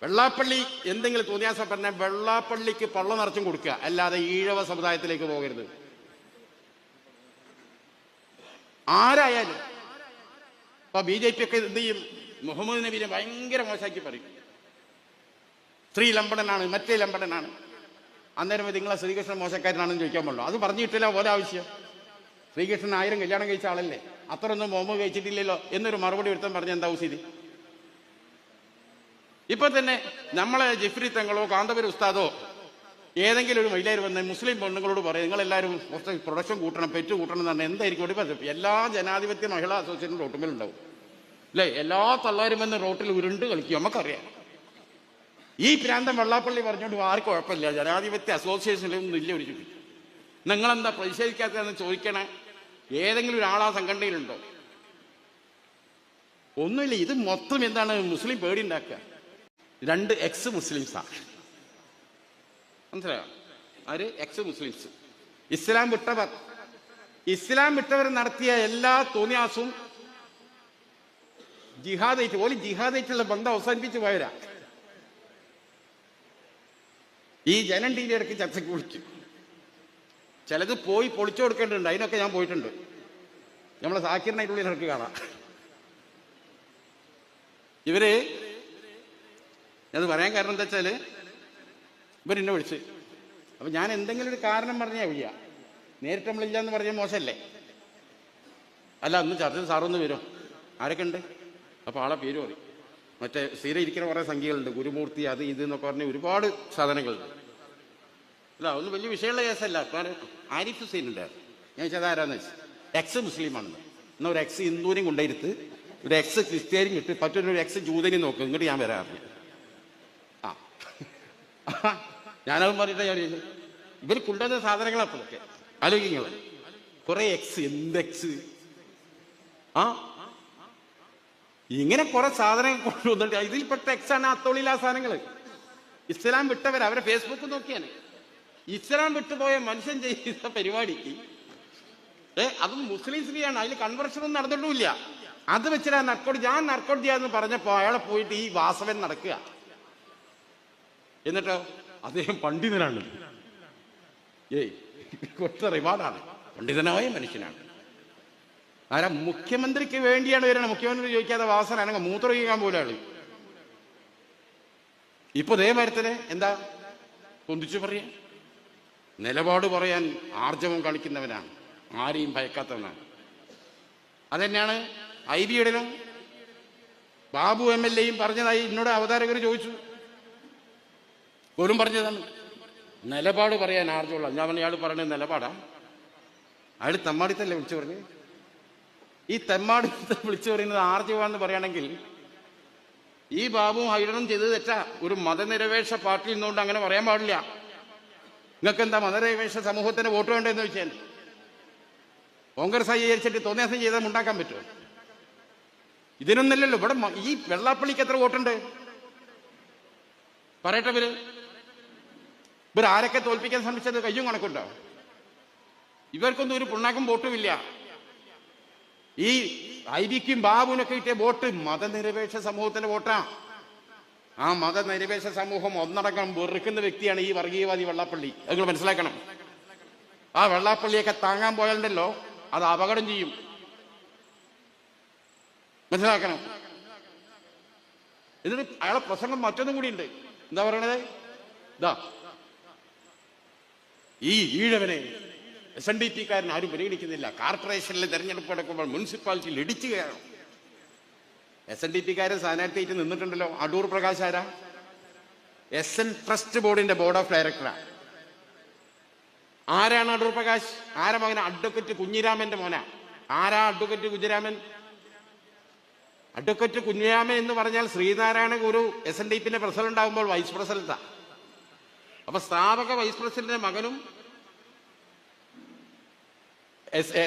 വെള്ളാപ്പള്ളി എന്തെങ്കിലും തോന്നിയാസം പറഞ്ഞാൽ വെള്ളാപ്പള്ളിക്ക് പള്ള നിറച്ചും കൊടുക്കുക, അല്ലാതെ ഈഴവ സമുദായത്തിലേക്ക് പോകരുത്. ആരായാലും ഇപ്പൊ BJP ഒക്കെ എന്ത് ചെയ്യും? മുഹമ്മദ് നബീനെ ഭയങ്കര മോശമാക്കി പറയും. സ്ത്രീ ലംബടനാണ്, മറ്റേ ലംബടനാണ്. അന്നേരം നിങ്ങളെ ശ്രീകൃഷ്ണൻ മോശക്കാരനാണെന്ന് ചോദിക്കാൻ പാടുള്ളൂ. അത് പറഞ്ഞു കിട്ടില്ല പോലെ ആവശ്യം. ശ്രീകൃഷ്ണൻ 1000 കല്യാണം കഴിച്ച ആളല്ലേ, അത്രയൊന്നും മുഹമ്മദ് കഴിച്ചിട്ടില്ലല്ലോ എന്നൊരു മറുപടി ഒരുത്തം പറഞ്ഞ എന്താ സ്ഥിതി? ഇപ്പൊ തന്നെ നമ്മളെ ജിഫ്രി തങ്ങളോ കാന്തപുരം ഉസ്താദോ ഏതെങ്കിലും ഒരു മഹിളയിൽ വന്ന് മുസ്ലിം പെണ്ണുങ്ങളോട് പറയും നിങ്ങളെല്ലാവരും കുറച്ച് പ്രൊഡക്ഷൻ കൂട്ടണം, പെറ്റ് കൂട്ടണം എന്ന് പറഞ്ഞാൽ എന്തായിരിക്കും? എല്ലാ ജനാധിപത്യ മഹിളാ അസോസിയേഷൻ റോട്ടുമേലുണ്ടാവും അല്ലേ? എല്ലാ തള്ളാരും വന്ന് റോട്ടിൽ ഉരുണ്ട് കളിക്കും, നമുക്കറിയാം. ഈ പ്രാന്തം വെള്ളാപ്പള്ളി പറഞ്ഞുകൊണ്ട് ആർക്കും കുഴപ്പമില്ല, ജനാധിപത്യ അസോസിയേഷനിലൊന്നും ഇല്ല ഒരു ചുറ്റി. നിങ്ങളെന്താ പ്രതിഷേധിക്കാത്തതെന്ന് ചോദിക്കണേ. ഏതെങ്കിലും ഒരാളാ സംഘടനയിലുണ്ടോ? ഒന്നുമില്ല. ഇത് മൊത്തം എന്താണ്? മുസ്ലിം പേടി ഉണ്ടാക്കുക. 2 എക്സ് മുസ്ലിംസാണ്, മനസ്സിലായോ? ആര്? Ex Muslims. ഇസ്ലാം വിട്ടവർ നടത്തിയ എല്ലാ തോന്നിയാസവും ജിഹാദായിട്ട് ഓല് ജിഹാദായിട്ടുള്ള ബന്ധം അവസാനിപ്പിച്ച് പോയവരാ. ഈ ജനം ടി വി ഇടയ്ക്ക് ചർച്ചയ്ക്ക് വിളിക്കും. ചിലത് പോയി പൊളിച്ചു കൊടുക്കേണ്ടതുണ്ട്, അതിനൊക്കെ ഞാൻ പോയിട്ടുണ്ട്. നമ്മളെ സാക്കിറിനായിട്ടുള്ളിൽ ഇടയ്ക്ക് കാണാം. ഇവര് അത് പറയാൻ കാരണം എന്താ വെച്ചാല് ഇവരെന്നെ വിളിച്ച്, അപ്പൊ ഞാൻ എന്തെങ്കിലും ഒരു കാരണം പറഞ്ഞാൽ വയ്യ. നേരിട്ട് നമ്മളില്ല എന്ന് പറഞ്ഞാൽ മോശമല്ലേ? അല്ല, അന്ന് ചർച്ച സാറൊന്ന് വരും. ആരൊക്കെ ഉണ്ട്? അപ്പോൾ ആളെ പേര് പറയും. മറ്റേ സ്ഥിരം ഇരിക്കുന്ന കുറേ സംഖ്യകളുണ്ട്, ഗുരുമൂർത്തി അത് ഇത് എന്നൊക്കെ പറഞ്ഞ് ഒരുപാട് സാധനങ്ങളുണ്ട്. അല്ല, ഒന്നും വലിയ വിഷയമുള്ള കേസല്ല. ആരിഫ് ഹുസൈൻ ഉണ്ട്. ഞാൻ വെച്ചാൽ ആരാന്ന് വെച്ചാൽ എക്സ് മുസ്ലിമാണെന്ന്. എന്നാൽ ഒരു എക്സ് ഹിന്ദുവിനെയും കൊണ്ടുവരുത്ത്, ഒരു എക്സ് ക്രിസ്ത്യാനിയും കിട്ടി, മറ്റൊരു എക്സ് ജൂതനെയും നോക്കും. ഇങ്ങോട്ട് ഞാൻ വരാറില്ല. ഞാനത് പറഞ്ഞിട്ട് ഞാൻ ഇവർ കൊണ്ടുവന്ന സാധനങ്ങളപ്പോഴൊക്കെ ആലോചിക്കുക. കുറെ എക്സ്, എന്ത് എക്സ്? ഇങ്ങനെ കുറെ സാധനങ്ങൾ കൊണ്ടുവന്നിട്ട് ഇതിൽപ്പെട്ട എക്സാണ് അത്തോളിയിലെ ആ സാധനങ്ങൾ. ഇസ്ലാം വിട്ടവർ അവരെ ഫേസ്ബുക്ക് നോക്കിയാണ്. ഇസ്ലാം വിട്ടുപോയ മനുഷ്യൻ ചെയ്യുന്ന പരിപാടിക്ക് അതും മുസ്ലിം സ്ത്രീയാണ്, അതിൽ കൺവെർഷനൊന്നും നടന്നിട്ടുമില്ല. അത് വെച്ചിട്ട് ഞാൻ നർക്കോട്ട് ചെയ്യാന്ന് പറഞ്ഞപ്പോ അയാളെ പോയിട്ട് ഈ വാസവൻ നടക്കുക. എന്നിട്ടോ അദ്ദേഹം പണ്ഡിതനാണ്. കൊട്ട റിവാർഡാണ്. പണ്ഡിതനായ മനുഷ്യനാണ്. ആരാ? മുഖ്യമന്ത്രിക്ക് വേണ്ടിയാണ് വരണം. മുഖ്യമന്ത്രി ചോദിക്കാതെ വാസന മൂത്രം ഒഴിക്കാൻ പോലും ആള്. ഇപ്പൊ ദേ മരത്തിന് എന്താ പൊന്തിച്ചു പറയാ? നിലപാട് പറയാൻ ആർജവം കാണിക്കുന്നവനാണ്, ആരെയും ഭയക്കാത്തവനാണ്. അതന്നെയാണ് IBയുടെയും ബാബു MLAയും പറഞ്ഞതായി എന്നോട് അവതാരകർ ചോദിച്ചു. പോലും പറഞ്ഞതാണ് നിലപാട് പറയാൻ ആർജവമുള്ള. ഞാൻ പറഞ്ഞ അയാൾ പറയുന്നത് നിലപാടാ? അയാൾ തെമ്മാടിത്തല്ലേ വിളിച്ചു പറഞ്ഞു? ഈ തെമ്മാടിത്തെ വിളിച്ചു പറയുന്നത് ആർജവാന്ന് പറയുകയാണെങ്കിൽ ഈ ബാബുവും ഹൈഡനും ചെയ്തത് തെറ്റാ. ഒരു മതനിരപേക്ഷ പാർട്ടിയിൽ നിന്നുകൊണ്ട് അങ്ങനെ പറയാൻ പാടില്ല. നിങ്ങൾക്ക് എന്താ മതനിരപേക്ഷ സമൂഹത്തിന് വോട്ട് വേണ്ടതെന്ന് വെച്ചാൽ കോൺഗ്രസ് വിചാരിച്ചിട്ട് തോന്നിയാസം ചെയ്താൽ ഉണ്ടാക്കാൻ പറ്റുമോ? ഇതിനൊന്നല്ലല്ലോ. ഇവിടെ ഈ വെള്ളാപ്പള്ളിക്ക് എത്ര വോട്ടുണ്ട് പറയട്ടെ? ഇവർ ആരൊക്കെ തോൽപ്പിക്കാൻ ശ്രമിച്ചത് കയ്യും കണക്കുണ്ടോ? ഇവർക്കൊന്നും ഒരു പുണ്ണാക്കും വോട്ടുമില്ല. ഈ IBക്കും ബാബുവിനൊക്കെ കിട്ടിയ വോട്ട് മതനിരപേക്ഷ സമൂഹത്തിന്റെ വോട്ടാ. ആ മതനിരപേക്ഷ സമൂഹം ഒന്നടങ്കം വെറുക്കുന്ന വ്യക്തിയാണ് ഈ വർഗീയവാദി വെള്ളാപ്പള്ളി. നിങ്ങൾ മനസ്സിലാക്കണം. ആ വെള്ളാപ്പള്ളിയൊക്കെ താങ്ങാൻ പോയാലുണ്ടല്ലോ അത് അപകടം ചെയ്യും. മനസ്സിലാക്കണം. എന്നിട്ട് അയാളെ പ്രസംഗം മറ്റൊന്നും കൂടിയുണ്ട്. എന്താ പറയണത്? ഇതാ, ഈ ഈഴവനെ SNDPക്കാരൻ ആരും പരിഗണിക്കുന്നില്ല. കോർപ്പറേഷനിൽ തെരഞ്ഞെടുപ്പ് നടക്കുമ്പോൾ മുനിസിപ്പാലിറ്റിയിൽ ഇടിച്ചു കയറണം. SNDPക്കാരൻ സ്ഥാനാർത്ഥിയായിട്ട് നിന്നിട്ടുണ്ടല്ലോ. അടൂർ പ്രകാശ് ആരാ? SN ട്രസ്റ്റ് ബോർഡിന്റെ ബോർഡ് ഓഫ് ഡയറക്ടറാണ്. ആരാണ് അടൂർ പ്രകാശ്? ആരാ മകന? അഡ്വക്കേറ്റ് കുഞ്ഞിരാമന്റെ മോനാ. ആരാ അഡ്വക്കേറ്റ് കുഞ്ഞിരാമൻ? അഡ്വക്കേറ്റ് കുഞ്ഞിരാമൻ എന്ന് പറഞ്ഞാൽ ശ്രീനാരായണ ഗുരു SNDPന്റെ പ്രസിഡന്റ് ആകുമ്പോൾ വൈസ് പ്രസിഡന്റാ. അപ്പൊ സ്ഥാപക വൈസ് പ്രസിഡന്റിന്റെ മകനും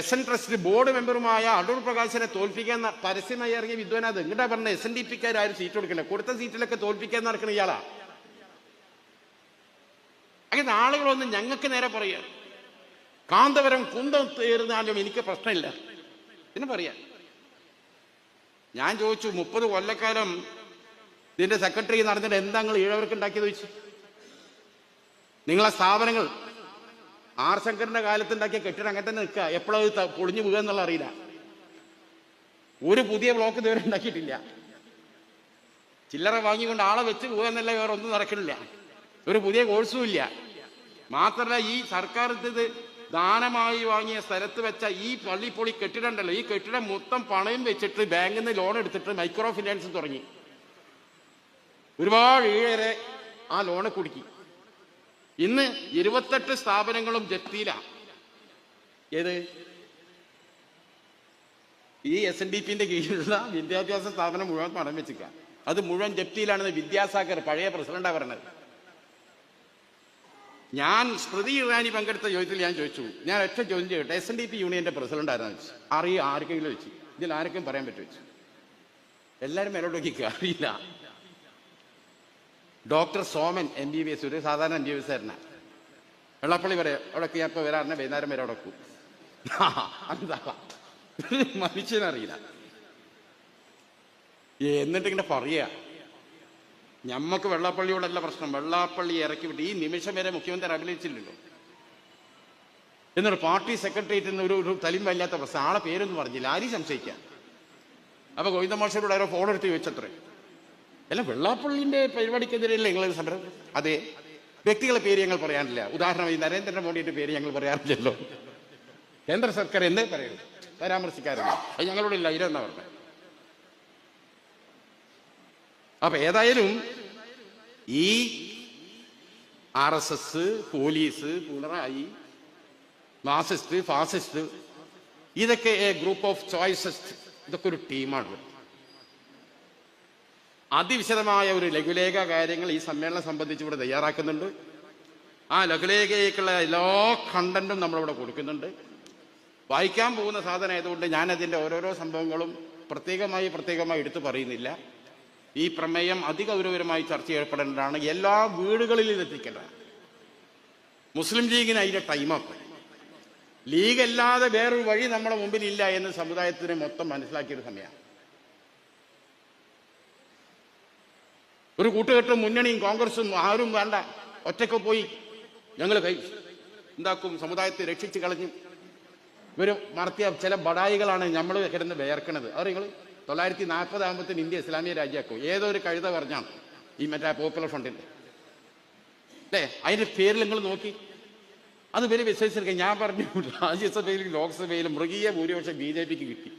SN ട്രസ്റ്റ് ബോർഡ് മെമ്പറുമായ അടൂർ പ്രകാശിനെ തോൽപ്പിക്കാൻ പരസ്യമായി ഇറങ്ങിയ വിദ്വാനത്. ഇങ്ങോട്ടാ പറഞ്ഞ SNDPക്കാർ ആരും സീറ്റ് കൊടുക്കില്ല. കൊടുത്ത സീറ്റിലൊക്കെ തോൽപ്പിക്കാൻ നടക്കുന്ന ഇയാളാ. അങ്ങനെ ആളുകളൊന്നും ഞങ്ങൾക്ക് നേരെ പറയാ. കാന്തപുരം കുന്തം തീർന്നാലും എനിക്ക് പ്രശ്നമില്ല. പിന്നെ പറയാ. ഞാൻ ചോദിച്ചു 30 കൊല്ലക്കാലം ഇതിന്റെ സെക്രട്ടറി നടന്നിട്ട് എന്താ നിങ്ങൾ ഈഴവർക്ക് ഉണ്ടാക്കിയത് ചോദിച്ചു. നിങ്ങളെ സ്ഥാപനങ്ങൾ ആർ ശങ്കറിന്റെ കാലത്ത് ഉണ്ടാക്കിയ കെട്ടിടം അങ്ങനെ തന്നെ നിൽക്കുക, എപ്പോഴത് പൊളിഞ്ഞു വീഴുക എന്നുള്ള അറിയില്ല. ഒരു പുതിയ ബ്ലോക്ക് ഇതുവരെ ഉണ്ടാക്കിയിട്ടില്ല. ചില്ലറ വാങ്ങിക്കൊണ്ട് ആളെ വെച്ച് പോകുക എന്നല്ല, വേറെ ഒന്നും നടക്കണില്ല. ഒരു പുതിയ കോഴ്സും ഇല്ല. മാത്രമല്ല, ഈ സർക്കാർ ഇത് ദാനമായി വാങ്ങിയ സ്ഥലത്ത് വെച്ച ഈ പള്ളിപ്പൊളി കെട്ടിടം ഉണ്ടല്ലോ, ഈ കെട്ടിടം മൊത്തം പണയം വെച്ചിട്ട് ബാങ്കിൽ നിന്ന് ലോൺ എടുത്തിട്ട് മൈക്രോ ഫിനാൻസ് തുടങ്ങി. ഒരുപാട് ഈഴരെ ആ ലോണ് കുടുക്കി. ഇന്ന് 28 സ്ഥാപനങ്ങളും ജപ്തിയിലാണ്. ഏത്? ഈ SNDPന്റെ കീഴിലുള്ള വിദ്യാഭ്യാസ സ്ഥാപനം മുഴുവൻ പണം വെച്ചിക്ക. അത് മുഴുവൻ ജപ്തിയിലാണെന്ന് വിദ്യാസാഗർ പഴയ പ്രസിഡന്റാ പറഞ്ഞത്. ഞാൻ സ്മൃതി ഇറാനി പങ്കെടുത്ത ചോദ്യത്തിൽ ഞാൻ ചോദിച്ചു, ഞാൻ ഒറ്റ ചോദ്യം ചെയ്യട്ടെ, SNDP യൂണിയന്റെ പ്രസിഡന്റ് ആയിരുന്നു വെച്ചു. ആർക്കെങ്കിലും വെച്ചു, ഇതിൽ ആർക്കും പറയാൻ പറ്റും വെച്ചു. എല്ലാവരും മേലോട്ടേക്ക് അറിയില്ല. ഡോക്ടർ സോമൻ MBBS, ഒരു സാധാരണ MBBS ആയിരുന്ന വെള്ളപ്പള്ളി വരെ അവിടെയൊക്കെ ഞാൻ ഇപ്പോൾ വരാറിനെ വൈകുന്നേരം വരെ അവിടെ വെക്കും. എന്താ മനുഷ്യനറിയില്ല. എന്നിട്ട് ഇങ്ങനെ പറയുക, ഞമ്മക്ക് വെള്ളാപ്പള്ളിയോടല്ല പ്രശ്നം, വെള്ളാപ്പള്ളി ഇറക്കി വിട്ട് ഈ നിമിഷം വരെ മുഖ്യമന്ത്രി അഭിനയിച്ചില്ലല്ലോ. എന്നിട്ട് പാർട്ടി സെക്രട്ടേറിയറ്റിൽ നിന്ന് ഒരു തലിം വല്ലാത്ത പ്രശ്നം, ആളെ പേരൊന്നും പറഞ്ഞില്ല, ആരും സംശയിക്കാം. അപ്പൊ ഗോവിന്ദ മാഷോട് ആരോ ഫോൺ എടുത്ത് ചോദിച്ചത്രേ, അല്ല വെള്ളാപ്പള്ളിന്റെ പരിപാടിക്കെതിരെയല്ലേ നിങ്ങൾ സമരം? അതെ, വ്യക്തികളെ പേര് ഞങ്ങൾ പറയാറില്ല. ഉദാഹരണമായി നരേന്ദ്രമോദിയുടെ പേര് ഞങ്ങൾ പറയാറില്ലല്ലോ. കേന്ദ്ര സർക്കാർ എന്തേ പറയുള്ളൂ, പരാമർശിക്കാറില്ല. അത് ഞങ്ങളോട് ഇല്ല, ഇതെന്നാ പറഞ്ഞത്. അപ്പൊ ഏതായാലും ഈ RSS, police, Pinarayi, Marxist, fascist, ഇതൊക്കെ ഗ്രൂപ്പ് ഓഫ് ചോയ്സസ്, ഇതൊക്കെ ഒരു ടീമാണ്. അതിവിശദമായ ഒരു ലഘുലേഖ കാര്യങ്ങൾ ഈ സമ്മേളനം സംബന്ധിച്ച് ഇവിടെ തയ്യാറാക്കുന്നുണ്ട്. ആ ലഘുലേഖയ്ക്കുള്ള എല്ലാ കണ്ടന്റും നമ്മളിവിടെ കൊടുക്കുന്നുണ്ട്. വായിക്കാൻ പോകുന്ന സാധനം ആയതുകൊണ്ട് ഞാനതിൻ്റെ ഓരോരോ സംഭവങ്ങളും പ്രത്യേകമായി എടുത്തു പറയുന്നില്ല. ഈ പ്രമേയം അതിഗൗരവമായി ചർച്ച ചെയ്യപ്പെടേണ്ടതാണ്, എല്ലാ വീടുകളിലും ഇതെത്തിക്കേണ്ടതാണ്. മുസ്ലിം ലീഗിന് അതിൻ്റെ ടൈമപ്പ്. ലീഗ് അല്ലാതെ വേറൊരു വഴി നമ്മുടെ മുമ്പിലില്ല എന്ന് സമുദായത്തിന് മൊത്തം മനസ്സിലാക്കിയൊരു സമയമാണ്. ഒരു കൂട്ടുകെട്ടും മുന്നണിയും കോൺഗ്രസും ആരും വേണ്ട, ഒറ്റയ്ക്ക് പോയി ഞങ്ങൾ എന്താക്കും, സമുദായത്തെ രക്ഷിച്ച് കളഞ്ഞു. ഇവർ നടത്തിയ ചില ബടായികളാണ് നമ്മൾ കിടന്ന് വേർക്കണത്. അത് നിങ്ങൾ 940 ആകുമ്പോഴത്തേന് ഇന്ത്യ ഇസ്ലാമിക രാജ്യമാക്കും. ഏതൊരു കഴുത പറഞ്ഞാണ് ഈ മറ്റേ പോപ്പുലർ ഫ്രണ്ടിന്റെ, അല്ലേ? അതിന്റെ പേരിൽ നിങ്ങൾ നോക്കി, അത് വലിയ വിശ്വസിച്ചിരിക്കുക. ഞാൻ പറഞ്ഞു, രാജ്യസഭയിലും ലോക്സഭയിലും മൃഗീയ ഭൂരിപക്ഷം BJPക്ക് കിട്ടി.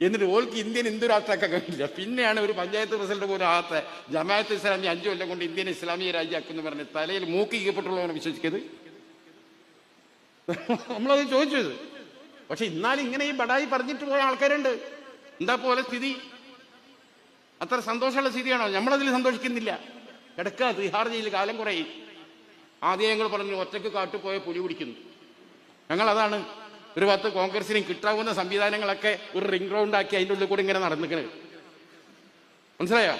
എന്നിട്ട് ഓൾക്ക് ഇന്ത്യൻ ഹിന്ദു രാഷ്ട്രമാക്കാൻ കഴിയില്ല. പിന്നെയാണ് ഒരു പഞ്ചായത്ത് പ്രസിഡന്റ് പോലും ആകത്തെ ജമാഅത്ത് ഇസ്ലാമി 5 കൊല്ലം കൊണ്ട് ഇന്ത്യൻ ഇസ്ലാമിക രാജ്യമാക്കുമെന്ന് പറഞ്ഞ് തലയിൽ മൂക്കിക്കപ്പെട്ടുള്ളവനെ വിശ്വസിക്കത്. നമ്മളത് ചോദിച്ചത്. പക്ഷെ എന്നാലും ഇങ്ങനെ ഈ ബടായി പറഞ്ഞിട്ട് പോയ ആൾക്കാരുണ്ട്. എന്താ പോലെ സ്ഥിതി? അത്ര സന്തോഷമുള്ള സ്ഥിതിയാണോ? നമ്മളതിൽ സന്തോഷിക്കുന്നില്ല. കിടക്കുക തിഹാർ ജയിലിൽ കാലം കുറയും. ആദ്യം ഞങ്ങൾ പറഞ്ഞു ഒറ്റക്ക് കാട്ടുപോയ പുലി പിടിക്കുന്നു. ഞങ്ങളതാണ് ഒരു ഭാഗത്ത് കോൺഗ്രസിനും കിട്ടാവുന്ന സംവിധാനങ്ങളൊക്കെ ഒരു റിംഗ് റൗണ്ട് ആക്കി അതിൻ്റെ ഉള്ളിൽ കൂടെ ഇങ്ങനെ നടന്നിക്കണത്. മനസ്സിലായോ?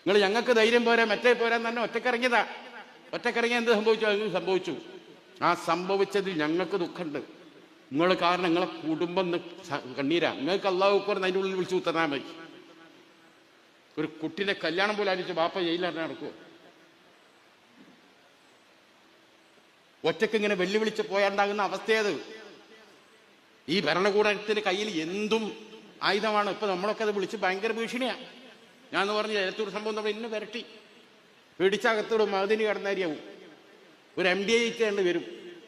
നിങ്ങൾ ഞങ്ങൾക്ക് ധൈര്യം പോരാ, മറ്റേ പോരാൻ തന്നെ ഒറ്റക്കിറങ്ങിയതാ. ഒറ്റക്കിറങ്ങിയ എന്ത് സംഭവിച്ചു? അത് സംഭവിച്ചു. ആ സംഭവിച്ചതിൽ ഞങ്ങൾക്ക് ദുഃഖമുണ്ട്. നിങ്ങൾ കാരണം നിങ്ങളെ കുടുംബം കണ്ണീരാ. നിങ്ങൾക്ക് അള്ളാഹു അക്ബർ അതിൻ്റെ ഉള്ളിൽ വിളിച്ചു കുത്തനാൻ മതി. ഒരു കുട്ടിനെ കല്യാണം പോലെ ആലോചിച്ച് ബാപ്പ ജയിലിൽ നടക്കുമോ? ഒറ്റക്ക് ഇങ്ങനെ വെല്ലുവിളിച്ച് പോയാണ്ടാകുന്ന അവസ്ഥയത്. ഈ ഭരണകൂടത്തിന്റെ കയ്യിൽ എന്തും ആയുധമാണ്. ഇപ്പൊ നമ്മളൊക്കെ അത് വിളിച്ച് ഭയങ്കര ഭീഷണിയാണ്. ഞാൻ പറഞ്ഞ എലത്തൂർ സംഭവം നമ്മൾ ഇന്ന് വരട്ടി പിടിച്ചകത്തോടും മതിന് കടന്നേരിയാവും. ഒരു MDA വരും,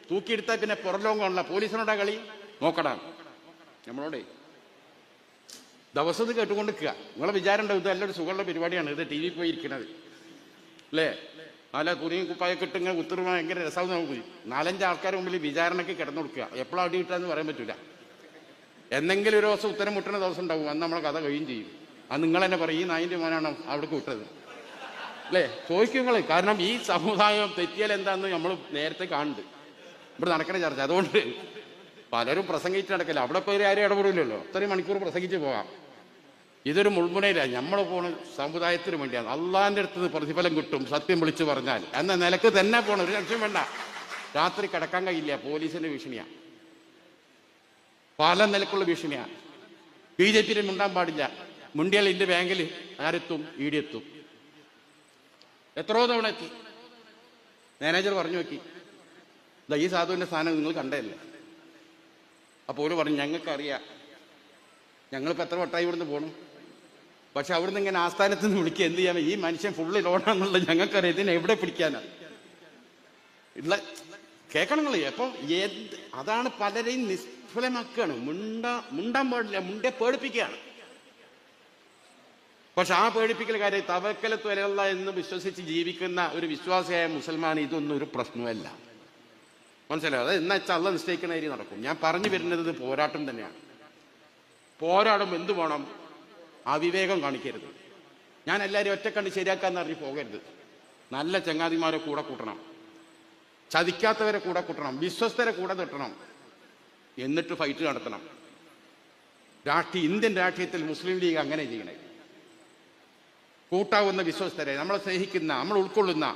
തൂക്കിയെടുത്താൽ പിന്നെ പുറലോങ്ങാണല്ല. പോലീസിനോടാ കളി നോക്കടാ. നമ്മളോടെ ദിവസം ഇത് കേട്ടുകൊണ്ടിരിക്കുക. നിങ്ങളെ വിചാരം ഉണ്ടാവും ഇത് നല്ലൊരു സുഖമുള്ള പരിപാടിയാണ്, ഇത് TV പോയി ഇരിക്കുന്നത് അല്ലേ? നല്ല തുണിയും കുപ്പായൊക്കെ ഇട്ട് ഇങ്ങനെ ഉത്തരവ് ഭയങ്കര രസമാവും. നമുക്ക് 4-5 ആൾക്കാർ മുമ്പിൽ വിചാരണയ്ക്ക് കിടന്നു കൊടുക്കുക. എപ്പോഴും അടി കിട്ടാന്ന് പറയാൻ പറ്റില്ല. എന്തെങ്കിലും ഒരു ദിവസം ഉത്തരം മുട്ടുന്ന ദിവസം ഉണ്ടാവും. അന്ന് നമ്മളെ കഥ കഴിയും ചെയ്യും. അത് നിങ്ങൾ തന്നെ പറയും, ഈ നായിൻ്റെ മോനാണോ അവിടേക്ക് വിട്ടത് അല്ലേ? ചോദിക്കും നിങ്ങൾ. കാരണം ഈ സമുദായം തെറ്റിയാൽ എന്താണെന്ന് നമ്മൾ നേരത്തെ കാണുന്നുണ്ട്. ഇവിടെ നടക്കണ ചർച്ച. അതുകൊണ്ട് പലരും പ്രസംഗിച്ച് നടക്കില്ല. അവിടെ പോയി ആരും ഇടപെടില്ലല്ലോ. ഇത്രയും മണിക്കൂർ പ്രസംഗിച്ച് പോകാം. ഇതൊരു മുൾമുനയില്ല. നമ്മൾ പോണ സമുദായത്തിന് വേണ്ടിയാണ്. അള്ളാന്റെ അടുത്ത് പ്രതിഫലം കിട്ടും സത്യം വിളിച്ചു പറഞ്ഞാൽ എന്ന നിലക്ക് തന്നെ പോണം. ഒരു ലക്ഷ്യം വേണ്ട. രാത്രി കിടക്കാൻ കഴിയില്ല. പോലീസിന്റെ ഭീഷണിയാണ്, പല നിലക്കുള്ള ഭീഷണിയാണ്. BJP മുണ്ടാൻ പാടില്ല. മുണ്ടിയാൽ ഇന്ത്യ ബാങ്കിൽ ആരെത്തും? ED എത്തും. എത്രയോ തവണ എത്തി. മാനേജർ പറഞ്ഞു നോക്കി, ഈ സാധുവിൻ്റെ സ്ഥാനം നിങ്ങൾ കണ്ടതല്ലേ. അപ്പോൾ ഓര് പറഞ്ഞു, ഞങ്ങൾക്കറിയാം, ഞങ്ങളിപ്പോൾ എത്ര വട്ടായി ഇവിടുന്ന് പോകണം, പക്ഷെ അവിടുന്ന് ഇങ്ങനെ ആസ്ഥാനത്ത് നിന്ന് വിളിക്കുക, എന്ത് ചെയ്യാൻ, ഈ മനുഷ്യൻ ഫുള്ള് ലോണാന്നുള്ളത് ഞങ്ങൾക്കറിയാം, ഇതിനെ എവിടെ പിടിക്കാനാ ഉള്ള കേൾക്കണങ്ങൾ. അപ്പോൾ അതാണ് പലരെയും നിഷ്ഫലമാക്കുകയാണ്. മുണ്ടാൻ പാടില്ല, മുണ്ടേ പേടിപ്പിക്കുകയാണ്. പക്ഷെ ആ പേടിപ്പിക്കൽ കാര്യം തവക്കലത്ത് വരെയുള്ള എന്ന് വിശ്വസിച്ച് ജീവിക്കുന്ന ഒരു വിശ്വാസിയായ മുസൽമാൻ ഇതൊന്നും ഒരു പ്രശ്നമല്ല. മനസ്സിലായോ? അത് എന്നാ വെച്ചാൽ അള്ള നിശ്ചയിക്കുന്ന കാര്യം നടക്കും. ഞാൻ പറഞ്ഞു വരുന്നത് പോരാട്ടം തന്നെയാണ്. പോരാടും എന്ത് വേണം? അവിവേകം കാണിക്കരുത്. ഞാൻ എല്ലാവരും ഒറ്റക്കണ്ട് ശരിയാക്കാന്ന് അറിഞ്ഞ് പോകരുത്. നല്ല ചങ്ങാതിമാരെ കൂടെ കൂട്ടണം, ചതിക്കാത്തവരെ കൂടെ കൂട്ടണം, വിശ്വസ്തരെ കൂടെ തട്ടണം, എന്നിട്ട് ഫൈറ്റ് നടത്തണം. ഇന്ത്യൻ രാഷ്ട്രീയത്തിൽ മുസ്ലിം ലീഗ് അങ്ങനെ ചെയ്യണേ. കൂട്ടാവുന്ന വിശ്വസ്തരെ, നമ്മളെ സ്നേഹിക്കുന്ന, നമ്മൾ ഉൾക്കൊള്ളുന്ന,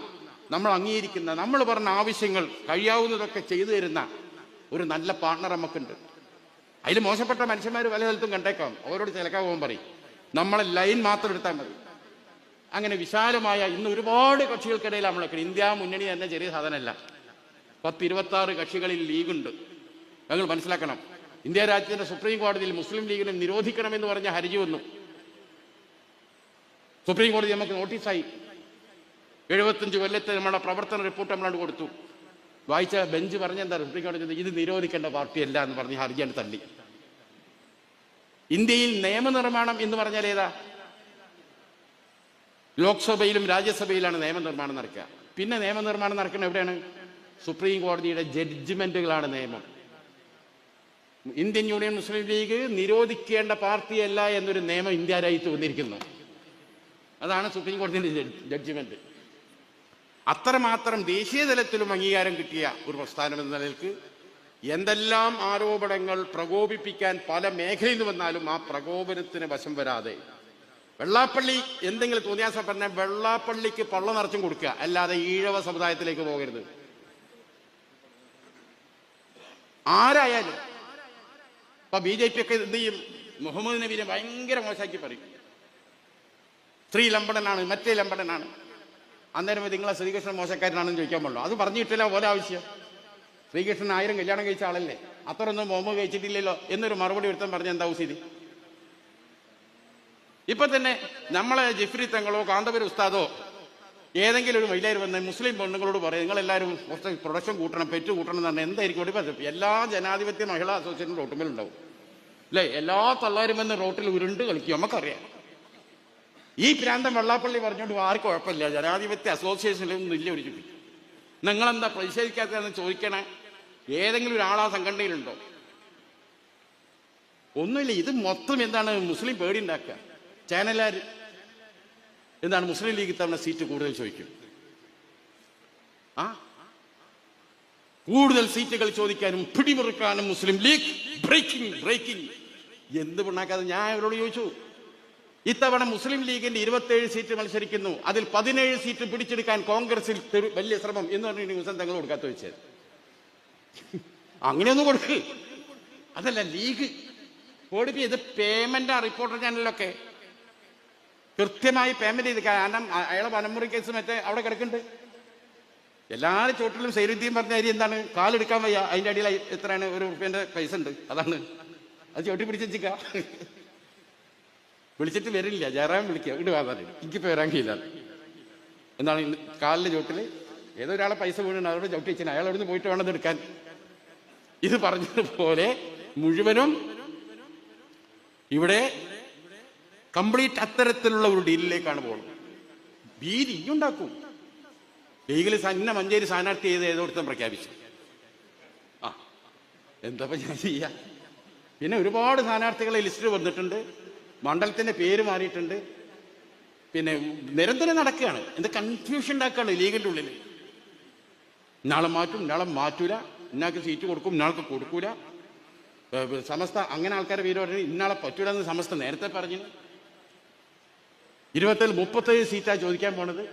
നമ്മൾ അംഗീകരിക്കുന്ന, നമ്മൾ പറഞ്ഞ ആവശ്യങ്ങൾ കഴിയാവുന്നതൊക്കെ ചെയ്തു തരുന്ന ഒരു നല്ല പാർട്ണർ നമുക്കുണ്ട്. അതിൽ മോശപ്പെട്ട മനുഷ്യന്മാർ പല സ്ഥലത്തും കണ്ടേക്കാം. അവരോട് ചിലക്കാവുമ്പോൾ പറയും, നമ്മളെ ലൈൻ മാത്രം എടുത്താൽ മതി. അങ്ങനെ വിശാലമായ ഇന്ന് ഒരുപാട് കക്ഷികൾക്കിടയിൽ നമ്മളൊക്കെ ഇന്ത്യ മുന്നണി തന്നെ ചെറിയ സാധനമല്ല. 10-26 കക്ഷികളിൽ ലീഗുണ്ട്. ഞങ്ങൾ മനസ്സിലാക്കണം. ഇന്ത്യ രാജ്യത്തിന്റെ സുപ്രീം കോടതിയിൽ മുസ്ലിം ലീഗിനെ നിരോധിക്കണമെന്ന് പറഞ്ഞ ഹർജി വന്നു. സുപ്രീം കോടതി നമുക്ക് നോട്ടീസായി. 75 കൊല്ലത്തെ നമ്മുടെ പ്രവർത്തന റിപ്പോർട്ട് നമ്മളാണ് കൊടുത്തു. വായിച്ച ബെഞ്ച് പറഞ്ഞെന്താ, സുപ്രീം കോടതി ഇത് നിരോധിക്കേണ്ട പാർട്ടിയല്ല എന്ന് പറഞ്ഞ് ഹർജിയാണ് തള്ളി. ഇന്ത്യയിൽ നിയമനിർമ്മാണം എന്ന് പറഞ്ഞാൽ ഏതാ? ലോക്സഭയിലും രാജ്യസഭയിലാണ് നിയമനിർമ്മാണം നടക്കുക. പിന്നെ നിയമനിർമ്മാണം നടക്കുന്നത് എവിടെയാണ്? സുപ്രീം കോടതിയുടെ ജഡ്ജ്മെന്റുകളാണ് നിയമം. ഇന്ത്യൻ യൂണിയൻ മുസ്ലിം ലീഗ് നിരോധിക്കേണ്ട പാർട്ടിയല്ല എന്നൊരു നിയമം ഇന്ത്യ രാജ്യത്ത് വന്നിരിക്കുന്നു. അതാണ് സുപ്രീം കോടതിയുടെ ജഡ്ജ്മെന്റ്. അത്രമാത്രം ദേശീയ തലത്തിലും അംഗീകാരം കിട്ടിയ ഒരു പ്രസ്ഥാനം എന്ന നിലയ്ക്ക് എന്തെല്ലാം ആരോപണങ്ങൾ പ്രകോപിപ്പിക്കാൻ പല മേഖലയിൽ നിന്ന് വന്നാലും ആ പ്രകോപനത്തിന് വശം വരാതെ, വെള്ളാപ്പള്ളി എന്തെങ്കിലും തോന്നിയാസം പറഞ്ഞാൽ വെള്ളാപ്പള്ളിക്ക് പള്ള നിറച്ചും കൊടുക്കുക, അല്ലാതെ ഈഴവ സമുദായത്തിലേക്ക് പോകരുത്. ആരായാലും ഇപ്പൊ BJP ഒക്കെ എന്ത് ചെയ്യും? മുഹമ്മദ് നബീനെ ഭയങ്കര മോശമാക്കി പറയും. സ്ത്രീ ലംബടനാണ്, മറ്റേ ലംബടനാണ്. അന്നേരം നിങ്ങളെ ശ്രീകൃഷ്ണൻ മോശക്കാരനാണെന്ന് ചോദിക്കാൻ പാടുള്ളൂ. അത് പറഞ്ഞിട്ടില്ല പോലെ ആവശ്യം. ശ്രീകൃഷ്ണൻ 1000 കല്യാണം കഴിച്ച ആളല്ലേ, അത്രയൊന്നും മുഹമ്മദ് കഴിച്ചിട്ടില്ലല്ലോ എന്നൊരു മറുപടി എടുത്താൻ പറഞ്ഞ എന്താ സ്ഥിതി? ഇപ്പൊ തന്നെ നമ്മളെ ജിഫ്രി തങ്ങളോ കാന്തപുരം ഉസ്താദോ ഏതെങ്കിലും ഒരു മഹിളയിൽ വന്ന് മുസ്ലിം പെണ്ണുങ്ങളോട് പറയും, നിങ്ങളെല്ലാവരും കുറച്ച് പ്രൊഡക്ഷൻ കൂട്ടണം, പെറ്റ് കൂട്ടണം എന്ന് പറഞ്ഞാൽ എന്തായിരിക്കും? എല്ലാ ജനാധിപത്യ മഹിളാ അസോസിയേഷനും റോട്ടുമേലുണ്ടാവും അല്ലേ? എല്ലാ തള്ളാരും വന്ന് റോട്ടിൽ ഉരുണ്ട് കളിക്കും. നമുക്കറിയാം. ഈ പ്രാന്തം വെള്ളാപ്പള്ളി പറഞ്ഞുകൊണ്ട് ആർക്കും കുഴപ്പമില്ല, ജനാധിപത്യ അസോസിയേഷനിലൊന്നും ഇല്ല ഒരു ചുറ്റി. നിങ്ങളെന്താ പ്രതിഷേധിക്കാത്തതെന്ന് ചോദിക്കണേ. ഏതെങ്കിലും ഒരാളാ സംഘടനയിലുണ്ടോ? ഒന്നുമില്ല. ഇത് മൊത്തം എന്താണ്? മുസ്ലിം പേടി ഉണ്ടാക്കുക. ചാനലുകാർ എന്താണ് മുസ്ലിം ലീഗ് തവണ സീറ്റ് കൂടുതൽ ചോദിക്കും. കൂടുതൽ സീറ്റുകൾ ചോദിക്കാനും പിടിമുറുക്കാനും മുസ്ലിം ലീഗ് ബ്രേക്കിംഗ് എന്ത് പിണ്ണാക്കാതെ ഞാൻ അവരോട് ചോദിച്ചു. ഇത്തവണ മുസ്ലിം ലീഗിന്റെ 27 സീറ്റ് മത്സരിക്കുന്നു. അതിൽ 17 സീറ്റ് പിടിച്ചെടുക്കാൻ കോൺഗ്രസിൽ വലിയ ശ്രമം എന്ന് പറഞ്ഞ ന്യൂസ് തങ്ങൾ കൊടുക്കാത്ത വെച്ചത്. അങ്ങനെയൊന്നും കൊടുക്ക്. അതല്ല ലീഗ് ഇത് പേയ്മെന്റ് റിപ്പോർട്ടർ ചാനലിലൊക്കെ കൃത്യമായി പേയ്മെന്റ് ചെയ്ത്. കാരണം അയാളെ വനമുറി കേസ് മറ്റേ അവിടെ കിടക്കുന്നുണ്ട്. എല്ലാവരും ചോട്ടിലും സൈരുദ്ദീൻ പറഞ്ഞ അരി എന്താണ്? കാലെടുക്കാൻ വയ്യ, അതിന്റെ അടിയിൽ എത്രയാണ്? ₹1 പൈസ ഉണ്ട്. അതാണ് അത് ചോട്ടി പിടിച്ചിക്ക. വിളിച്ചിട്ട് വരില്ല. ജയറാം വിളിക്കുക, ഇങ്ങോട്ട് വാതാൻ, എനിക്കിപ്പോൾ വരാൻ കഴിയില്ല. എന്താണ് കാലിന്റെ ചോട്ടില് ഏതോ ഒരാളെ പൈസ വീണു, അതോടെ ചവിട്ടി വെച്ചാൽ അയാൾ അവിടുന്ന് പോയിട്ട് വേണം എടുക്കാൻ. ഇത് പറഞ്ഞതുപോലെ മുഴുവനും ഇവിടെ കംപ്ലീറ്റ് അത്തരത്തിലുള്ള ഒരു ഡീലിലേക്കാണ് പോകുന്നത്. ഭീതി ഇനിയുണ്ടാക്കും. ലീഗിൽ മഞ്ചേരി സ്ഥാനാർത്ഥി ചെയ്ത് ഏതോടത്തും പ്രഖ്യാപിച്ചു. എന്താ ഞാൻ ചെയ്യാ? പിന്നെ ഒരുപാട് സ്ഥാനാർത്ഥികളെ ലിസ്റ്റിൽ വന്നിട്ടുണ്ട്. മണ്ഡലത്തിന്റെ പേര് മാറിയിട്ടുണ്ട്. പിന്നെ നിരന്തരം നടക്കുകയാണ്. എന്ത് കൺഫ്യൂഷൻ ഉണ്ടാക്കുകയാണ് ലീഗിന്റെ ഉള്ളിൽ. ഇന്നാളെ മാറ്റും, ഇന്നാളെ മാറ്റൂല, ഇന്നാൾക്ക് സീറ്റ് കൊടുക്കും, ഇന്നാൾക്ക് കൊടുക്കൂല. സമസ്ത അങ്ങനെ ആൾക്കാരെ പേര് പറഞ്ഞു, ഇന്നാളെ പറ്റൂലെന്ന് സമസ്ത നേരത്തെ പറഞ്ഞു. 27 സീറ്റാണ് ചോദിക്കാൻ പോണത്.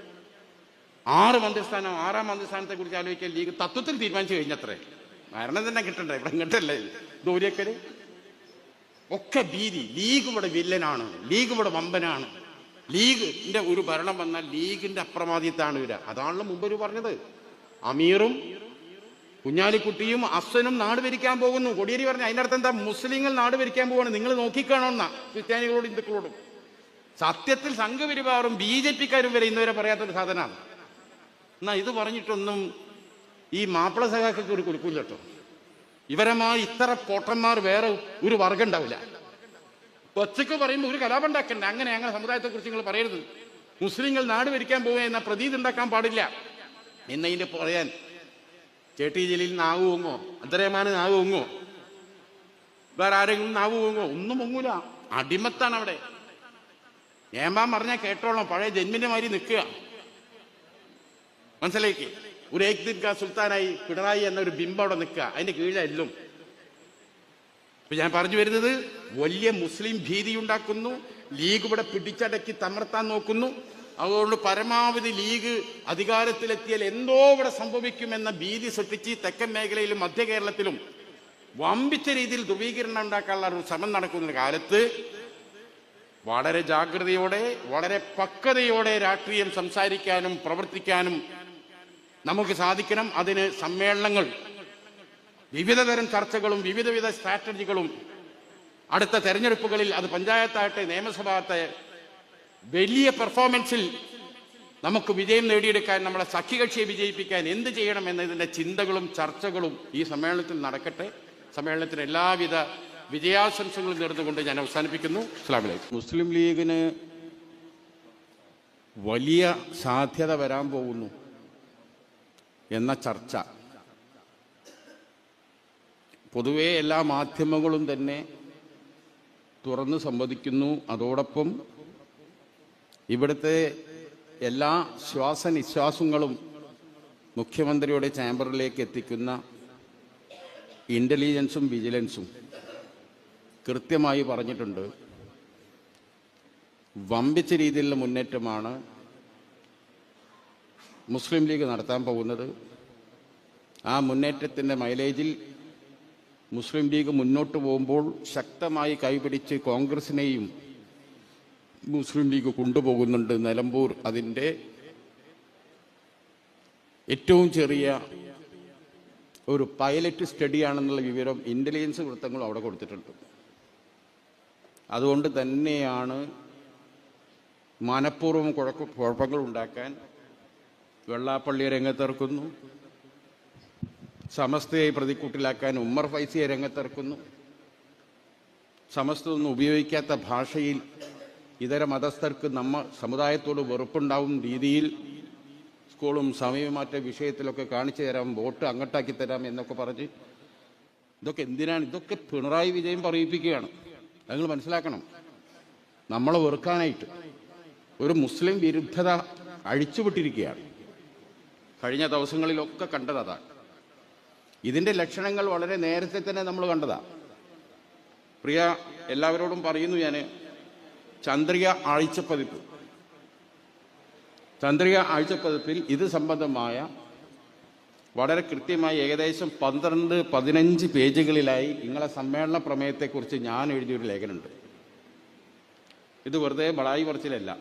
6 മന്ത്രിസ്ഥാനം, 6ാം മന്ത്രിസ്ഥാനത്തെ കുറിച്ച് ആലോചിക്കാൻ ലീഗ് തത്വത്തിൽ തീരുമാനിച്ചു കഴിഞ്ഞത്രേ. മരണം തന്നെ കിട്ടണ്ടേ? ഇവിടെ ഇങ്ങോട്ടല്ലേ ദൂരേക്കല് ഒക്കെ ഭീതി. ലീഗ് ഇവിടെ വില്ലനാണ്, ലീഗ് ഇവിടെ വമ്പനാണ്. ലീഗിന്റെ ഒരു ഭരണം വന്നാൽ ലീഗിന്റെ അപ്രമാദിത്താണ് വരിക. അതാണല്ലോ മുമ്പ് പറഞ്ഞത്. അമീറും കുഞ്ഞാലിക്കുട്ടിയും അഫ്സനും നാട് ഭരിക്കാൻ പോകുന്നു. കോടിയേരി പറഞ്ഞു അതിൻ്റെ അർത്ഥം എന്താ? മുസ്ലിങ്ങൾ നാട് ഭരിക്കാൻ പോവാണ്, നിങ്ങൾ നോക്കിക്കാണോന്നാ ക്രിസ്ത്യാനികളോടും ഹിന്ദുക്കളോടും. സത്യത്തിൽ സംഘപരിവാറും BJP-ക്കാരും വരെ ഇന്നുവരെ പറയാത്തൊരു സാധനമാണ്. എന്നാ ഇത് പറഞ്ഞിട്ടൊന്നും ഈ മാപ്പിള സഖാക്കൾക്ക് ഒരു കുലുക്കില്ല കേട്ടോ. ഇവരമാർ ഇത്ര പൊട്ടന്മാർ വേറെ ഒരു വർഗം ഉണ്ടാവില്ല. ഒച്ചക്ക് പറയുമ്പോൾ ഒരു കലാപം ഉണ്ടാക്കണ്ട. അങ്ങനെ ഞങ്ങളുടെ സമുദായത്തെക്കുറിച്ച് നിങ്ങൾ പറയരുത്. മുസ്ലിങ്ങൾ നാട് ഭരിക്കാൻ പോവുക എന്ന പ്രതീതി ഉണ്ടാക്കാൻ പാടില്ല എന്നതിൻ്റെ പറയാൻ ചേട്ടി ജലീൽ നാവ് പൊങ്ങോ, അബ്ദുറഹ്മാൻ നാവ് പൊങ്ങോ, വേറെ ആരെങ്കിലും നാവ് പൊങ്ങോ? ഒന്നും പൊങ്ങൂല. അടിമത്താണ് അവിടെ. ഏമ്പാൻ പറഞ്ഞാൽ കേട്ടോളാം, പഴയ ജന്മിന്റെ മാതിരി നിൽക്കുക. മനസ്സിലേക്ക് ഒരു ഏക് ദിൻ കാ സുൽത്താനായി പിണറായി എന്നൊരു ബിംബം അവിടെ നിൽക്കുക. അതിന്റെ കീഴിലെല്ലും. ഇപ്പൊ ഞാൻ പറഞ്ഞു വരുന്നത്, വലിയ മുസ്ലിം ഭീതി ഉണ്ടാക്കുന്നു. ലീഗ് ഇവിടെ പിടിച്ചടക്കി തമർത്താൻ നോക്കുന്നു. അതുകൊണ്ട് പരമാവധി ലീഗ് അധികാരത്തിലെത്തിയാൽ എന്തോ ഇവിടെ സംഭവിക്കുമെന്ന ഭീതി സൃഷ്ടിച്ച് തെക്കൻ മേഖലയിലും മധ്യ കേരളത്തിലും വമ്പിച്ച രീതിയിൽ ധ്രുവീകരണം ഉണ്ടാക്കാനുള്ള ഒരു ശ്രമം നടക്കുന്ന കാലത്ത് വളരെ ജാഗ്രതയോടെ, വളരെ പക്വതയോടെ രാഷ്ട്രീയം സംസാരിക്കാനും പ്രവർത്തിക്കാനും നമുക്ക് സാധിക്കണം. അതിന് സമ്മേളനങ്ങൾ, വിവിധതരം ചർച്ചകളും വിവിധ സ്ട്രാറ്റജികളും, അടുത്ത തെരഞ്ഞെടുപ്പുകളിൽ അത് പഞ്ചായത്താകട്ടെ നിയമസഭയാകട്ടെ വലിയ പെർഫോമൻസിൽ നമുക്ക് വിജയം നേടിയെടുക്കാൻ, നമ്മളെ സഖ്യകക്ഷിയെ വിജയിപ്പിക്കാൻ എന്ത് ചെയ്യണം എന്നതിൻ്റെ ചിന്തകളും ചർച്ചകളും ഈ സമ്മേളനത്തിൽ നടക്കട്ടെ. സമ്മേളനത്തിന് എല്ലാവിധ വിജയാശംസകളും നേർന്നുകൊണ്ട് ഞാൻ അവസാനിപ്പിക്കുന്നു. അസ്സലാമു അലൈക്കും. മുസ്ലിം ലീഗിന് വലിയ സാധ്യത വരാൻ പോകുന്നു എന്ന ചർച്ച പൊതുവെ എല്ലാ മാധ്യമങ്ങളും തന്നെ തുറന്ന് സമ്മതിക്കുന്നു. അതോടൊപ്പം ഇവിടുത്തെ എല്ലാ ശ്വാസനിശ്വാസങ്ങളും മുഖ്യമന്ത്രിയുടെ ചേംബറിലേക്ക് എത്തിക്കുന്ന ഇൻ്റലിജൻസും വിജിലൻസും കൃത്യമായി പറഞ്ഞിട്ടുണ്ട്. വമ്പിച്ച രീതിയിലുള്ള മുന്നേറ്റമാണ് മുസ്ലിം ലീഗ് നടത്താൻ പോകുന്നത്. ആ മുന്നേറ്റത്തിൻ്റെ മൈലേജിൽ മുസ്ലിം ലീഗ് മുന്നോട്ട് പോകുമ്പോൾ ശക്തമായി കൈപിടിച്ച് കോൺഗ്രസിനെയും മുസ്ലിം ലീഗ് കൊണ്ടുപോകുന്നുണ്ട്. നിലമ്പൂർ അതിൻ്റെ ഏറ്റവും ചെറിയ ഒരു പൈലറ്റ് സ്റ്റഡിയാണെന്നുള്ള വിവരം ഇൻ്റലിജൻസ് വൃത്തങ്ങളും അവിടെ കൊടുത്തിട്ടുണ്ട്. അതുകൊണ്ട് തന്നെയാണ് മനഃപൂർവ്വം കുഴപ്പങ്ങൾ ഉണ്ടാക്കാൻ വെള്ളാപ്പള്ളിയെ രംഗത്തിറക്കുന്നു, സമസ്തയെ പ്രതിക്കൂട്ടിലാക്കാൻ ഉമ്മർ ഫൈസിയെ രംഗത്തിറക്കുന്നു, സമസ്ത ഒന്നും ഉപയോഗിക്കാത്ത ഭാഷയിൽ ഇതര മതസ്ഥർക്ക് സമുദായത്തോട് വെറുപ്പുണ്ടാവും രീതിയിൽ സ്കൂളും സമയമാറ്റ വിഷയത്തിലൊക്കെ കാണിച്ചു തരാം, വോട്ട് അങ്ങോട്ടാക്കി തരാം എന്നൊക്കെ പറഞ്ഞ് ഇതൊക്കെ എന്തിനാണ്? ഇതൊക്കെ പിണറായി വിജയൻ പറയിപ്പിക്കുകയാണ്. നിങ്ങൾ മനസ്സിലാക്കണം. നമ്മളെ വെറുക്കാനായിട്ട് ഒരു മുസ്ലിം വിരുദ്ധത അഴിച്ചുവിട്ടിരിക്കുകയാണ്. കഴിഞ്ഞ ദിവസങ്ങളിലൊക്കെ കണ്ടത് അതാണ്. ഇതിൻ്റെ ലക്ഷണങ്ങൾ വളരെ നേരത്തെ തന്നെ നമ്മൾ കണ്ടതാണ്. പ്രിയ എല്ലാവരോടും പറയുന്നു ഞാൻ, ചന്ദ്രിക ആഴ്ചപ്പതിപ്പിൽ ഇത് സംബന്ധമായ വളരെ കൃത്യമായി ഏകദേശം 12-15 പേജുകളിലായി നിങ്ങളെ സമ്മേളന പ്രമേയത്തെക്കുറിച്ച് ഞാൻ എഴുതിയൊരു ലേഖനമുണ്ട്. ഇത് വെറുതെ ബളായി പറച്ചിലല്ല.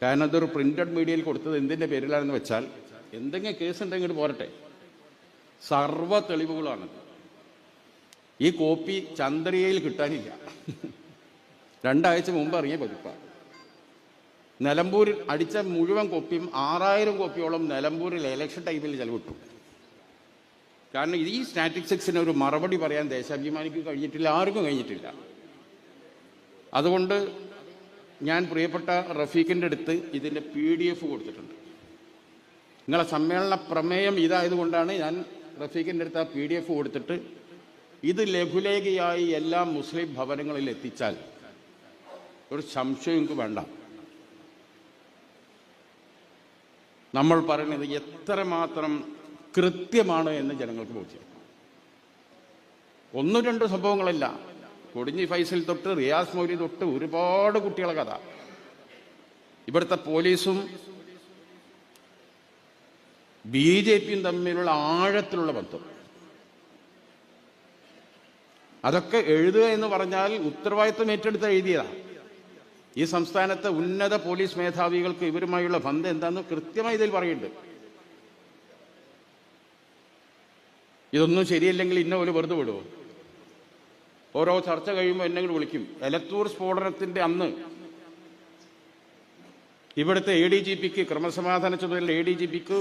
കാരണം ഇതൊരു പ്രിന്റഡ് മീഡിയയിൽ കൊടുത്തത് എന്തിൻ്റെ പേരിലാണെന്ന് വെച്ചാൽ, എന്തെങ്കിലും കേസ് ഉണ്ടെങ്കിൽ പോരട്ടെ, സർവ്വ തെളിവുകളാണ്. ഈ കോപ്പി ചന്ദ്രികയിൽ കിട്ടാനില്ല. 2 ആഴ്ച മുമ്പ് ഇറങ്ങിയ പതിപ്പാണ്. നിലമ്പൂരിൽ അടിച്ച മുഴുവൻ കോപ്പിയും 6000 കോപ്പിയോളം നിലമ്പൂരിൽ ഇലക്ഷൻ ടൈമിൽ ചെലവിട്ടു. കാരണം ഈ സ്റ്റാറ്റിസ്റ്റിക്സിന് ഒരു മറുപടി പറയാൻ ദേശാഭിമാനിക്ക് കഴിഞ്ഞിട്ടില്ല, ആർക്കും കഴിഞ്ഞിട്ടില്ല. അതുകൊണ്ട് ഞാൻ പ്രിയപ്പെട്ട റഫീഖിൻ്റെ അടുത്ത് ഇതിൻ്റെ PDF കൊടുത്തിട്ടുണ്ട്. നിങ്ങളെ സമ്മേളന പ്രമേയം ഇതായതുകൊണ്ടാണ് ഞാൻ റഫീഖിൻ്റെ അടുത്ത് ആ PDF കൊടുത്തിട്ട് ഇത് ലഘുലേഖയായി എല്ലാ മുസ്ലിം ഭവനങ്ങളിൽ എത്തിച്ചാൽ ഒരു സംശയം എനിക്ക് വേണ്ട. നമ്മൾ പറയുന്നത് എത്രമാത്രം കൃത്യമാണ് എന്ന് ജനങ്ങൾക്ക് ബോധ്യം. 1-2 സംഭവങ്ങളല്ല. കൊടിഞ്ഞി ഫൈസൽ തൊട്ട് റിയാസ് മൗലി തൊട്ട് ഒരുപാട് കുട്ടികളെ കഥ. ഇവിടുത്തെ പോലീസും BJPയും തമ്മിലുള്ള ആഴത്തിലുള്ള ബന്ധം, അതൊക്കെ എഴുതുക എന്ന് പറഞ്ഞാൽ ഉത്തരവാദിത്വം ഏറ്റെടുത്ത് എഴുതിയതാണ്. ഈ സംസ്ഥാനത്തെ ഉന്നത പോലീസ് മേധാവികൾക്ക് ഇവരുമായുള്ള ബന്ധം എന്താണെന്ന് കൃത്യമായി ഇതിൽ പറയുന്നുണ്ട്. ഇതൊന്നും ശരിയല്ലെങ്കിൽ ഇന്ന പോലെ വെറുതെ വിടുമോ? ഓരോ ചർച്ച കഴിയുമ്പോൾ എന്നെ കൂടി വിളിക്കും. എലത്തൂർ സ്ഫോടനത്തിന്റെ അന്ന് ഇവിടുത്തെ ADGPക്ക്, ക്രമസമാധാന ചുമതല ADGPക്ക്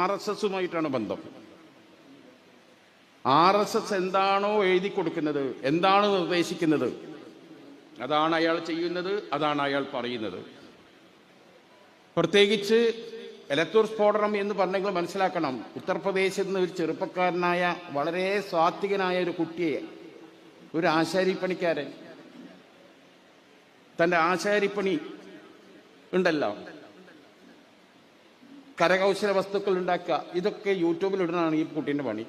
RSSുമായിട്ടാണ് ബന്ധം. RSS എന്താണോ എഴുതി കൊടുക്കുന്നത്, എന്താണ് നിർദ്ദേശിക്കുന്നത്, അതാണ് അയാൾ ചെയ്യുന്നത്, അതാണ് അയാൾ പറയുന്നത്. പ്രത്യേകിച്ച് എലത്തൂർ സ്ഫോടനം എന്ന് പറഞ്ഞെങ്കിൽ മനസ്സിലാക്കണം, ഉത്തർപ്രദേശിൽ നിന്ന് ഒരു ചെറുപ്പക്കാരനായ വളരെ സാത്വികനായ ഒരു കുട്ടിയെ, ഒരു ആശാരിപ്പണിക്കാരൻ, തൻ്റെ ആശാരിപ്പണി ഉണ്ടല്ലോ, കരകൗശല വസ്തുക്കൾ ഉണ്ടാക്കുക, ഇതൊക്കെ യൂട്യൂബിൽ ഇടുന്നതാണ് ഈ കുട്ടീൻ്റെ പണി.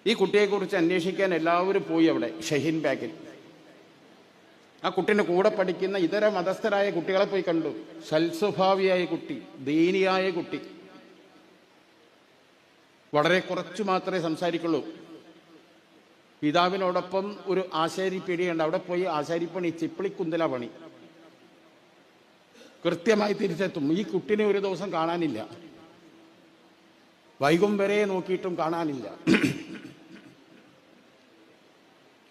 ഈ കുട്ടിയെക്കുറിച്ച് അന്വേഷിക്കാൻ എല്ലാവരും പോയി അവിടെ ഷഹീൻ ബാഗിൽ. ആ കുട്ടീൻ്റെ കൂടെ പഠിക്കുന്ന ഇതര മതസ്ഥരായ കുട്ടികളെ പോയി കണ്ടു. സൽസ്വഭാവിയായ കുട്ടി, ദീനിയായ കുട്ടി, വളരെ കുറച്ചു മാത്രമേ സംസാരിക്കുള്ളൂ. പിതാവിനോടൊപ്പം ഒരു ആശാരിപ്പീടിയുണ്ട്, അവിടെ പോയി ആശാരിപ്പണി, ചിപ്പിളിക്കുന്തല പണി, കൃത്യമായി തിരിച്ചെത്തും. ഈ കുട്ടിനെ ഒരു ദിവസം കാണാനില്ല, വൈകും വരെ നോക്കിയിട്ടും കാണാനില്ല.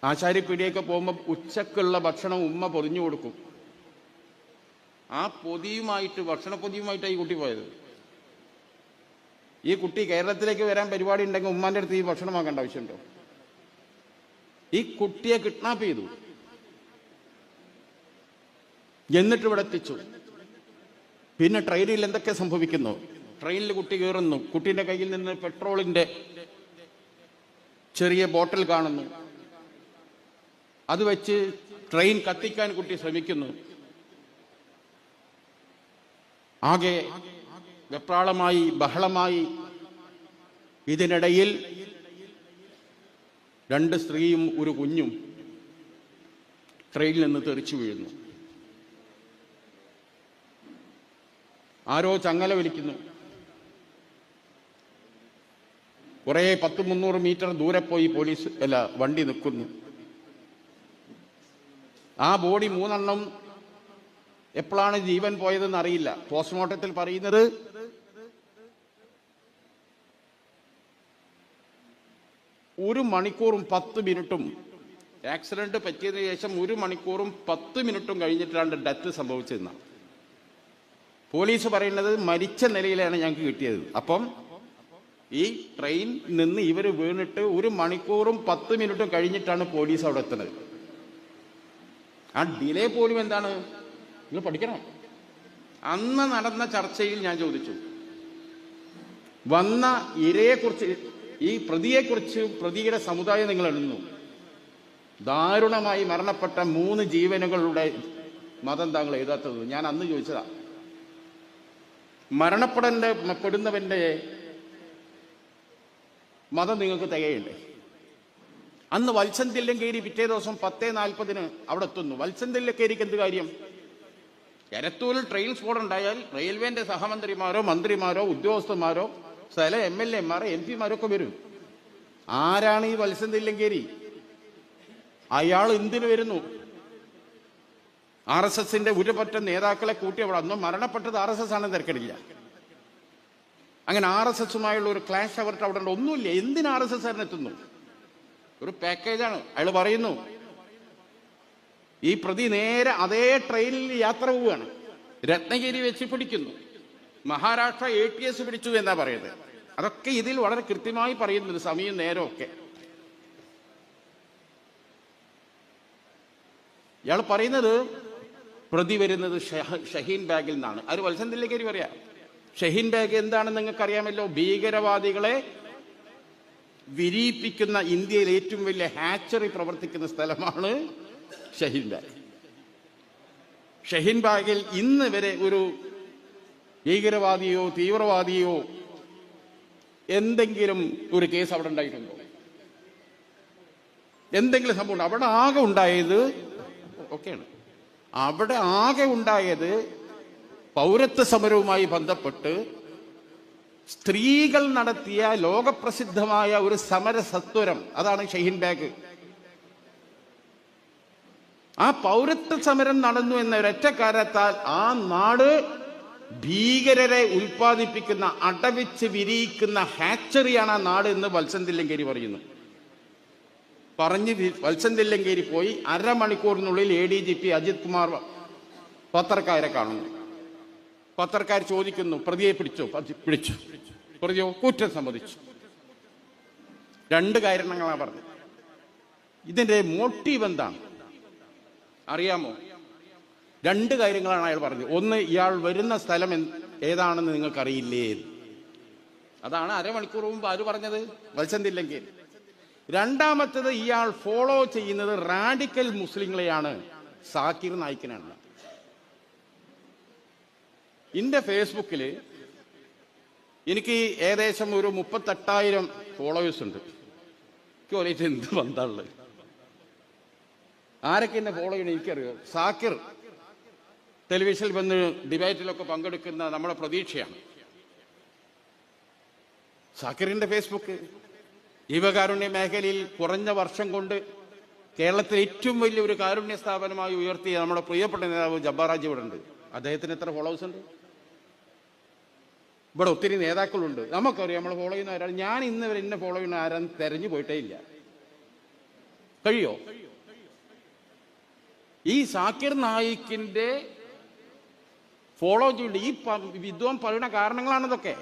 ആശാരിപ്പീടിയൊക്കെ പോകുമ്പോൾ ഉച്ചക്കുള്ള ഭക്ഷണം ഉമ്മ പൊതിഞ്ഞു കൊടുക്കും. ആ പൊതിയുമായിട്ട്, ഭക്ഷണ പൊതിയുമായിട്ടാണ് ഈ കുട്ടി പോയത്. ഈ കുട്ടി കേരളത്തിലേക്ക് വരാൻ പരിപാടി ഉണ്ടെങ്കിൽ ഉമ്മാൻ്റെ അടുത്ത് ഈ ഭക്ഷണം വാങ്ങേണ്ട ആവശ്യമുണ്ടോ? ഈ കുട്ടിയെ കിഡ്നാപ്പ് ചെയ്തു, എന്നിട്ട് ഇവിടെ എത്തിച്ചു. പിന്നെ ട്രെയിനിൽ എന്തൊക്കെ സംഭവിക്കുന്നു? ട്രെയിനിൽ കുട്ടി കയറുന്നു, കുട്ടീൻ്റെ കയ്യിൽ നിന്ന് പെട്രോളിൻ്റെ ചെറിയ ബോട്ടിൽ കാണുന്നു, അത് വെച്ച് ട്രെയിൻ കത്തിക്കാൻ കുട്ടി ശ്രമിക്കുന്നു. ആകെ വെപ്രാളമായി, ബഹളമായി. ഇതിനിടയിൽ 2 സ്ത്രീയും ഒരു കുഞ്ഞും ട്രെയിനിൽ നിന്ന് തെറിച്ചു വീഴുന്നു. ആരോ ചങ്ങല വലിക്കുന്നു. കുറേ 100-300 മീറ്റർ ദൂരെ പോയി വണ്ടി നിൽക്കുന്നു. ആ ബോഡി 3 എണ്ണം എപ്പോഴാണ് ജീവൻ പോയതെന്ന് അറിയില്ല. പോസ്റ്റ്മോർട്ടത്തിൽ പറയുന്നത് 1 മണിക്കൂറും 10 മിനിറ്റും, ആക്സിഡന്റ് പറ്റിയതിനു ശേഷം 1 മണിക്കൂറും 10 മിനിറ്റും കഴിഞ്ഞിട്ടാണ് ഡെത്ത് സംഭവിച്ചതെന്നാണ് പോലീസ് പറയുന്നത്. മരിച്ച നിലയിലാണ് ഞങ്ങൾക്ക് കിട്ടിയത്. അപ്പം ഈ ട്രെയിൻ നിന്ന് ഇവർ വീണിട്ട് 1 മണിക്കൂറും 10 മിനിറ്റും കഴിഞ്ഞിട്ടാണ് പോലീസ് അവിടെ എത്തുന്നത്. ആ ഡിലേ പോലും എന്താണ്, നിങ്ങൾ പഠിക്കണം. അന്ന് നടന്ന ചർച്ചയിൽ ഞാൻ ചോദിച്ചു, വന്ന ഇരയെക്കുറിച്ച്, ഈ പ്രതിയെക്കുറിച്ച്, പ്രതിയുടെ സമുദായം നിങ്ങൾ എണ്ണുന്നു. ദാരുണമായി മരണപ്പെട്ട 3 ജീവനുകളുടെ മതം താങ്കൾ എഴുതാത്തത്? ഞാൻ അന്ന് ചോദിച്ചതാ. മരണപ്പെടുന്നവന്റെ മതം നിങ്ങൾക്ക് തികയുണ്ട്. അന്ന് വത്സൻ തില്ലങ്കേരി പിറ്റേ ദിവസം 10:40 അവിടെ എത്തുന്നു. വത്സൻ തില്ലങ്കേരിക്ക് എന്ത് കാര്യം? എലത്തൂരിൽ ട്രെയിൻ സ്ഫോടനം ഉണ്ടായാൽ റെയിൽവേന്റെ സഹമന്ത്രിമാരോ മന്ത്രിമാരോ ഉദ്യോഗസ്ഥന്മാരോ സ്ഥല MLA-മാരോ MP-മാരൊക്കെ വരും. ആരാണ് ഈ വത്സൻ തില്ലങ്കേരി? അയാൾ എന്തിനു വരുന്നു? RSSന്റെ ഒരുപറ്റ നേതാക്കളെ കൂട്ടി അവിടെ. അന്ന് മരണപ്പെട്ടത് RSS ആണെന്ന് തിരക്കടില്ല. അങ്ങനെ RSSുമായുള്ള ഒരു ക്ലാഷ് അവർക്ക് അവിടെ ഒന്നുമില്ല. എന്തിന് RSS എത്തുന്നു? ഒരു പാക്കേജാണ്. അയാൾ പറയുന്നു ഈ പ്രതി നേരെ അതേ ട്രെയിനിൽ യാത്ര പോവുകയാണ്. രത്നഗിരി വെച്ച് പിടിക്കുന്നു, മഹാരാഷ്ട്ര ATS പിടിച്ചു എന്നാ പറയുന്നത്. അതൊക്കെ ഇതിൽ വളരെ കൃത്യമായി പറയുന്നുണ്ട്, സമയം നേരം ഒക്കെ. ഇയാൾ പറയുന്നത് പ്രതി വരുന്നത് ഷഹീൻ ബാഗിൽ നിന്നാണ്. അത് വത്സൻ തില്ലങ്കേരി പറയാം. ഷഹീൻ ബാഗ് എന്താണെന്ന് നിങ്ങൾക്കറിയാമല്ലോ. ഭീകരവാദികളെ വിരിയിപ്പിക്കുന്ന ഇന്ത്യയിൽ ഏറ്റവും വലിയ ഹാച്ചറി പ്രവർത്തിക്കുന്ന സ്ഥലമാണ് ഷഹീൻ ബാഗ്. ഷഹീൻ ബാഗിൽ ഇന്ന് വരെ ഒരു ഭീകരവാദിയോ തീവ്രവാദിയോ എന്തെങ്കിലും ഒരു കേസ് അവിടെ ഉണ്ടായിട്ടുണ്ടോ? എന്തെങ്കിലും സംഭവം അവിടെ ആകെ ഉണ്ടായത് ഒക്കെയാണ്. അവിടെ ആകെ ഉണ്ടായത് പൗരത്വ സമരവുമായി ബന്ധപ്പെട്ട് സ്ത്രീകൾ നടത്തിയ ലോകപ്രസിദ്ധമായ ഒരു സമര സത്വരം. അതാണ് ഷഹീൻ ബാഗ്. ആ പൗരത്വ സമരം നടന്നു എന്ന ഒരൊറ്റ കാരണത്താൽ ആ നാട് ഭീകരരെ ഉൽപ്പാദിപ്പിക്കുന്ന, അടവിച്ച് വിരിയിക്കുന്ന ഹാച്ചറിയാണ് ആ നാട് എന്ന് വത്സൻ തില്ലങ്കേരി പറയുന്നു. പറഞ്ഞ് വത്സൻ തില്ലങ്കേരി പോയി അരമണിക്കൂറിനുള്ളിൽ ADGP അജിത് കുമാർ പത്രക്കാരെ കാണുന്നു. പത്രക്കാർ ചോദിക്കുന്നു, പ്രതിയെ പിടിച്ചോ? പിടിച്ചു. പ്രതിയോ? കുറ്റം സമ്മതിച്ചു. 2 കാരണങ്ങളാണ് പറഞ്ഞത്. ഇതിന്റെ മോട്ടീവ് എന്താണ് അറിയാമോ? 2 കാര്യങ്ങളാണ് അയാൾ പറഞ്ഞത്. ഒന്ന്, ഇയാൾ വരുന്ന സ്ഥലം ഏതാണെന്ന് നിങ്ങൾക്കറിയില്ലേ? അതാണ് അരമണിക്കൂർ മുമ്പ് ആര് പറഞ്ഞത്? വത്സൻ തില്ലങ്കേരി. രണ്ടാമത്തത്, ഇയാൾ ഫോളോ ചെയ്യുന്നത് റാഡിക്കൽ മുസ്ലിങ്ങളെയാണ്, സാക്കിർ നായിക്കിനാണ്. എൻ്റെ ഫേസ്ബുക്കിൽ എനിക്ക് ഏകദേശം ഒരു 38,000 ഫോളോവേഴ്സ് ഉണ്ട്. എനിക്ക് പറയിട്ട് എന്ത് ബന്ധമുള്ളത്? ആരൊക്കെ എന്നെ ഫോളോ ചെയ്യണം എനിക്കറിയോ? സാക്കിർ ടെലിവിഷനിൽ വന്ന് ഡിബേറ്റിലൊക്കെ പങ്കെടുക്കുന്ന നമ്മുടെ പ്രതീക്ഷയാണ്. സാക്കിറിന്റെ ഫേസ്ബുക്ക് ജീവകാരുണ്യ മേഖലയിൽ കുറഞ്ഞ വർഷം കൊണ്ട് കേരളത്തിലെ ഏറ്റവും വലിയ ഒരു കാരുണ്യ സ്ഥാപനമായി ഉയർത്തിയ നമ്മുടെ പ്രിയപ്പെട്ട നേതാവ് ജബ്ബാറാജി ഇവിടെ ഉണ്ട്. അദ്ദേഹത്തിന് എത്ര ഫോളോവേഴ്സ് ഉണ്ട്? ഇവിടെ ഒത്തിരി നേതാക്കളുണ്ട്. നമുക്കറിയാം നമ്മൾ ഫോളോ ചെയ്യുന്ന ഒരാൾ. ഞാൻ ഇന്ന് വരെ എന്നെ ഫോളോ ചെയ്യുന്ന ആരാന്ന് തെരഞ്ഞു പോയിട്ടേ ഇല്ല. കഴിയോ? ഈ സാക്കിർ നായിക്കിന്റെ ഫോളോ ചെയ്യേണ്ട ഈ വിദ്വാൻ പറയുന്ന കാരണങ്ങളാണിതൊക്കെ.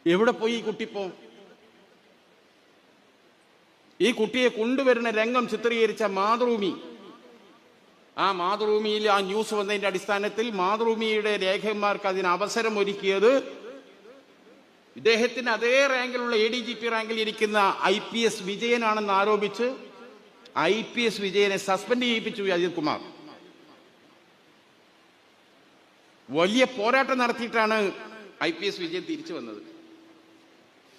എവിടെ പോയി ഈ കുട്ടിപ്പോ? ഈ കുട്ടിയെ കൊണ്ടുവരുന്ന രംഗം ചിത്രീകരിച്ച മാതൃഭൂമി, ആ മാതൃഭൂമിയിൽ ആ ന്യൂസ് വന്നതിന്റെ അടിസ്ഥാനത്തിൽ മാതൃഭൂമിയുടെ ലേഖകന്മാർക്ക് അതിന് അവസരം ഒരുക്കിയത് ഇദ്ദേഹത്തിന് അതേ റാങ്കിലുള്ള ADGP റാങ്കിൽ ഇരിക്കുന്ന IPS വിജയനാണെന്ന് ആരോപിച്ച് IPS വിജയനെ സസ്പെൻഡ് ചെയ്യിപ്പിച്ചു അജിത് കുമാർ. വലിയ പോരാട്ടം നടത്തിയിട്ടാണ് IPS വിജയൻ തിരിച്ചു വന്നത്.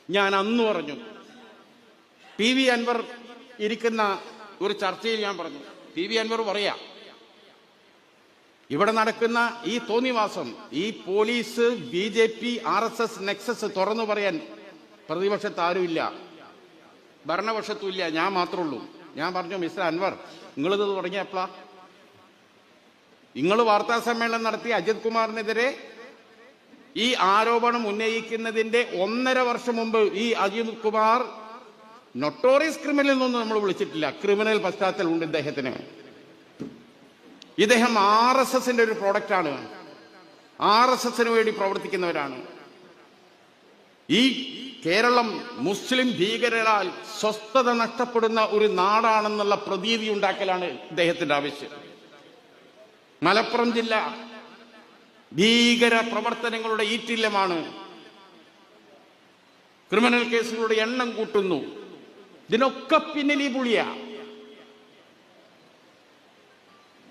ഞാൻ അന്ന് പറഞ്ഞു, PV അൻവർ ഇരിക്കുന്ന ഒരു ചർച്ചയിൽ ഞാൻ പറഞ്ഞു, PV അൻവർ പറയാ, ഇവിടെ നടക്കുന്ന ഈ തോന്നിവാസം, ഈ പോലീസ് BJP RSS നെക്സസ് തുറന്നു പറയാൻ പ്രതിപക്ഷത്ത് ആരുമില്ല, ഭരണപക്ഷത്തും ഇല്ല, ഞാൻ മാത്രമേ ഉള്ളൂ. ഞാൻ പറഞ്ഞു, മിസ്റ്റർ അൻവർ, നിങ്ങളിത് തുടങ്ങിയപ്പോഴാ? നിങ്ങൾ വാർത്താ സമ്മേളനം നടത്തി അജിത് കുമാറിനെതിരെ ഈ ആരോപണം ഉന്നയിക്കുന്നതിന്റെ 1.5 വർഷം മുമ്പ് ഈ അജിത് കുമാർ നൊട്ടോറിയസ് ക്രിമിനൽ എന്നൊന്നും നമ്മൾ വിളിച്ചിട്ടില്ല. ക്രിമിനൽ പശ്ചാത്തലമുണ്ട് ഇദ്ദേഹത്തിന്. ഇദ്ദേഹം RSSന്റെ ഒരു പ്രോഡക്റ്റാണ്. RSSന് വേണ്ടി പ്രവർത്തിക്കുന്നവരാണ്. ഈ കേരളം മുസ്ലിം ഭീകരരാൽ സ്വസ്ഥത നഷ്ടപ്പെടുന്ന ഒരു നാടാണെന്നുള്ള പ്രതീതി ഉണ്ടാക്കലാണ് ഇദ്ദേഹത്തിന്റെ ആവശ്യം. മലപ്പുറം ജില്ല ഭീകര പ്രവർത്തനങ്ങളുടെ ഈറ്റില്ലമാണ്. ക്രിമിനൽ കേസുകളുടെ എണ്ണം കൂട്ടുന്നു. ഇതിനൊക്കെ പിന്നിൽ ഈ പുളിയ.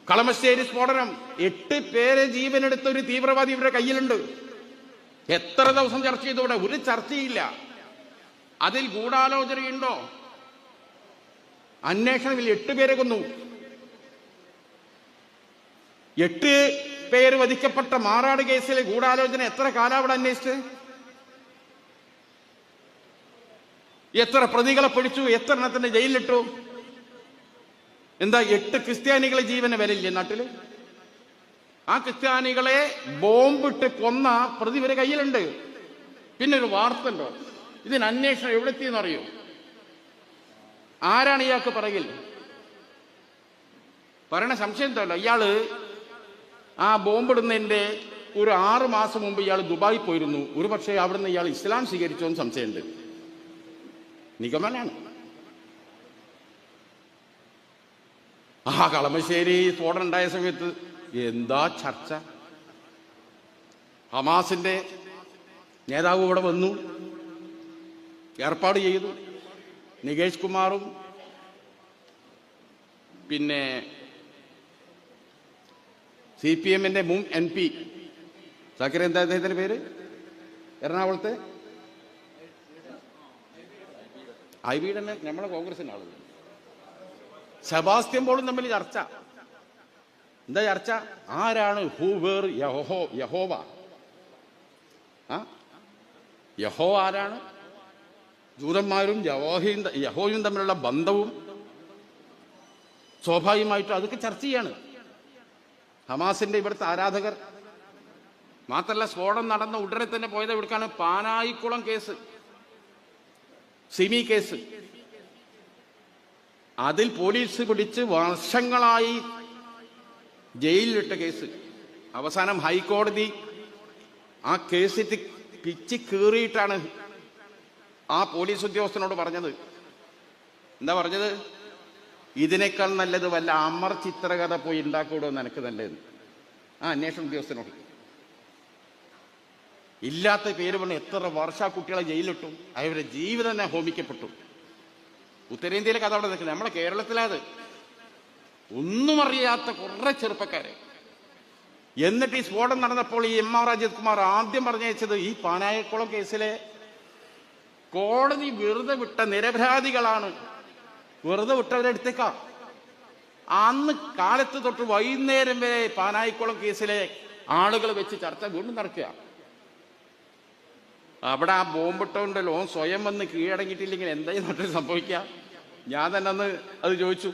കളമശ്ശേരി സ്ഫോടനം, 8 പേരെ ജീവനെടുത്ത ഒരു തീവ്രവാദി ഇവരുടെ കയ്യിലുണ്ട്. എത്ര ദിവസം ചർച്ച ചെയ്തൂടെ? ഒരു ചർച്ചയില്ല. അതിൽ ഗൂഢാലോചനയുണ്ടോ? അന്വേഷണത്തിൽ 8 പേരെ കൊന്നു. 8 പേര് വധിക്കപ്പെട്ട മാറാട് കേസിലെ ഗൂഢാലോചന എത്ര കാലം അവിടെ അന്വേഷിച്ച്? എത്ര പ്രതികളെ പിടിച്ചു? എത്ര എണ്ണത്തിന്റെ ജയിലിലിട്ടു? എന്താ 8 ക്രിസ്ത്യാനികളെ ജീവന് വിലയില്ലേ നാട്ടില്? ആ ക്രിസ്ത്യാനികളെ ബോംബിട്ട് കൊന്ന പ്രതി വരെ കയ്യിലുണ്ട്. പിന്നെ ഒരു വാർത്ത ഉണ്ടോ? ഇതിന് അന്വേഷണം എവിടെത്തിയെന്നറിയോ? ആരാണ് ഇയാൾക്ക് പറയിൽ? പറയണ സംശയം എന്തല്ലോ, ഇയാള് ആ ബോംബിടുന്നതിന്റെ ഒരു 6 മാസം മുമ്പ് ഇയാൾ ദുബായി പോയിരുന്നു. ഒരു പക്ഷേ അവിടുന്ന് ഇയാൾ ഇസ്ലാം സ്വീകരിച്ചോ എന്ന് സംശയമുണ്ട്. നിഗമനാണ്. ആ കളമശ്ശേരി സ്ഫോടനം ഉണ്ടായ സമയത്ത് എന്താ ചർച്ച! ഹമാസിന്റെ നേതാവ് ഇവിടെ വന്നു, ഏർപ്പാട് ചെയ്തു. നികേഷ് കുമാറും പിന്നെ CPMന്റെ മുൻ MP സാക്കിർ, എന്താ അദ്ദേഹത്തിന്റെ പേര്? എറണാകുളത്ത് IB തന്നെ, നമ്മളെ കോൺഗ്രസിന്റെ ആളുകൾ, സെബാസ്റ്റ്യൻ പോളും തമ്മിൽ ചർച്ച. എന്താ ചർച്ച? ആരാണ് യഹോവ? യഹോവ ആരാണ്? ജൂതന്മാരും യഹോവയും തമ്മിലുള്ള ബന്ധവും സ്വാഭാവികമായിട്ടും അതൊക്കെ ചർച്ച ചെയ്യാണ്. ഹമാസിന്റെ ഇവിടുത്തെ ആരാധകർ മാത്രമല്ല, സ്ഫോടനം നടന്ന ഉടനെ തന്നെ പോയത് എവിടേക്കാണ്? Panayikulam case, Simi case. അതിൽ പോലീസ് പിടിച്ച് വർഷങ്ങളായി ജയിലിലിട്ട കേസ്. അവസാനം ഹൈക്കോടതി ആ കേസിട്ട് പിച്ച് കീറിയിട്ടാണ് ആ പോലീസ് ഉദ്യോഗസ്ഥനോട് പറഞ്ഞത്. എന്താ പറഞ്ഞത്? ഇതിനേക്കാൾ നല്ലത് വല്ല അമർ ചിത്രകഥ പോയി ഉണ്ടാക്കൂടോ നിനക്ക് നല്ലത്. ആ അന്വേഷണ ഉദ്യോഗസ്ഥനോട് ഇല്ലാത്ത പേര് പറഞ്ഞ് എത്ര വർഷം ആ കുട്ടികളെ ജയിലിലിട്ടു, അവരുടെ ജീവിതം തന്നെ ഹോമിക്കപ്പെട്ടു. ഉത്തരേന്ത്യയിലെ കഥ അവിടെ നിൽക്കുന്നത്, നമ്മളെ കേരളത്തിലത് ഒന്നും അറിയാത്ത കുറെ ചെറുപ്പക്കാരെ. എന്നിട്ട് ഈ സ്ഫോടനം നടന്നപ്പോൾ ഈ എം ആർ അജിത് കുമാർ ആദ്യം പറഞ്ഞയച്ചത് ഈ പാനായക്കുളം കേസിലെ കോടതി വെറുതെ വിട്ട നിരപരാധികളാണ്, വെറുതെ വിട്ടവരെ എടുത്തേക്കാം. അന്ന് കാലത്ത് തൊട്ട് വൈകുന്നേരം വരെ പാനായിക്കുളം കേസിലെ ആളുകൾ വെച്ച് ചർച്ച വീണ്ടും നടക്കുക. അവിടെ ആ ബോംബിട്ടുണ്ടല്ലോ, സ്വയം വന്ന് കീഴടങ്ങിയിട്ടില്ലെങ്കിൽ എന്തായിട്ട് സംഭവിക്കുക? ഞാൻ തന്നെ അന്ന് അത് ചോദിച്ചു.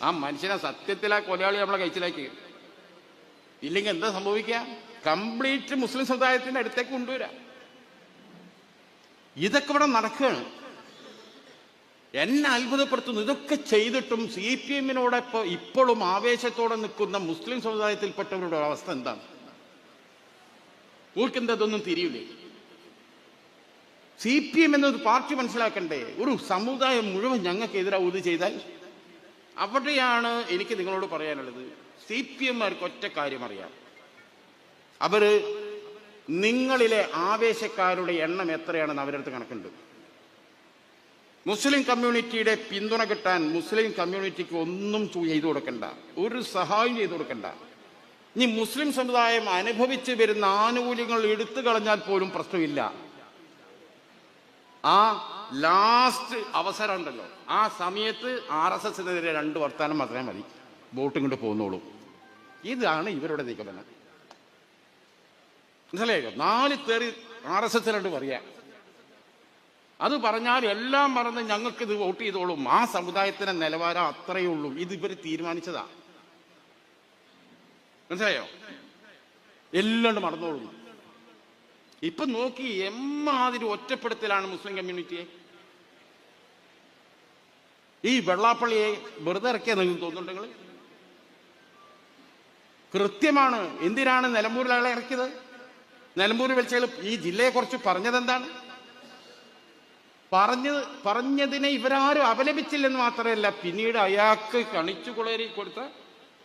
ആ മനുഷ്യനെ സത്യത്തിൽ ആ കൊലയാളി നമ്മളെ കഴിച്ചിലാക്കി, ഇല്ലെങ്കിൽ എന്താ സംഭവിക്കുക? കംപ്ലീറ്റ് മുസ്ലിം സമുദായത്തിന്റെ അടുത്തേക്ക് കൊണ്ടുവരാം. ഇതൊക്കെ ഇവിടെ നടക്കുകയാണ്. എന്നെ അത്ഭുതപ്പെടുത്തുന്നു. ഇതൊക്കെ ചെയ്തിട്ടും സി പി എമ്മിനോടൊപ്പം ഇപ്പോഴും ആവേശത്തോടെ നിൽക്കുന്ന മുസ്ലിം സമുദായത്തിൽപ്പെട്ടവരുടെ അവസ്ഥ എന്താണ്? ഓർക്കെന്താ ഇതൊന്നും തിരിയില്ലേ? സി പി എം എന്നൊരു പാർട്ടി മനസ്സിലാക്കണ്ടേ? ഒരു സമുദായം മുഴുവൻ ഞങ്ങൾക്കെതിരാ ഇത് ചെയ്താൽ അവിടെയാണ് എനിക്ക് നിങ്ങളോട് പറയാനുള്ളത്. സി പി എമ്മാർക്ക് ഒറ്റ കാര്യം അറിയാം, അവര് നിങ്ങളിലെ ആവേശക്കാരുടെ എണ്ണം എത്രയാണെന്ന് അവരടുത്ത് കണക്കുണ്ട്. മുസ്ലിം കമ്മ്യൂണിറ്റിയുടെ പിന്തുണ കിട്ടാൻ മുസ്ലിം കമ്മ്യൂണിറ്റിക്ക് ഒന്നും ചെയ്തു കൊടുക്കണ്ട, ഒരു സഹായം ചെയ്തു കൊടുക്കണ്ട. ഇനി മുസ്ലിം സമുദായം അനുഭവിച്ചു വരുന്ന ആനുകൂല്യങ്ങൾ എടുത്തു കളഞ്ഞാൽ പോലും പ്രശ്നമില്ല. ആ ലാസ്റ്റ് അവസരം ഉണ്ടല്ലോ, ആ സമയത്ത് RSSനെതിരെ 2 വർത്താനം മാത്രമേ മതി, വോട്ടും കൊണ്ട് പോന്നോളൂ. ഇതാണ് ഇവരുടെ നിഗമനം. മനസ്സിലായോ? 4 തേറി RSSനോട് പറയാം. അത് പറഞ്ഞാൽ എല്ലാം പറഞ്ഞ് ഞങ്ങൾക്കിത് വോട്ട് ചെയ്തോളും. ആ സമുദായത്തിന്റെ നിലവാരം അത്രയേ ഉള്ളൂ. ഇത് ഇവർ തീരുമാനിച്ചതാ. മനസ്സിലായോ? എല്ലാം മറന്നോളും. ഇപ്പൊ നോക്കി എമ്മാതിരി ഒറ്റപ്പെടുത്തലാണ് മുസ്ലിം കമ്മ്യൂണിറ്റിയെ. ഈ വെള്ളാപ്പള്ളിയെ വെറുതെ ഇറക്കിയ നിങ്ങൾക്ക് തോന്നുന്നുണ്ടെങ്കിൽ കൃത്യമാണ്. എന്തിനാണ് നിലമ്പൂരിൽ അയാളെ ഇറക്കിയത്? നിലമ്പൂർ വെച്ചാൽ ഈ ജില്ലയെക്കുറിച്ച് പറഞ്ഞതെന്താണ്? പറഞ്ഞതിനെ ഇവരാരും അപലപിച്ചില്ലെന്ന് മാത്രമല്ല, പിന്നീട് അയാൾക്ക് കണിച്ചുകുളരി കൊടുത്ത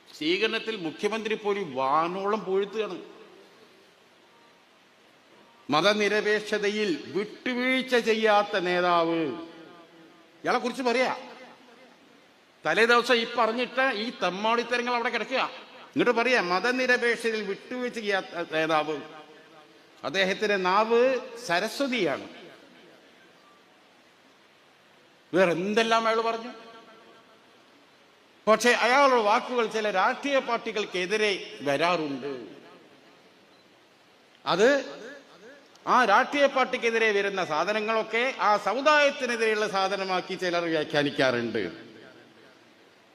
സ്വീകരണത്തിൽ മുഖ്യമന്ത്രി പോലും വാനോളം പൊഴുത്തുകയാണ്. മതനിരപേക്ഷതയിൽ വിട്ടുവീഴ്ച ചെയ്യാത്ത നേതാവ്, ഇയാളെ കുറിച്ച് പറയാ. തലേ ദിവസം ഈ പറഞ്ഞിട്ട് ഈ തെമ്മാടിത്തരങ്ങൾ അവിടെ കിടക്കുക. എന്നിട്ട് പറയാ മതനിരപേക്ഷതയിൽ വിട്ടുവീഴ്ച ചെയ്യാത്ത നേതാവ്. അദ്ദേഹത്തിന്റെ നാവ് സരസ്വതിയാണ്. വേറെ എന്തെല്ലാം അയാൾ പറഞ്ഞു. പക്ഷെ അയാളുടെ വാക്കുകൾ ചില രാഷ്ട്രീയ പാർട്ടികൾക്കെതിരെ വരാറുണ്ട്. അത് ആ രാഷ്ട്രീയ പാർട്ടിക്കെതിരെ വരുന്ന സാധനങ്ങളൊക്കെ ആ സമുദായത്തിനെതിരെയുള്ള സാധനമാക്കി ചിലർ വ്യാഖ്യാനിക്കാറുണ്ട്.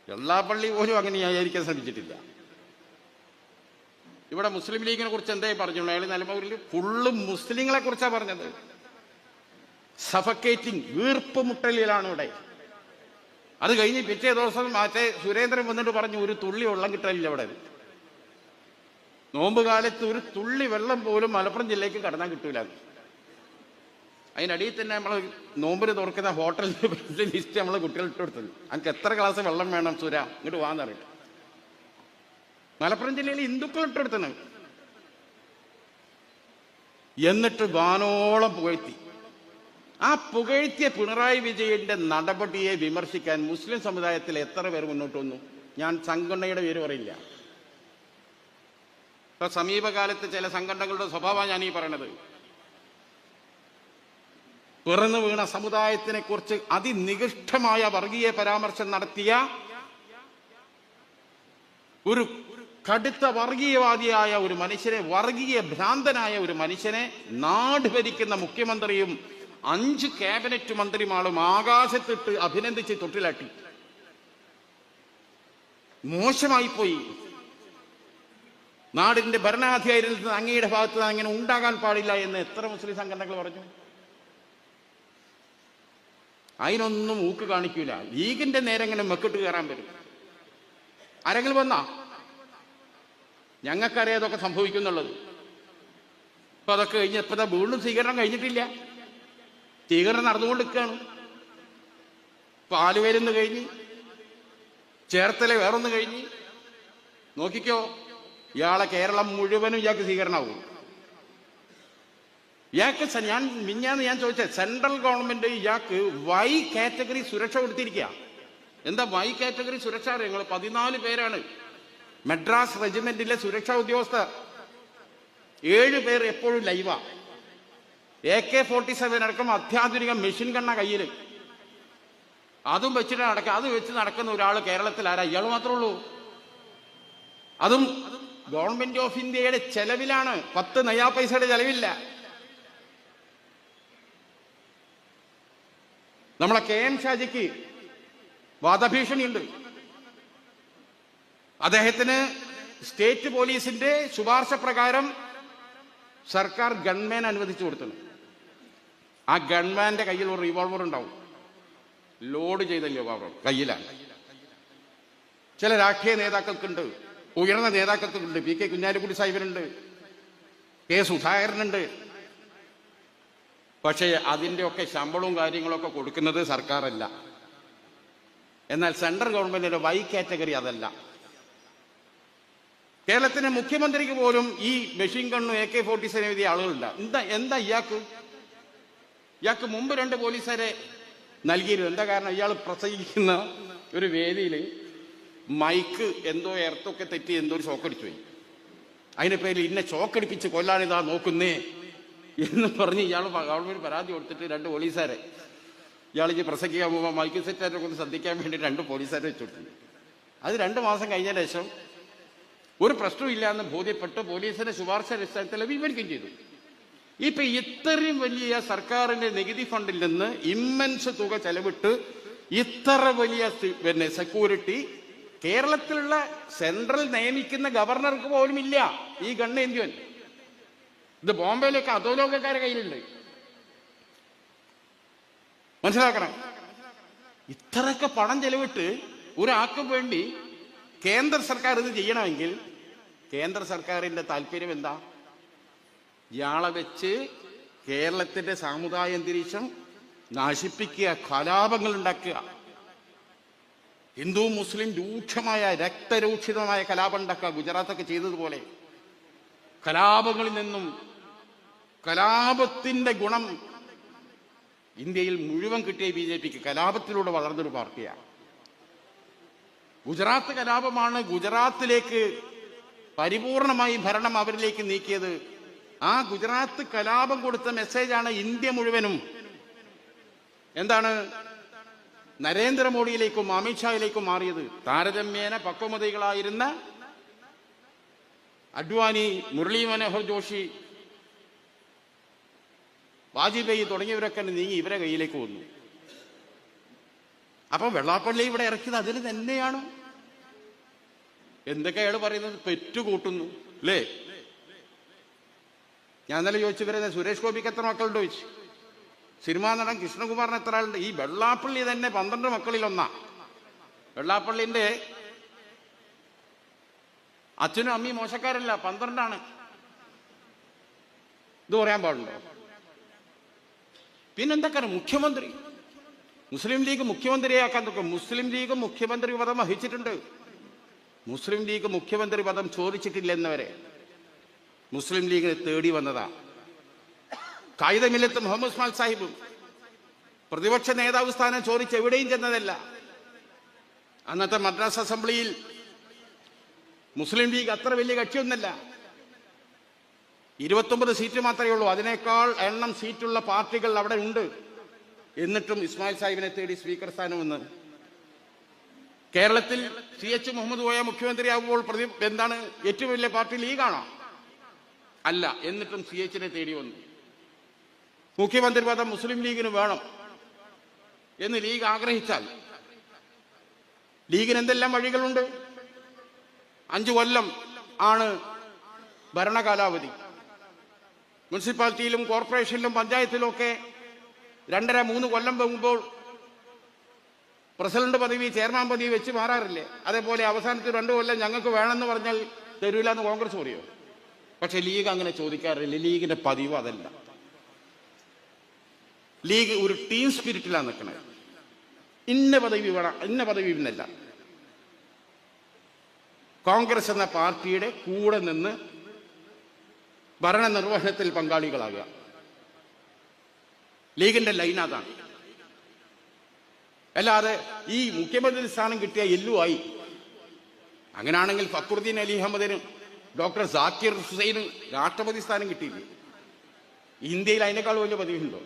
വെള്ളാപ്പള്ളി പോലും അങ്ങനെ വ്യാഖ്യാനിക്കാൻ ശ്രമിച്ചിട്ടില്ല. ഇവിടെ മുസ്ലിം ലീഗിനെ കുറിച്ച് എന്തേ പറഞ്ഞു? അയാൾ നിലമ്പൂരിൽ ഫുള്ള് മുസ്ലിങ്ങളെ കുറിച്ചാണ് പറഞ്ഞത്. സഫക്കേറ്റിംഗ്, വീർപ്പ് മുട്ടലിലാണ് ഇവിടെ. അത് കഴിഞ്ഞ് പിറ്റേ ദിവസം മറ്റേ സുരേന്ദ്രൻ വന്നിട്ട് പറഞ്ഞു ഒരു തുള്ളി വെള്ളം കിട്ടാനില്ല ഇവിടെ. നോമ്പ് കാലത്ത് ഒരു തുള്ളി വെള്ളം പോലും മലപ്പുറം ജില്ലയ്ക്ക് കടന്നാൻ കിട്ടൂല. അതിനടിയിൽ തന്നെ നമ്മൾ നോമ്പിന് തുറക്കുന്ന ഹോട്ടലിന്റെ ലിസ്റ്റ് നമ്മൾ കുട്ടികൾ ഇട്ടുകൊടുത്തത്. എനിക്ക് എത്ര ഗ്ലാസ് വെള്ളം വേണം സുര, ഇങ്ങോട്ട് വാന്നറിയില്ല. മലപ്പുറം ജില്ലയിൽ ഹിന്ദുക്കൾ ഇട്ടെടുത്തത്. എന്നിട്ട് വാനോളം പുകഴ്ത്തി. ആ പുകഴ്ത്തിയ പിണറായി വിജയന്റെ നടപടിയെ വിമർശിക്കാൻ മുസ്ലിം സമുദായത്തിൽ എത്ര പേർ മുന്നോട്ട് വന്നു? ഞാൻ സംഘടനയുടെ പേര് പറയില്ല. ഇപ്പൊ സമീപകാലത്ത് ചില സംഘടനകളുടെ സ്വഭാവമാണ് ഞാൻ ഈ പറയണത്. പിറന്നു വീണ സമുദായത്തിനെ കുറിച്ച് അതിനികൃഷ്ടമായ വർഗീയ പരാമർശം നടത്തിയ ഒരു കടുത്ത വർഗീയവാദിയായ ഒരു മനുഷ്യനെ, വർഗീയ ഭ്രാന്തനായ ഒരു മനുഷ്യനെ നാട് ഭരിക്കുന്ന മുഖ്യമന്ത്രിയും 5 ക്യാബിനറ്റ് മന്ത്രിമാരും ആകാശത്തിട്ട് അഭിനന്ദിച്ച് തൊട്ടിലാട്ടി. മോശമായിപ്പോയി. നാടിന്റെ ഭരണാധികാരിയിൽ നിന്ന് അങ്ങയുടെ ഭാഗത്ത് നിന്ന് അങ്ങനെ ഉണ്ടാകാൻ പാടില്ല എന്ന് എത്ര മുസ്ലിം സംഘടനകൾ പറഞ്ഞു? അതിനൊന്നും ഊക്ക് കാണിക്കൂല. ലീഗിന്റെ നേരെ എങ്ങനെ മെക്കിട്ട് കയറാൻ വരും? ആരെങ്കിലും വന്നാ? ഞങ്ങൾക്കറിയാം അതൊക്കെ സംഭവിക്കുന്നുള്ളത്. ഇപ്പൊ അതൊക്കെ കഴിഞ്ഞ് ഇപ്പത്തെ വീണ്ടും സ്വീകരണം കഴിഞ്ഞിട്ടില്ല, സ്വീകരണം നടന്നുകൊണ്ടിരിക്കുകയാണ്. ഇപ്പൊ ആലുവയിലൊന്ന് കഴിഞ്ഞ്, ചേർത്തല വേറൊന്ന് കഴിഞ്ഞ്. നോക്കിക്കോ, ഇയാളെ കേരളം മുഴുവനും ഇയാൾക്ക് സ്വീകരണമാവും. ഇയാൾക്ക് മിഞ്ഞാന്ന് ഞാൻ ചോദിച്ചത്, സെൻട്രൽ ഗവൺമെന്റ് ഇയാൾക്ക് വൈ കാറ്റഗറി സുരക്ഷ കൊടുത്തിരിക്കുക. എന്താ വൈ കാറ്റഗറി സുരക്ഷ? ഞങ്ങൾ 14 പേരാണ് മദ്രാസ് റെജിമെന്റിലെ സുരക്ഷാ ഉദ്യോഗസ്ഥർ. 7 പേർ എപ്പോഴും ലൈവാ. AK-47 അടക്കം അത്യാധുനിക മെഷീൻ ഗണ്ണ കയ്യിൽ. അതും വെച്ചിട്ട് അത് വെച്ച് നടക്കുന്ന ഒരാൾ കേരളത്തിൽ ആരാ? ഇയാൾ മാത്രമേ ഉള്ളൂ. അതും ഗവൺമെന്റ് ഓഫ് ഇന്ത്യയുടെ ചെലവിലാണ്. 10 നയാ പൈസയുടെ ചെലവില്ല. നമ്മളെ KM ഷാജിക്ക് വധഭീഷണിയുണ്ട്. അദ്ദേഹത്തിന് സ്റ്റേറ്റ് പോലീസിന്റെ ശുപാർശ പ്രകാരം സർക്കാർ ഗൺമാൻ അനുവദിച്ചു കൊടുത്തു. ആ ഗൺമാന്റെ കയ്യിൽ ഒരു റിവോൾവർ ഉണ്ടാവും, ലോഡ് ചെയ്ത റിവോൾവർ കയ്യിലാണ്. ചില രാഷ്ട്രീയ നേതാക്കൾക്കുണ്ട്, ഉയർന്ന നേതാക്കൾക്കുണ്ട്. PK Kunhalikutty സാഹിബിനുണ്ട്, K സുധാകരനുണ്ട്. പക്ഷേ അതിൻ്റെ ഒക്കെ ശമ്പളവും കാര്യങ്ങളൊക്കെ കൊടുക്കുന്നത് സർക്കാരല്ല. എന്നാൽ സെൻട്രൽ ഗവൺമെന്റിന്റെ വൈ കാറ്റഗറി അതല്ല. കേരളത്തിലെ മുഖ്യമന്ത്രിക്ക് പോലും ഈ മെഷീൻ ഗണ്ണും AK-47 എഴുതിയ ആളുകളില്ല. എന്താ ഇയാൾക്ക് മുമ്പ് 2 പോലീസുകാരെ നൽകിയിരുന്നു. എന്താ കാരണം? ഇയാൾ പ്രസംഗിക്കുന്ന ഒരു വേദിയിൽ മൈക്ക് എന്തോ എർത്തൊക്കെ തെറ്റി എന്തോ ഒരു ഷോക്കടിച്ചു പോയി. അതിന്റെ പേരിൽ ഇന്നെ ഷോക്കടിപ്പിച്ച് കൊല്ലാനിതാ നോക്കുന്നേ എന്ന് പറഞ്ഞ് ഇയാൾ ഗവൺമെന്റ് പരാതി കൊടുത്തിട്ട് 2 പോലീസുകാരെ ഇയാൾ പ്രസംഗിക്കാൻ പോകുമ്പോൾ മൈക്ക് സെറ്റായിട്ട് ഒന്ന് ശ്രദ്ധിക്കാൻ വേണ്ടി 2 പോലീസുകാരെ വെച്ചിട്ടുണ്ട്. അത് 2 മാസം കഴിഞ്ഞ ശേഷം ഒരു പ്രശ്നമില്ല എന്ന് ബോധ്യപ്പെട്ട് പോലീസിന്റെ ശുപാർശ അടിസ്ഥാനത്തിൽ വിവരിക്കുകയും ചെയ്തു. ഇപ്പൊ ഇത്രയും വലിയ സർക്കാരിന്റെ നികുതി ഫണ്ടിൽ നിന്ന് ഇമ്മൻസ് തുക ചെലവിട്ട് ഇത്ര വലിയ സെക്യൂരിറ്റി കേരളത്തിലുള്ള സെൻട്രൽ നിയമിക്കുന്ന ഗവർണർക്ക് പോലും ഇല്ല. ഈ ഗണ്ണ് എന്തിയൻ ഇത് ബോംബെയിലൊക്കെ അധോലോകക്കാരെ കയ്യിലുണ്ട്. മനസ്സിലാക്കണം. ഇത്രയൊക്കെ പണം ചെലവിട്ട് ഒരാൾക്കും വേണ്ടി കേന്ദ്ര സർക്കാർ ഇത് ചെയ്യണമെങ്കിൽ കേന്ദ്ര സർക്കാരിന്റെ താല്പര്യം എന്താ? ഇയാളെ വെച്ച് കേരളത്തിന്റെ സാമുദായ അന്തരീക്ഷം നശിപ്പിക്കുക, കലാപങ്ങൾ ഉണ്ടാക്കുക. ഹിന്ദു മുസ്ലിം രൂക്ഷമായ രക്തരൂക്ഷിതമായ കലാപം ഉണ്ടാക്കുക. ഗുജറാത്തൊക്കെ ചെയ്തതുപോലെ കലാപങ്ങളിൽ നിന്നും കലാപത്തിന്റെ ഗുണം ഇന്ത്യയിൽ മുഴുവൻ കിട്ടിയ BJPക്ക് കലാപത്തിലൂടെ വളർന്നൊരു പാർട്ടിയാണ്. ഗുജറാത്ത് കലാപമാണ് ഗുജറാത്തിലേക്ക് പരിപൂർണമായി ഭരണം അവരിലേക്ക് നീക്കിയത്. ആ ഗുജറാത്ത് കലാപം കൊടുത്ത മെസ്സേജാണ് ഇന്ത്യ മുഴുവനും. എന്താണ്? നരേന്ദ്രമോദിയിലേക്കും അമിത്ഷായിലേക്കും മാറിയത്. താരതമ്യേന പക്വമതികളായിരുന്ന അഡ്വാനി, മുരളി മനോഹർ ജോഷി, വാജ്പേയി തുടങ്ങിയവരൊക്കെ നീങ്ങി ഇവരെ കയ്യിലേക്ക് വന്നു. അപ്പൊ വെള്ളാപ്പള്ളി ഇവിടെ ഇറക്കിയത് അതിന് തന്നെയാണ്. എന്തൊക്കെയാണ് പറയുന്നത്? പെറ്റുകൂട്ടുന്നു അല്ലേ? ഞാൻ ഇന്നലെ ചോദിച്ചു, ഇവരെ സുരേഷ് ഗോപിക്ക് എത്ര മക്കളുണ്ട് ചോദിച്ചു. സിനിമാ നടൻ കൃഷ്ണകുമാറിന് എത്ര ആളുണ്ട്? ഈ വെള്ളാപ്പള്ളി തന്നെ 12 മക്കളിൽ ഒന്നാ. വെള്ളാപ്പള്ളിന്റെ അച്ഛനും അമ്മയും മോശക്കാരല്ല, 12 ഇത് പറയാൻ പാടുണ്ടോ? പിന്നെന്തൊക്കെയാണ്? മുഖ്യമന്ത്രി, മുസ്ലിം ലീഗ് മുഖ്യമന്ത്രിയാക്കാൻ നോക്കും. മുസ്ലിം ലീഗ് മുഖ്യമന്ത്രി പദം വഹിച്ചിട്ടുണ്ട്. മുസ്ലിം ലീഗ് മുഖ്യമന്ത്രി പദം ചോദിച്ചിട്ടില്ലെന്നവരെ മുസ്ലിം ലീഗിനെ തേടി വന്നതാ. കായിദമില്ലത്ത് മുഹമ്മദ് ഉസ്മാൻ സാഹിബും പ്രതിപക്ഷ നേതാവ് സ്ഥാനം ചോദിച്ച് എവിടെയും ചെന്നതല്ല. അന്നത്തെ മദ്രാസ് അസംബ്ലിയിൽ മുസ്ലിം ലീഗ് അത്ര വലിയ കക്ഷിയൊന്നല്ല. 29 സീറ്റ് മാത്രമേ ഉള്ളൂ. അതിനേക്കാൾ എണ്ണം സീറ്റുള്ള പാർട്ടികൾ അവിടെ ഉണ്ട്. എന്നിട്ടും ഇസ്മായിൽ സാഹിബിനെ തേടി സ്പീക്കർ സ്ഥാനം വന്ന്. കേരളത്തിൽ CH മുഹമ്മദ് കോയ മുഖ്യമന്ത്രിയാകുമ്പോൾ എന്താണ് ഏറ്റവും വലിയ പാർട്ടി? ലീഗാണോ? അല്ല. എന്നിട്ടും CHനെ തേടി വന്നു. മുഖ്യമന്ത്രി പദം മുസ്ലിം ലീഗിന് വേണം എന്ന് ലീഗ് ആഗ്രഹിച്ചാൽ ലീഗിന് എന്തെല്ലാം വഴികളുണ്ട്? 5 കൊല്ലം ആണ് ഭരണകാലാവധി. മുനിസിപ്പാലിറ്റിയിലും കോർപ്പറേഷനിലും പഞ്ചായത്തിലും ഒക്കെ 2.5-3 കൊല്ലം പോകുമ്പോൾ പ്രസിഡന്റ് പദവി, ചെയർമാൻ പദവി വെച്ച് മാറാറില്ലേ? അതേപോലെ അവസാനത്തെ 2 കൊല്ലം ഞങ്ങൾക്ക് വേണമെന്ന് പറഞ്ഞാൽ തരൂല എന്ന് കോൺഗ്രസ് പറയോ? പക്ഷെ ലീഗ് അങ്ങനെ ചോദിക്കാറില്ല. ലീഗിന്റെ പതിവ് അതല്ല. ലീഗ് ഒരു ടീം സ്പിരിറ്റിലാണ് നിൽക്കുന്നത്. ഇന്ന പദവി വേണം, ഇന്ന പദവി എന്നല്ല. കോൺഗ്രസ് എന്ന പാർട്ടിയുടെ കൂടെ നിന്ന് ഭരണനിർവഹണത്തിൽ പങ്കാളികളാകുക. ലീഗിന്റെ ലൈൻ അതാണ്. അല്ലാതെ ഈ മുഖ്യമന്ത്രി സ്ഥാനം കിട്ടിയ എല്ലുമായി. അങ്ങനെയാണെങ്കിൽ ഫക്രുദ്ദീൻ അലി അഹമ്മദിനും ഡോക്ടർ സാക്കിർ ഹുസൈനും രാഷ്ട്രപതി സ്ഥാനം കിട്ടിയില്ലേ? ഇന്ത്യയിൽ അതിനേക്കാൾ വലിയ പദവിയുണ്ടോ?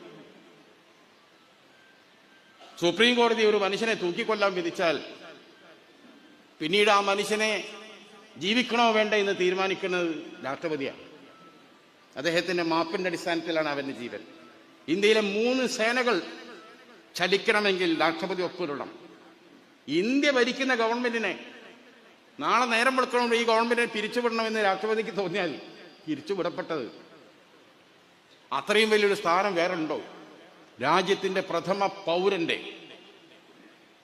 സുപ്രീം കോടതി ഒരു മനുഷ്യനെ തൂക്കിക്കൊല്ലാൻ വിധിച്ചാൽ പിന്നീട് ആ മനുഷ്യനെ ജീവിക്കണോ വേണ്ട എന്ന് തീരുമാനിക്കുന്നത് രാഷ്ട്രപതിയാണ്. അദ്ദേഹത്തിന്റെ മാപ്പിന്റെ അടിസ്ഥാനത്തിലാണ് അവന്റെ ജീവൻ. ഇന്ത്യയിലെ 3 സേനകൾ ചലിക്കണമെങ്കിൽ രാഷ്ട്രപതി ഒപ്പിടണം. ഇന്ത്യ ഭരിക്കുന്ന ഗവൺമെന്റിനെ നാളെ നേരം വെളുക്കണം ഈ ഗവൺമെന്റിനെ പിരിച്ചുവിടണമെന്ന് രാഷ്ട്രപതിക്ക് തോന്നിയാൽ പിരിച്ചുവിടപ്പെട്ടത്. അത്രയും വലിയൊരു സ്ഥാനം വേറെ ഉണ്ടോ? രാജ്യത്തിന്റെ പ്രഥമ പൗരന്റെ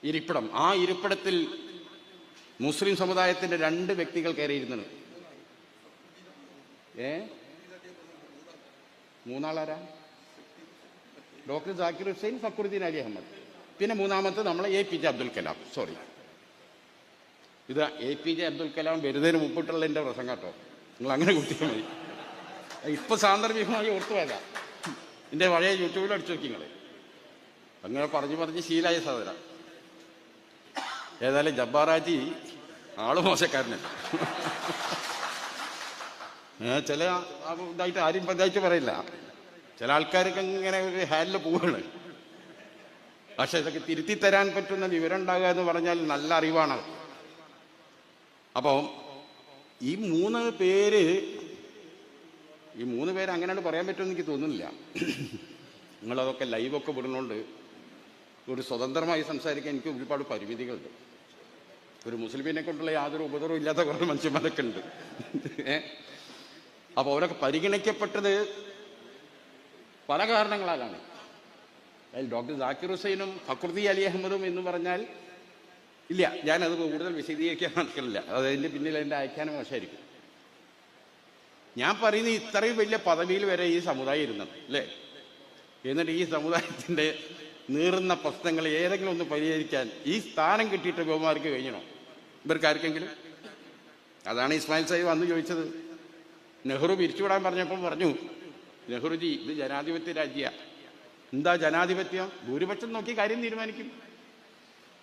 ഇരിപ്പിടം. ആ ഇരിപ്പിടത്തിൽ മുസ്ലിം സമുദായത്തിന്റെ 2 വ്യക്തികൾ കയറിയിരുന്നത്. 3 ആളാരാ? ഡോക്ടർ സാക്കിർ ഹുസൈൻ, ഫക്രുദ്ദീൻ അലി അഹമ്മദ്. പിന്നെ 3-മത്തെ നമ്മളെ APJ അബ്ദുൽ കലാം. സോറി, ഇത് APJ അബ്ദുൽ കലാം വരുന്നതിന് മുമ്പിട്ടുള്ള എൻ്റെ പ്രസംഗം കേട്ടോ. നിങ്ങൾ അങ്ങനെ കുട്ടികൾ മതി. ഇപ്പൊ സാന്ദർഭികമായി ഓർത്തുപോയതാ. എൻ്റെ പഴയ യൂട്യൂബിൽ അടിച്ചു നോക്കി നിങ്ങൾ. അങ്ങനെ പറഞ്ഞ് ശീലായ സഹോദര. ഏതായാലും ജബ്ബാറാജി ആള് മോശക്കാരനല്ല. ചില ഇതായിട്ട് ആരും പഞ്ചായത്ത് പറയില്ല. ചില ആൾക്കാർക്ക് ഇങ്ങനെ ഒരു ഹാലിൽ പോവുകയാണ്. പക്ഷെ ഇതൊക്കെ തിരുത്തി തരാൻ പറ്റുന്ന വിവരം ഉണ്ടാകുക എന്ന് പറഞ്ഞാൽ നല്ല അറിവാണ്. അപ്പോൾ ഈ 3 പേര് അങ്ങനെയാണ് പറയാൻ പറ്റുമെന്ന് എനിക്ക് തോന്നുന്നില്ല. നിങ്ങളതൊക്കെ ലൈവൊക്കെ വിടുന്നതുകൊണ്ട് ഒരു സ്വതന്ത്രമായി സംസാരിക്കാൻ എനിക്ക് ഒരുപാട് പരിമിതികളുണ്ട്. ഒരു മുസ്ലിമിനെ കൊണ്ടുള്ള യാതൊരു ഉപദ്രവവും ഇല്ലാത്ത കുറേ മനുഷ്യന്മാരൊക്കെ ഉണ്ട്. അപ്പോൾ അവരൊക്കെ പരിഗണിക്കപ്പെട്ടത് പല കാരണങ്ങളാലാണ്. അതിൽ ഡോക്ടർ സാക്കിർ ഹുസൈനും ഫക്രുദ്ദീൻ അലി അഹമ്മദും എന്ന് പറഞ്ഞാൽ ഇല്ല, ഞാനത് കൂടുതൽ വിശദീകരിക്കാൻ നടക്കില്ല. അതിൻ്റെ പിന്നിൽ എൻ്റെ അയക്കാനും മോശമായിരിക്കും. ഞാൻ പറയുന്നത് ഇത്രയും വലിയ പദവിയിൽ വരെ ഈ സമുദായം ഇരുന്നത് അല്ലേ? എന്നിട്ട് ഈ സമുദായത്തിൻ്റെ നീറുന്ന പ്രശ്നങ്ങൾ ഏതെങ്കിലും ഒന്ന് പരിഹരിക്കാൻ ഈ സ്ഥാനം കിട്ടിയിട്ട് ബഹുമാർക്ക് കഴിഞ്ഞണോ? ഇവർക്ക് ആർക്കെങ്കിലും? അതാണ് ഇസ്മായിൽ സാഹിബ് അന്ന് ചോദിച്ചത്. നെഹ്റു പിരിച്ചുവിടാൻ പറഞ്ഞപ്പോൾ പറഞ്ഞു, നെഹ്റുജി ഇത് ജനാധിപത്യ രാജ്യമാണ്. എന്താ ജനാധിപത്യം? ഭൂരിപക്ഷം നോക്കി കാര്യം തീരുമാനിക്കും.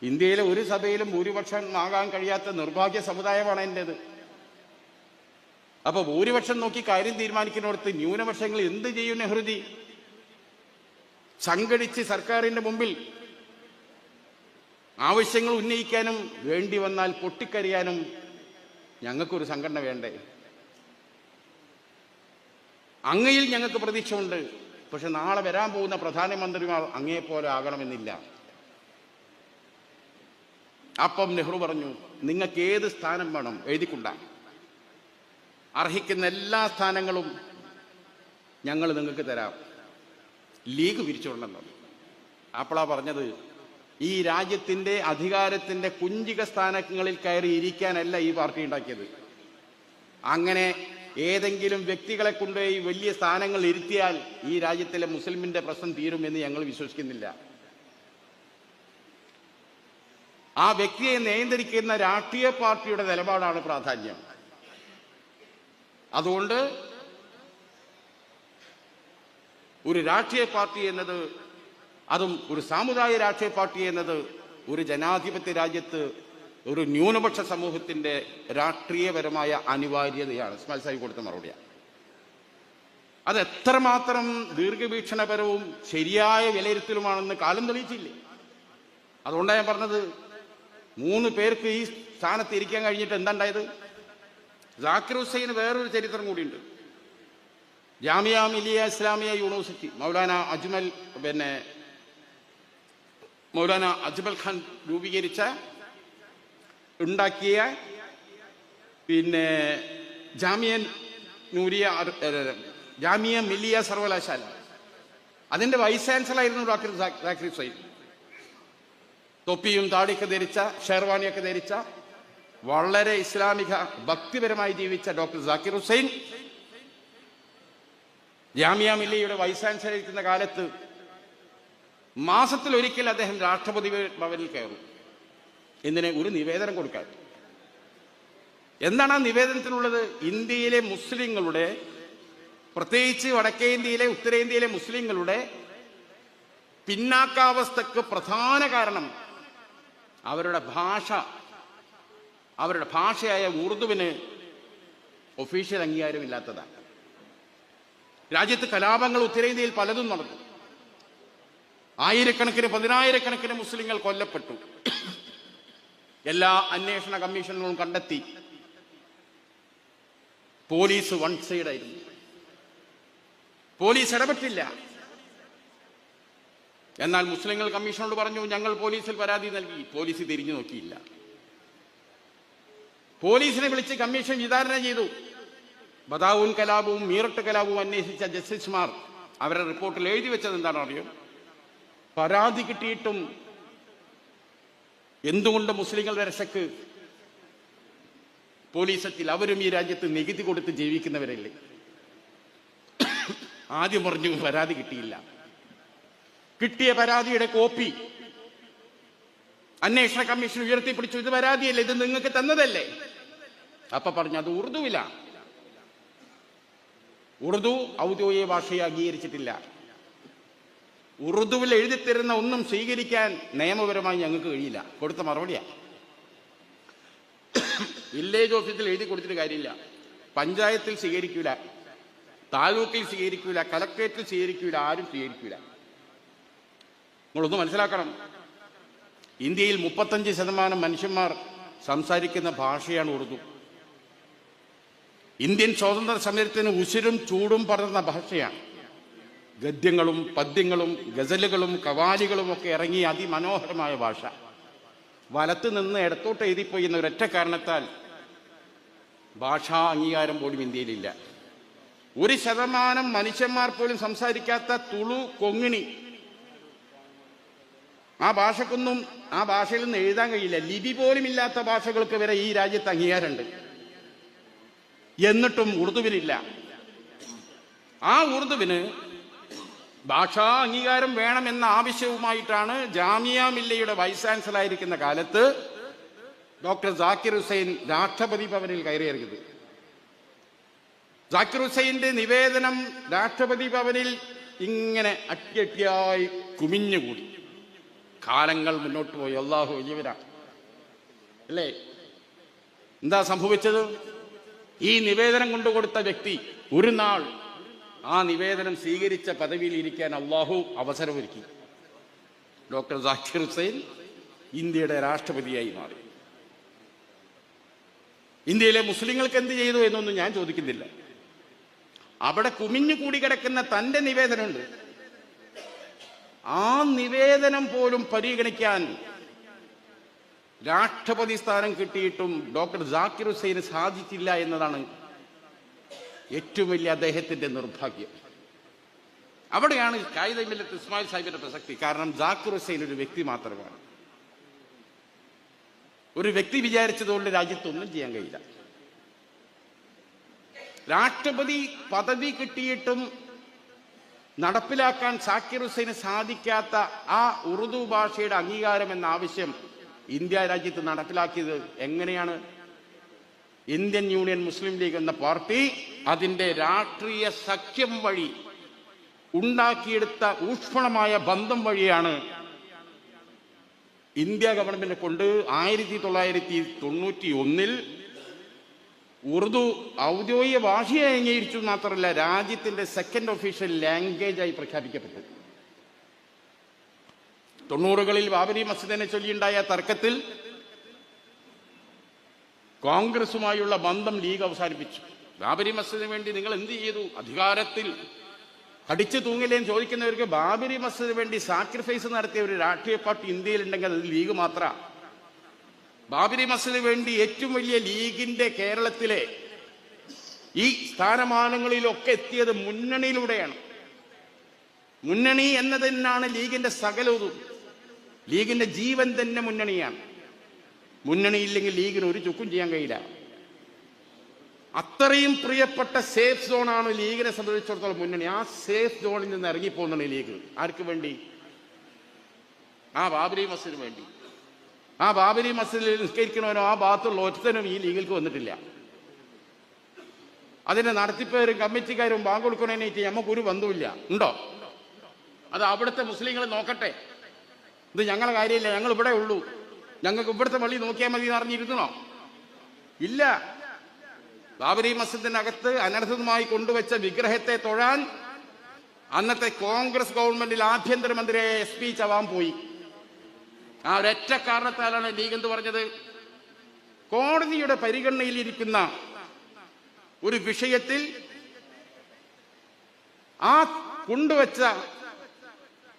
ഇന്ത്യയിലെ ഒരു സഭയിലും ഭൂരിപക്ഷം ആകാൻ കഴിയാത്ത നിർഭാഗ്യ സമുദായമാണ് എൻ്റേത്. അപ്പൊ ഭൂരിപക്ഷം നോക്കി കാര്യം തീരുമാനിക്കുന്നിടത്ത് ന്യൂനപക്ഷങ്ങൾ എന്ത് ചെയ്യും നെഹ്റുജി? സംഘടിച്ച് സർക്കാരിന്റെ മുമ്പിൽ ആവശ്യങ്ങൾ ഉന്നയിക്കാനും വേണ്ടി വന്നാൽ പൊട്ടിക്കരിയാനും ഞങ്ങൾക്കൊരു സംഘടന വേണ്ടേ? അങ്ങയിൽ ഞങ്ങൾക്ക് പ്രതീക്ഷയുണ്ട്. പക്ഷെ നാളെ വരാൻ പോകുന്ന പ്രധാനമന്ത്രിമാർ അങ്ങേപ്പോലെ ആകണമെന്നില്ല. അപ്പം നെഹ്റു പറഞ്ഞു, നിങ്ങൾക്ക് ഏത് സ്ഥാനം വേണം എഴുതിക്കൊണ്ടാ, അർഹിക്കുന്ന എല്ലാ സ്ഥാനങ്ങളും ഞങ്ങൾ നിങ്ങൾക്ക് തരാം, ലീഗ് പിരിച്ചുവിടണം. അപ്പോഴാ പറഞ്ഞത്, ഈ രാജ്യത്തിന്റെ അധികാരത്തിന്റെ കുഞ്ചിക സ്ഥാനങ്ങളിൽ കയറി ഇരിക്കാനല്ല ഈ പാർട്ടി ഉണ്ടാക്കിയത്. അങ്ങനെ ഏതെങ്കിലും വ്യക്തികളെ കൊണ്ട് ഈ വലിയ സ്ഥാനങ്ങൾ ഇരുത്തിയാൽ ഈ രാജ്യത്തിലെ മുസ്ലിമിന്റെ പ്രശ്നം തീരുമെന്ന് ഞങ്ങൾ വിശ്വസിക്കുന്നില്ല. ആ വ്യക്തിയെ നിയന്ത്രിക്കുന്ന രാഷ്ട്രീയ പാർട്ടിയുടെ നിലപാടാണ് പ്രാധാന്യം. അതുകൊണ്ട് ഒരു രാഷ്ട്രീയ പാർട്ടി എന്നത്, അതും ഒരു സാമുദായിക രാഷ്ട്രീയ പാർട്ടി എന്നത് ഒരു ജനാധിപത്യ രാജ്യത്ത് ഒരു ന്യൂനപക്ഷ സമൂഹത്തിന്റെ രാഷ്ട്രീയപരമായ അനിവാര്യതയാണ്. ഇസ്മായിൽ സാഹിബ് കൊടുത്ത മറുപടിയാണ്. അത് എത്രമാത്രം ദീർഘവീക്ഷണപരവും ശരിയായ വിലയിരുത്തലുമാണെന്ന് കാലം തെളിയിച്ചില്ലേ? അതുകൊണ്ടാണ് ഞാൻ പറഞ്ഞത്, 3 പേർക്ക് ഈ സ്ഥാനത്ത് ഇരിക്കാൻ കഴിഞ്ഞിട്ട് എന്താണ്ടായത്? സാക്കിർ ഹുസൈന് വേറൊരു ചരിത്രം കൂടിയുണ്ട്. ജാമിയ മിലിയ ഇസ്ലാമിയ യൂണിവേഴ്സിറ്റി മൗലാന അജ്മൽ ഖാൻ ഉണ്ടാക്കിയ പിന്നെ ജാമിയ മില്ലിയ സർവകലാശാല, അതിന്റെ വൈസ് ചാൻസലറായിരുന്നു ഡോക്ടർ സാക്കിർ ഹുസൈൻ. തൊപ്പിയും താടിയൊക്കെ ധരിച്ച, ഷെർവാണിയൊക്കെ ധരിച്ച, വളരെ ഇസ്ലാമിക ഭക്തിപരമായി ജീവിച്ച ഡോക്ടർ സാക്കിർ ഹുസൈൻ ജാമിയ മില്ലിയയുടെ വൈസ് ചാൻസലർ ഇരിക്കുന്ന കാലത്ത് മാസത്തിൽ ഒരിക്കൽ അദ്ദേഹം രാഷ്ട്രപതി ഭവനിൽ കയറും. എന്തിന്? ഒരു നിവേദനം കൊടുക്കാൻ. എന്താണ് ആ നിവേദനത്തിനുള്ളത്? ഇന്ത്യയിലെ മുസ്ലിങ്ങളുടെ, പ്രത്യേകിച്ച് വടക്കേ ഇന്ത്യയിലെ ഉത്തരേന്ത്യയിലെ മുസ്ലിങ്ങളുടെ പിന്നാക്കാവസ്ഥക്ക് പ്രധാന കാരണം അവരുടെ ഭാഷയായ ഉറുദുവിന് ഒഫീഷ്യൽ അംഗീകാരമില്ലാത്തതാണ്. രാജ്യത്ത് കലാപങ്ങൾ ഉത്തരേന്ത്യയിൽ പലതും നടന്നു. ആയിരക്കണക്കിന്, പതിനായിരക്കണക്കിന് മുസ്ലിങ്ങൾ കൊല്ലപ്പെട്ടു. എല്ലാ അന്വേഷണ കമ്മീഷനുകളും കണ്ടെത്തി പോലീസ് വൺ സൈഡായിരുന്നു. പോലീസ് ഇടപെട്ടില്ല. എന്നാൽ മുസ്ലിങ്ങൾ കമ്മീഷനോട് പറഞ്ഞു, ഞങ്ങൾ പോലീസിൽ പരാതി നൽകി. പോലീസ് തിരിഞ്ഞു നോക്കിയില്ല. പോലീസിനെ വിളിച്ച് കമ്മീഷൻ വിചാരണ ചെയ്തു. ബദാവൂൻ കലാപവും മീററ്റ് കലാപവും അന്വേഷിച്ച ജസ്റ്റിസുമാർ അവരുടെ റിപ്പോർട്ടിൽ എഴുതി വെച്ചത് എന്താണെന്ന് അറിയോ? പരാതി കിട്ടിയിട്ടും എന്തുകൊണ്ട് മുസ്ലിങ്ങളുടെ രക്ഷക്ക് പോലീസെത്തിൽ? അവരും ഈ രാജ്യത്ത് നികുതി കൊടുത്ത് ജീവിക്കുന്നവരല്ലേ. ആദ്യം പറഞ്ഞു പരാതി കിട്ടിയില്ല. കിട്ടിയ പരാതിയുടെ കോപ്പി അന്വേഷണ കമ്മീഷൻ ഉയർത്തിപ്പിടിച്ചു. ഇത് പരാതിയല്ലേ, ഇത് നിങ്ങൾക്ക് തന്നതല്ലേ. അപ്പൊ പറഞ്ഞു അത് ഉറുദുവിലാണ്. ഉറുദു ഔദ്യോഗിക ഭാഷയെ അംഗീകരിച്ചിട്ടില്ല. ഉറുദുവിൽ എഴുതിത്തരുന്ന ഒന്നും സ്വീകരിക്കാൻ നിയമപരമായി ഞങ്ങൾക്ക് കഴിയില്ല. കൊടുത്ത മറുപടിയാ. വില്ലേജ് ഓഫീസിൽ എഴുതി കൊടുത്തിട്ട് കാര്യമില്ല. പഞ്ചായത്തിൽ സ്വീകരിക്കൂല, താലൂക്കിൽ സ്വീകരിക്കൂല, കലക്ട്രേറ്റിൽ സ്വീകരിക്കൂല, ആരും സ്വീകരിക്കൂല. നിങ്ങളൊന്ന് മനസ്സിലാക്കണം, ഇന്ത്യയിൽ 35% മനുഷ്യന്മാർ സംസാരിക്കുന്ന ഭാഷയാണ് ഉറുദു. ഇന്ത്യൻ സ്വാതന്ത്ര്യ സമരത്തിന് ഉശിരും ചൂടും പടർന്ന ഭാഷയാണ്. ഗദ്യങ്ങളും പദ്യങ്ങളും ഗസലുകളും കവാലികളും ഒക്കെ ഇറങ്ങിയ അതിമനോഹരമായ ഭാഷ. വലത്ത് നിന്ന് ഇടത്തോട്ട് എഴുതിപ്പോയി എന്ന ഒരൊറ്റ കാരണത്താൽ ഭാഷാ അംഗീകാരം പോലും ഇന്ത്യയിലില്ല. 1% മനുഷ്യന്മാർ പോലും സംസാരിക്കാത്ത തുളു, കൊങ്ങിണി, ആ ഭാഷക്കൊന്നും ആ ഭാഷയിൽ നിന്ന് എഴുതാൻ കഴിയില്ല. ലിപി പോലും ഇല്ലാത്ത ഭാഷകൾക്ക് വരെ ഈ രാജ്യത്ത് അംഗീകാരമുണ്ട്. എന്നിട്ടും ഉറുദുവിനില്ല. ആ ഉറുദുവിന് ഭാഷാ അംഗീകാരം വേണമെന്ന ആവശ്യവുമായിട്ടാണ് ജാമിയ മില്ലയുടെ വൈസ് ചാൻസലറായിരിക്കുന്ന കാലത്ത് ഡോക്ടർ സാക്കിർ ഹുസൈൻ രാഷ്ട്രപതി ഭവനിൽ കയറിയിറങ്ങിയത്. സാക്കിർ ഹുസൈന്റെ നിവേദനം രാഷ്ട്രപതി ഭവനിൽ ഇങ്ങനെ അട്ടിയട്ടിയായി കുമിഞ്ഞുകൂടി. കാലങ്ങൾ മുന്നോട്ട് പോയി. അല്ലാഹു വലിയവനാണ് അല്ലേ? എന്താ സംഭവിച്ചത്? ഈ നിവേദനം കൊണ്ടുകൊടുത്ത വ്യക്തി ഒരു നാൾ ആ നിവേദനം സ്വീകരിച്ച പദവിയിൽ ഇരിക്കാൻ അള്ളാഹു അവസരമൊരുക്കി. ഡോക്ടർ സാക്കിർ ഹുസൈൻ ഇന്ത്യയുടെ രാഷ്ട്രപതിയായി മാറി. ഇന്ത്യയിലെ മുസ്ലിങ്ങൾക്ക് എന്ത് ചെയ്തു എന്നൊന്നും ഞാൻ ചോദിക്കുന്നില്ല. അവിടെ കുമിഞ്ഞുകൂടി കിടക്കുന്ന തന്റെ നിവേദനമുണ്ട്. ആ നിവേദനം പോലും പരിഗണിക്കാൻ രാഷ്ട്രപതി സ്ഥാനം കിട്ടിയിട്ടും ഡോക്ടർ സാക്കിർ ഹുസൈന് സാധിച്ചില്ല എന്നതാണ് ഏറ്റവും വലിയ അദ്ദേഹത്തിന്റെ നിർഭാഗ്യം. അവിടെയാണ് കായിദ മില്ലത്ത് ഇസ്മായിൽ സാഹിബിന്റെ പ്രസക്തി. കാരണം സാക്കിർ ഹുസൈൻ ഒരു വ്യക്തി മാത്രമാണ്. ഒരു വ്യക്തി വിചാരിച്ചതുകൊണ്ട് രാജ്യത്തൊന്നും ചെയ്യാൻ കഴിയില്ല. രാഷ്ട്രപതി പദവി കിട്ടിയിട്ടും നടപ്പിലാക്കാൻ സാക്കിർ ഹുസൈന് സാധിക്കാത്ത ആ ഉറുദു ഭാഷയുടെ അംഗീകാരം എന്ന ആവശ്യം ഇന്ത്യ രാജ്യത്ത് നടപ്പിലാക്കിയത് എങ്ങനെയാണ്? ഇന്ത്യൻ യൂണിയൻ മുസ്ലിം ലീഗ് എന്ന പാർട്ടി അതിന്റെ രാഷ്ട്രീയ സഖ്യം വഴി ഉണ്ടാക്കിയെടുത്ത ഊഷ്മളമായ ബന്ധം വഴിയാണ് ഇന്ത്യ ഗവൺമെന്റ് കൊണ്ട് 1991 ഉറുദു ഔദ്യോഗിക ഭാഷയായി അംഗീകരിച്ചു. മാത്രമല്ല രാജ്യത്തിന്റെ സെക്കൻഡ് ഒഫീഷ്യൽ ലാംഗ്വേജായി പ്രഖ്യാപിക്കപ്പെട്ടു. 90കളിൽ ബാബരി മസ്ജിദിനെ ചൊല്ലിയുണ്ടായ തർക്കത്തിൽ കോൺഗ്രസുമായുള്ള ബന്ധം ലീഗ് അവസാനിപ്പിച്ചു. ബാബരി മസ്ജിദിന് വേണ്ടി നിങ്ങൾ എന്ത് ചെയ്തു? അധികാരത്തിൽ കടിച്ചു തൂങ്ങില്ലേന്ന് ചോദിക്കുന്നവർക്ക് ബാബരി മസ്ജിദിന് വേണ്ടി സാക്രിഫൈസ് നടത്തിയ ഒരു രാഷ്ട്രീയ പാർട്ടി ഇന്ത്യയിലുണ്ടെങ്കിൽ അത് ലീഗ് മാത്രമാണ്. ബാബരി മസ്ജിദിന് വേണ്ടി ഏറ്റവും വലിയ ലീഗിന്റെ കേരളത്തിലെ ഈ സ്ഥാനമാനങ്ങളിലൊക്കെ എത്തിയത് മുന്നണിയിലൂടെയാണ്. മുന്നണി എന്നത് തന്നെയാണ് ലീഗിന്റെ സകലവും. ലീഗിന്റെ ജീവൻ തന്നെ മുന്നണിയാണ്. മുന്നണിയില്ലെങ്കിൽ ലീഗിന് ഒരു ചുക്കും ചെയ്യാൻ കഴിയില്ല. അത്രയും പ്രിയപ്പെട്ട സേഫ് സോണാണ് ലീഗിനെ സംബന്ധിച്ചിടത്തോളം മുന്നണി. ആ സേഫ് സോണിൽ നിന്ന് ഇറങ്ങിപ്പോകുന്നതാണ് ലീഗ്. ആർക്ക് വേണ്ടി? ആ ബാബരി മസ്ജിദിന് വേണ്ടി. ആ ബാബരി മസ്ജിദിൽ നിസ്കരിക്കണവനോ ആ ഭാഗത്തുള്ള ഒറ്റനും ഈ ലീഗിലേക്ക് വന്നിട്ടില്ല. അതിന്റെ നടത്തിപ്പേരും കമ്മിറ്റിക്കാരും ബാങ്ക് കൊടുക്കണേനായിട്ട് നമുക്കൊരു ബന്ധവുമില്ല. ഉണ്ടോ? അത് അവിടുത്തെ മുസ്ലിങ്ങൾ നോക്കട്ടെ. ഇത് ഞങ്ങളുടെ കാര്യമില്ല, ഞങ്ങൾ ഇവിടെ ഉള്ളൂ, ഞങ്ങൾക്ക് ഇവിടുത്തെ പള്ളി നോക്കിയാൽ മതി എന്ന് അറിഞ്ഞിരുന്നോ? ഇല്ല. ബാബരി മസ്ജിദിനകത്ത് അനർഹമായി കൊണ്ടുവച്ച വിഗ്രഹത്തെ തൊഴാൻ അന്നത്തെ കോൺഗ്രസ് ഗവൺമെന്റിൽ ആഭ്യന്തരമന്ത്രിയായ SP ചവാൻ പോയി. ആ ഒരൊറ്റ കാരണത്താലാണ് ലീഗ് എന്ത് പറഞ്ഞത്? കോടതിയുടെ പരിഗണനയിലിരിക്കുന്ന ഒരു വിഷയത്തിൽ ആ കൊണ്ടുവച്ച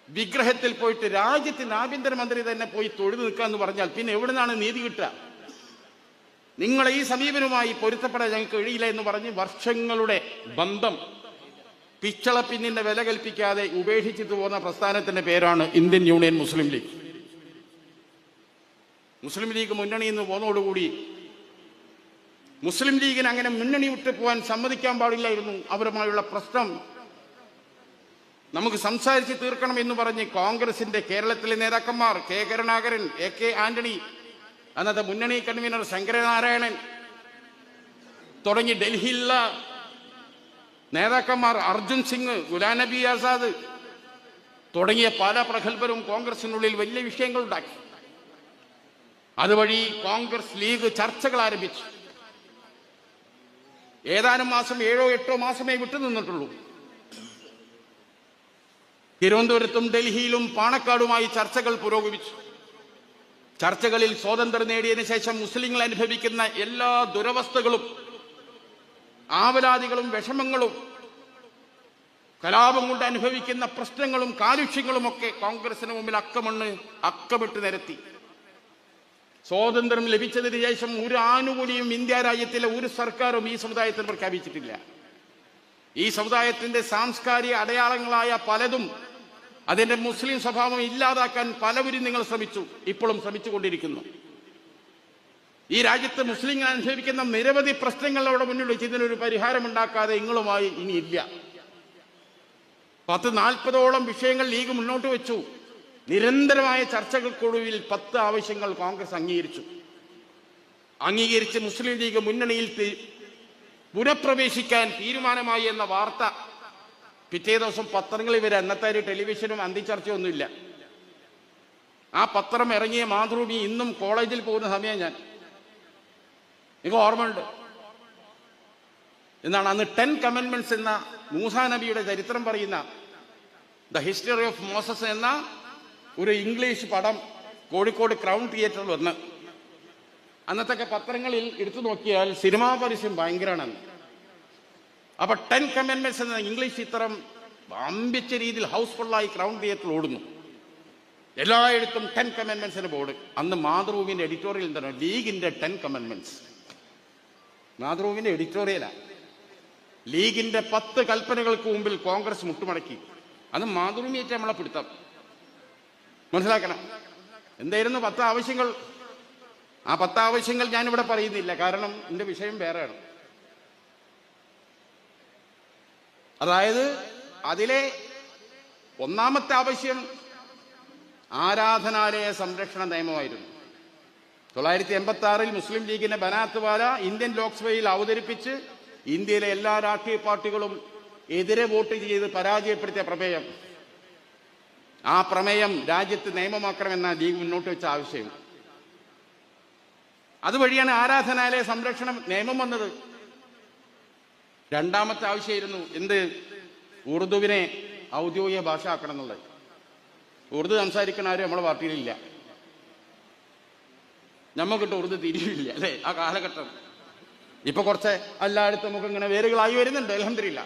വിഗ്രഹത്തിൽ പോയിട്ട് രാജ്യത്തിന് ആഭ്യന്തരമന്ത്രി തന്നെ പോയി തൊഴുതു നിൽക്കാന്ന് പറഞ്ഞാൽ പിന്നെ എവിടെ നിന്നാണ് നീതി കിട്ടുക? നിങ്ങൾ ഈ സമീപനവുമായി പൊരുത്തപ്പെടാൻ ഞങ്ങൾക്ക് കഴിയില്ല എന്ന് പറഞ്ഞ് വർഷങ്ങളുടെ ബന്ധം പിച്ചളപ്പിന്നിന്റെ വില കൽപ്പിക്കാതെ ഉപേക്ഷിച്ചിട്ട് പോകുന്ന പ്രസ്ഥാനത്തിന്റെ പേരാണ് ഇന്ത്യൻ യൂണിയൻ മുസ്ലിം ലീഗ്. മുസ്ലിം ലീഗ് മുന്നണിയിൽ നിന്ന് പോകുന്നതോടുകൂടി മുസ്ലിം ലീഗിന് അങ്ങനെ മുന്നണി വിട്ടു പോകാൻ സമ്മതിക്കാൻ പാടില്ലായിരുന്നു. അവരുമായുള്ള പ്രശ്നം നമുക്ക് സംസാരിച്ച് തീർക്കണം എന്ന് പറഞ്ഞ് കോൺഗ്രസിന്റെ കേരളത്തിലെ നേതാക്കന്മാർ കെ കരുണാകരൻ, AK ആന്റണി, അന്നത്തെ മുന്നണി കൺവീനർ ശങ്കരനാരായണൻ തുടങ്ങി ഡൽഹിയിലുള്ള നേതാക്കന്മാർ അർജുൻ സിംഗ്, ഗുലാം നബി ആസാദ് തുടങ്ങിയ പല പ്രഗത്ഭരും കോൺഗ്രസിനുള്ളിൽ വലിയ വിഷയങ്ങൾ ഉണ്ടാക്കി. അതുവഴി കോൺഗ്രസ് ലീഗ് ചർച്ചകൾ ആരംഭിച്ചു. ഏതാനും മാസം 7 or 8 മാസമേ വിട്ടുനിന്നിട്ടുള്ളൂ. തിരുവനന്തപുരത്തും ഡൽഹിയിലും പാണക്കാടുമായി ചർച്ചകൾ പുരോഗമിച്ചു. ചർച്ചകളിൽ സ്വാതന്ത്ര്യം നേടിയതിനു ശേഷം മുസ്ലിങ്ങൾ അനുഭവിക്കുന്ന എല്ലാ ദുരവസ്ഥകളും, ആവലാതികളും, വിഷമങ്ങളും, കലാപം കൊണ്ട് അനുഭവിക്കുന്ന പ്രശ്നങ്ങളും കാലുഷ്യങ്ങളും ഒക്കെ കോൺഗ്രസിന് മുമ്പിൽ അക്കമിട്ട് നിരത്തി. സ്വാതന്ത്ര്യം ലഭിച്ചതിന് ശേഷം ഒരു ആനുകൂല്യം ഇന്ത്യ രാജ്യത്തിലെ ഒരു സർക്കാരും ഈ സമുദായത്തിന് പ്രഖ്യാപിച്ചിട്ടില്ല. ഈ സമുദായത്തിന്റെ സാംസ്കാരിക അടയാളങ്ങളായ പലതും അതിന്റെ മുസ്ലിം സ്വഭാവം ഇല്ലാതാക്കാൻ പലവരും നിങ്ങൾ ശ്രമിച്ചു, ഇപ്പോഴും ശ്രമിച്ചുകൊണ്ടിരിക്കുന്നു. ഈ രാജ്യത്ത് മുസ്ലിങ്ങൾ അനുഭവിക്കുന്ന നിരവധി പ്രശ്നങ്ങളോട് മുന്നിൽ വെച്ച് ഇതിനൊരു പരിഹാരമുണ്ടാക്കാതെ നിങ്ങളുമായി ഇനിയില്ല. 10-40ഓളം വിഷയങ്ങൾ ലീഗ് മുന്നോട്ട് വെച്ചു. നിരന്തരമായ ചർച്ചകൾക്കൊടുവിൽ 10 ആവശ്യങ്ങൾ കോൺഗ്രസ് അംഗീകരിച്ച് മുസ്ലിം ലീഗ് മുന്നണിയിൽ പുനഃപ്രവേശിക്കാൻ തീരുമാനമായി എന്ന വാർത്ത പിറ്റേ ദിവസം പത്രങ്ങളിൽ വരെ, അന്നത്തെ ഒരു ടെലിവിഷനും അന്തിച്ചർച്ചയൊന്നുമില്ല. ആ പത്രം ഇറങ്ങിയ മാതൃഭൂമി ഇന്നും കോളേജിൽ പോകുന്ന സമയം എനിക്ക് ഓർമ്മയുണ്ട്. എന്നാണ് അന്ന് 10 കമൻമെന്റ്സ് എന്ന മൂസാ നബിയുടെ ചരിത്രം പറയുന്ന ദ ഹിസ്റ്ററി ഓഫ് മോസസ് എന്ന ഒരു ഇംഗ്ലീഷ് പടം കോഴിക്കോട് ക്രൗൺ തിയേറ്ററിൽ വന്ന് അന്നത്തെ പത്രങ്ങളിൽ എടുത്തു നോക്കിയാൽ സിനിമാ പരസ്യം ഭയങ്കരമാണ്. അപ്പൊ 10 കമൻമെന്റ്സ് എന്ന ഇംഗ്ലീഷ് ചിത്രം അമ്പിച്ച രീതിയിൽ ഹൗസ്ഫുള്ളായി ക്രൗൺ തിയേറ്ററിൽ ഓടുന്നു. എല്ലായിടത്തും 10 കമൻമെന്റ്സിന് ബോർഡ്. അന്ന് മാതൃഭൂമിന്റെ എഡിറ്റോറിയൽ എന്താണ്? ലീഗിന്റെ 10 കമൻമെന്റ്സ്. മാതൃഭൂമിന്റെ എഡിറ്റോറിയലാണ്. ലീഗിന്റെ 10 കൽപ്പനകൾക്ക് മുമ്പിൽ കോൺഗ്രസ് മുട്ടുമടക്കി. അത് മാതൃഭൂമിയായിട്ട് നമ്മളെ പിടുത്തം മനസ്സിലാക്കണം. എന്തായിരുന്നു 10 ആവശ്യങ്ങൾ? ആ 10 ആവശ്യങ്ങൾ ഞാനിവിടെ പറയുന്നില്ല, കാരണം എന്റെ വിഷയം വേറെയാണ്. അതായത് അതിലെ ഒന്നാമത്തെ ആവശ്യം ആരാധനാലയ സംരക്ഷണ നിയമമായിരുന്നു. 1986 മുസ്ലിം ലീഗിന്റെ ബനാത്ത് വാല ഇന്ത്യൻ ലോക്സഭയിൽ അവതരിപ്പിച്ച് ഇന്ത്യയിലെ എല്ലാ രാഷ്ട്രീയ പാർട്ടികളും എതിരെ വോട്ട് ചെയ്ത് പരാജയപ്പെടുത്തിയ പ്രമേയം. ആ പ്രമേയം രാജ്യത്ത് നിയമമാക്കണമെന്ന ലീഗ് മുന്നോട്ട് വെച്ച ആവശ്യം. അതുവഴിയാണ് ആരാധനാലയ സംരക്ഷണ നിയമം വന്നത്. രണ്ടാമത്തെ ആവശ്യമായിരുന്നു എന്ത്? ഉറുദുവിനെ ഔദ്യോഗിക ഭാഷ ആക്കണം എന്നുള്ളത്. ഉറുദു സംസാരിക്കുന്ന ആരും നമ്മുടെ പാർട്ടിയിലില്ല. നമുക്കിട്ട് ഉറുദു തിരിയില്ല അല്ലേ ആ കാലഘട്ടം. ഇപ്പൊ കുറച്ച് എല്ലായിടത്തും നമുക്ക് ഇങ്ങനെ വേരുകളായി വരുന്നുണ്ട്, അൽഹംദുലില്ലാ.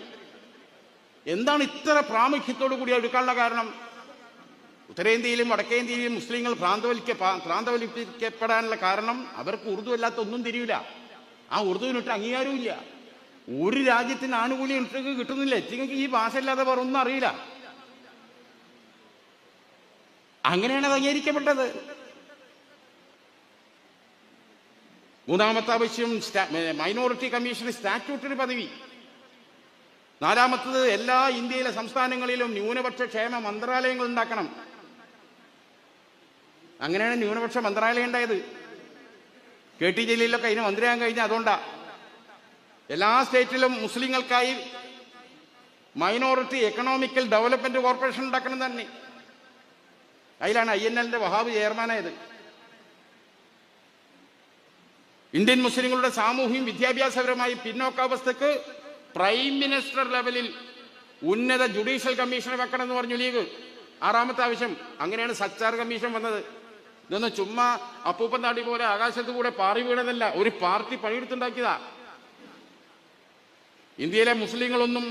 എന്താണ് ഇത്ര പ്രാമുഖ്യത്തോടു കൂടി എടുക്കാനുള്ള കാരണം? ഉത്തരേന്ത്യയിലും വടക്കേന്ത്യയിലും മുസ്ലിങ്ങൾ ഭ്രാന്തവൽക്കരിക്കപ്പെടാനുള്ള കാരണം അവർക്ക് ഉറുദു അല്ലാത്ത ഒന്നും തിരിയില്ല. ആ ഉറുദുവിനിട്ട് അംഗീകാരമില്ല. ഒരു രാജ്യത്തിന് ആനുകൂല്യം ഇട്ടൊക്കെ കിട്ടുന്നില്ല. എത്തിങ്ങൾക്ക് ഈ ഭാഷ അല്ലാതെ വേറെ ഒന്നും അറിയില്ല. അങ്ങനെയാണ് അത് അംഗീകരിക്കപ്പെട്ടത്. മൂന്നാമത്തെ ആവശ്യം മൈനോറിറ്റി കമ്മീഷന് സ്റ്റാറ്റ്യൂട്ടറി പദവി. നാലാമത്തത് എല്ലാ ഇന്ത്യയിലെ സംസ്ഥാനങ്ങളിലും ന്യൂനപക്ഷ ക്ഷേമ മന്ത്രാലയങ്ങൾ ഉണ്ടാക്കണം. അങ്ങനെയാണ് ന്യൂനപക്ഷ മന്ത്രാലയം ഉണ്ടായത്. KT ജലീലൊക്കെ അതിന് മന്ത്രിയാകാൻ കഴിഞ്ഞ അതുകൊണ്ടാ. എല്ലാ സ്റ്റേറ്റിലും മുസ്ലിങ്ങൾക്കായി മൈനോറിറ്റി എക്കണോമിക്കൽ ഡെവലപ്മെന്റ് കോർപ്പറേഷൻ ഉണ്ടാക്കണം തന്നെ. അതിലാണ് INL-ന്റെ വഹാബ് ചെയർമാനായത്. ഇന്ത്യൻ മുസ്ലിങ്ങളുടെ സാമൂഹിക വിദ്യാഭ്യാസപരമായി പിന്നോക്കാവസ്ഥക്ക് പ്രൈം മിനിസ്റ്റർ ലെവലിൽ ഉന്നത ജുഡീഷ്യൽ കമ്മീഷനെ വെക്കണം എന്ന് പറഞ്ഞു ലീഗ്. ആറാമത്തെ ആവശ്യം. അങ്ങനെയാണ് സച്ചാർ കമ്മീഷൻ വന്നത്. ഇതൊന്നും ചുമ്മാ അപ്പൂപ്പൻ താടി പോലെ ആകാശത്ത് കൂടെ പാറി വീണതല്ല, ഒരു പാർട്ടി പണിയെടുത്തുണ്ടാക്കിയതാ. ഇന്ത്യയിലെ മുസ്ലിങ്ങളൊന്നും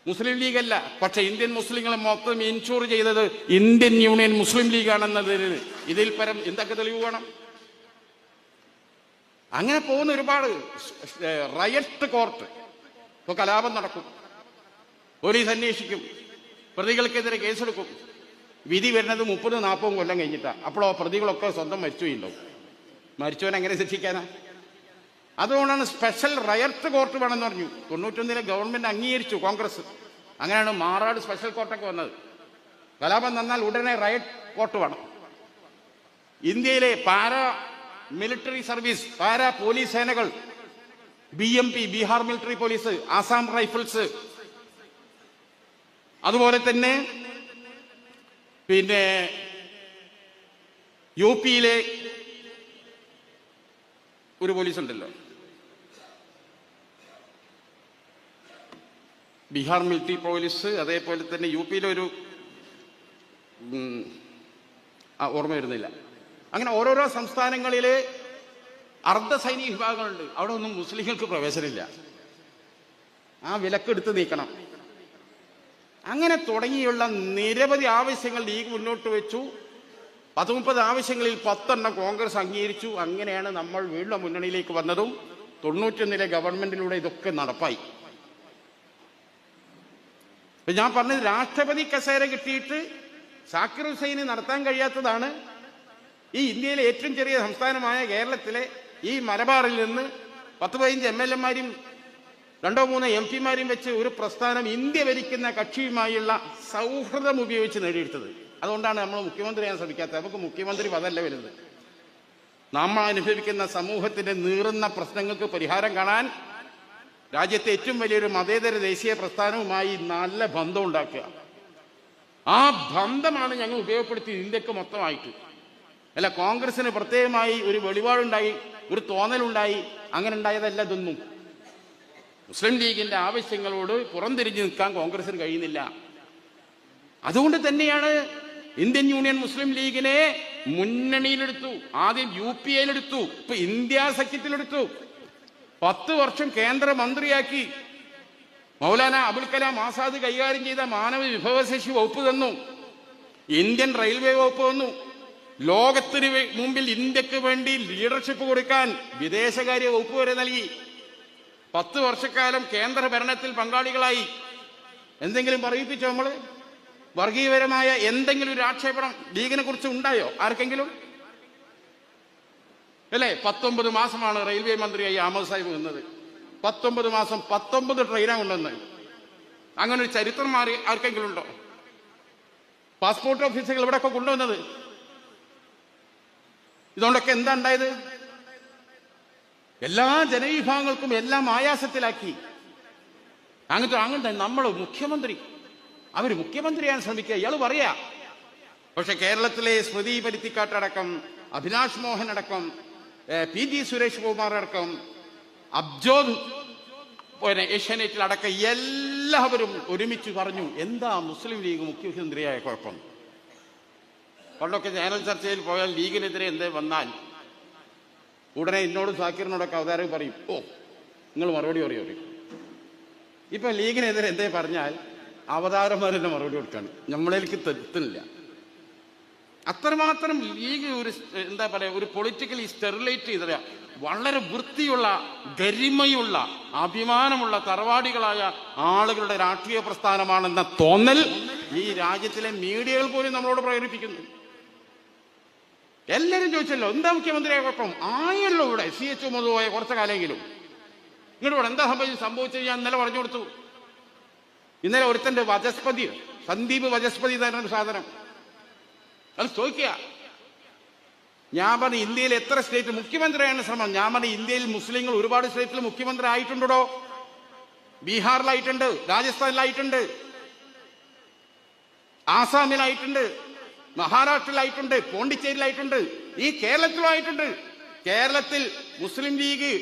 മുസ്ലിം ലീഗല്ല, പക്ഷെ ഇന്ത്യൻ മുസ്ലിങ്ങളെ മൊത്തം ഇൻഷൂർ ചെയ്തത് ഇന്ത്യൻ യൂണിയൻ മുസ്ലിം ലീഗാണെന്നതിന് ഇതിൽ പരം എന്തൊക്കെ തെളിവ് വേണം? അങ്ങനെ പോകുന്ന ഒരുപാട് റയറ്റ് കോർട്ട്. ഇപ്പൊ കലാപം നടക്കും, പോലീസ് അന്വേഷിക്കും, പ്രതികൾക്കെതിരെ കേസെടുക്കും. വിധി വരുന്നത് 30-40 കൊല്ലം കഴിഞ്ഞിട്ടാണ്. അപ്പോഴോ പ്രതികളൊക്കെ സ്വന്തം മരിച്ചുപോയിണ്ടാവും. മരിച്ചവൻ എങ്ങനെ ശിക്ഷിക്കാനാ? അതുകൊണ്ടാണ് സ്പെഷ്യൽ റയറ്റ് കോർട്ട് വേണമെന്ന് പറഞ്ഞു. 91-ലെ ഗവൺമെന്റ് അംഗീകരിച്ചു, കോൺഗ്രസ്. അങ്ങനെയാണ് മാറാട് സ്പെഷ്യൽ കോർട്ടൊക്കെ വന്നത്. കലാപം നന്നാൽ ഉടനെ റയറ്റ് കോർട്ട് വേണം. ഇന്ത്യയിലെ para military service, para police സേനകൾ, BMP Bihar military police, Assam rifles, അതുപോലെ തന്നെ പിന്നെ UP-യിലെ ഒരു പോലീസ് ഉണ്ടല്ലോ, ബീഹാർ മിലിറ്ററി പോലീസ്, അതേപോലെ തന്നെ UP-യിലെ ഒരു ഓർമ്മ വരുന്നില്ല. അങ്ങനെ ഓരോരോ സംസ്ഥാനങ്ങളിലെ അർദ്ധസൈനിക വിഭാഗങ്ങളുണ്ട്. അവിടെ ഒന്നും മുസ്ലിങ്ങൾക്ക് പ്രവേശനമില്ല. ആ വിലക്കെടുത്ത് നീക്കണം. അങ്ങനെ തുടങ്ങിയുള്ള നിരവധി ആവശ്യങ്ങൾ ലീഗ് മുന്നോട്ട് വെച്ചു. 30 ആവശ്യങ്ങളിൽ 10 കോൺഗ്രസ് അംഗീകരിച്ചു. അങ്ങനെയാണ് നമ്മൾ വീണ്ടും മുന്നണിയിലേക്ക് വന്നതും 91-ലെ ഗവൺമെന്റിലൂടെ ഇതൊക്കെ നടപ്പായി. ഞാൻ പറഞ്ഞത്, രാഷ്ട്രപതി കസേര കിട്ടിയിട്ട് സാക്കിർ ഹുസൈന് നടത്താൻ കഴിയാത്തതാണ് ഈ ഇന്ത്യയിലെ ഏറ്റവും ചെറിയ സംസ്ഥാനമായ കേരളത്തിലെ ഈ മലബാറിൽ നിന്ന് 10-15 MLA-മാരും 2-3 MP-മാരും വെച്ച് ഒരു പ്രസ്ഥാനം ഇന്ത്യ ഭരിക്കുന്ന കക്ഷിയുമായുള്ള സൗഹൃദം ഉപയോഗിച്ച് നേടിയെടുത്തത്. അതുകൊണ്ടാണ് നമ്മൾ മുഖ്യമന്ത്രിയാൻ ശ്രമിക്കാത്തത്. നമുക്ക് മുഖ്യമന്ത്രി പദമല്ല വരുന്നത്. നമ്മൾ അനുഭവിക്കുന്ന സമൂഹത്തിന്റെ നീറുന്ന പ്രശ്നങ്ങൾക്ക് പരിഹാരം കാണാൻ രാജ്യത്തെ ഏറ്റവും വലിയൊരു മതേതര ദേശീയ പ്രസ്ഥാനവുമായി നല്ല ബന്ധം ഉണ്ടാക്കുക. ആ ബന്ധമാണ് ഞങ്ങൾ ഉപയോഗപ്പെടുത്തിയത് ഇന്ത്യക്ക് മൊത്തമായിട്ട്. അല്ല, കോൺഗ്രസിന് പ്രത്യേകമായി ഒരു വെളിപാടുണ്ടായി, ഒരു തോന്നലുണ്ടായി, അങ്ങനെ ഉണ്ടായതല്ല ഇതൊന്നും. മുസ്ലിം ലീഗിന്റെ ആവശ്യങ്ങളോട് പുറംതിരിഞ്ഞു നിൽക്കാൻ കോൺഗ്രസിന് കഴിയുന്നില്ല. അതുകൊണ്ട് തന്നെയാണ് ഇന്ത്യൻ യൂണിയൻ മുസ്ലിം ലീഗിനെ മുന്നണിയിലെടുത്തു. ആദ്യം UP-യിലെടുത്തു, ഇപ്പൊ ഇന്ത്യ സഖ്യത്തിലെടുത്തു. 10 വർഷം കേന്ദ്രമന്ത്രിയാക്കി. മൗലാന അബുൽ കലാം ആസാദ് കൈകാര്യം ചെയ്ത മാനവ വിഭവശേഷി വകുപ്പ് തന്നു. ഇന്ത്യൻ റെയിൽവേ വകുപ്പ് തന്നു. ലോകത്തിന് മുമ്പിൽ ഇന്ത്യക്ക് വേണ്ടി ലീഡർഷിപ്പ് കൊടുക്കാൻ വിദേശകാര്യ വകുപ്പ് വരെ നൽകി. 10 വർഷക്കാലം കേന്ദ്ര ഭരണത്തിൽ പങ്കാളികളായി. എന്തെങ്കിലും പറയിപ്പിച്ചോ? നമ്മള് വർഗീയപരമായ എന്തെങ്കിലും ഒരു ആക്ഷേപണം ലീഗിനെ കുറിച്ച് ഉണ്ടായോ ആർക്കെങ്കിലും? അല്ലേ? 19 മാസമാണ് റെയിൽവേ മന്ത്രിയായി അഹമ്മദ് സാഹിബ് നിന്നത്. 19 മാസം 19 ട്രെയിനാണ് കൊണ്ടുവന്നത്. അങ്ങനെ ഒരു ചരിത്രം മാറി ആർക്കെങ്കിലും ഉണ്ടോ? പാസ്പോർട്ട് ഓഫീസുകൾ ഇവിടെയൊക്കെ കൊണ്ടുവന്നത്. ഇതുകൊണ്ടൊക്കെ എന്താ ഉണ്ടായത്? എല്ലാ ജനവിഭാഗങ്ങൾക്കും എല്ലാം ആയാസത്തിലാക്കി. അങ്ങനത്തെ നമ്മൾ മുഖ്യമന്ത്രി, അവർ മുഖ്യമന്ത്രിയാൻ ശ്രമിക്കുക, ഇയാൾ പറയാ. പക്ഷെ കേരളത്തിലെ സ്മൃതി പരുത്തിക്കാട്ടടക്കം, അഭിലാഷ് മോഹൻ അടക്കം, PG സുരേഷ് കുമാർ അടക്കം, അബ്ജോദ് ഏഷ്യാനെറ്റിൽ അടക്കം എല്ലാവരും ഒരുമിച്ച് പറഞ്ഞു, എന്താ മുസ്ലിം ലീഗ് മുഖ്യമന്ത്രിയായ കുഴപ്പം? പണ്ടൊക്കെ ചാനൽ ചർച്ചയിൽ പോയാൽ ലീഗിനെതിരെ എന്തേ വന്നാൽ ഉടനെ എന്നോടും സാക്കിറിനോടൊക്കെ അവതാരം പറയും, ഓ നിങ്ങൾ മറുപടി പറയും. ഇപ്പൊ ലീഗിനെതിരെ എന്തേ പറഞ്ഞാൽ അവതാരന്മാരെന്നെ മറുപടി കൊടുക്കാണ്. നമ്മളേക്ക് തെറ്റുന്നില്ല. അത്രമാത്രം ലീഗ് ഒരു എന്താ പറയുക, ഒരു പൊളിറ്റിക്കലി സ്റ്റെറിലൈറ്റ് ചെയ്ത വളരെ വൃത്തിയുള്ള, ഗരിമയുള്ള, അഭിമാനമുള്ള തറവാടികളായ ആളുകളുടെ രാഷ്ട്രീയ പ്രസ്ഥാനമാണെന്ന തോന്നൽ ഈ രാജ്യത്തിലെ മീഡിയകൾ പോലും നമ്മളോട് പ്രേരിപ്പിക്കുന്നു. എല്ലാവരും ചോദിച്ചല്ലോ എന്താ മുഖ്യമന്ത്രിയെ കുഴപ്പം, ആയല്ലോ ഇവിടെ CH മുതൽ പോയ കുറച്ച കാലമെങ്കിലും. ഇങ്ങോട്ട് എന്താ സംഭവിച്ചത് ഞാൻ ഇന്നലെ പറഞ്ഞു കൊടുത്തു. ഇന്നലെ ഒരുത്തന്റെ വചസ്പതി, സന്ദീപ് വചസ്പതി തന്നെ സാധനം അത് ചോദിക്കുക. ഞാൻ പറഞ്ഞു ഇന്ത്യയിൽ എത്ര സ്റ്റേറ്റ് മുഖ്യമന്ത്രിയാണ് ശ്രമം. ഞാൻ പറഞ്ഞു ഇന്ത്യയിൽ മുസ്ലിങ്ങൾ ഒരുപാട് സ്റ്റേറ്റിൽ മുഖ്യമന്ത്രി ആയിട്ടുണ്ടോ? ബീഹാറിലായിട്ടുണ്ട്, രാജസ്ഥാനിലായിട്ടുണ്ട്, ആസാമിലായിട്ടുണ്ട്, മഹാരാഷ്ട്രയിലായിട്ടുണ്ട്, പോണ്ടിച്ചേരിയിലായിട്ടുണ്ട്, ഈ കേരളത്തിലായിട്ടുണ്ട്. കേരളത്തിൽ മുസ്ലിം ലീഗ്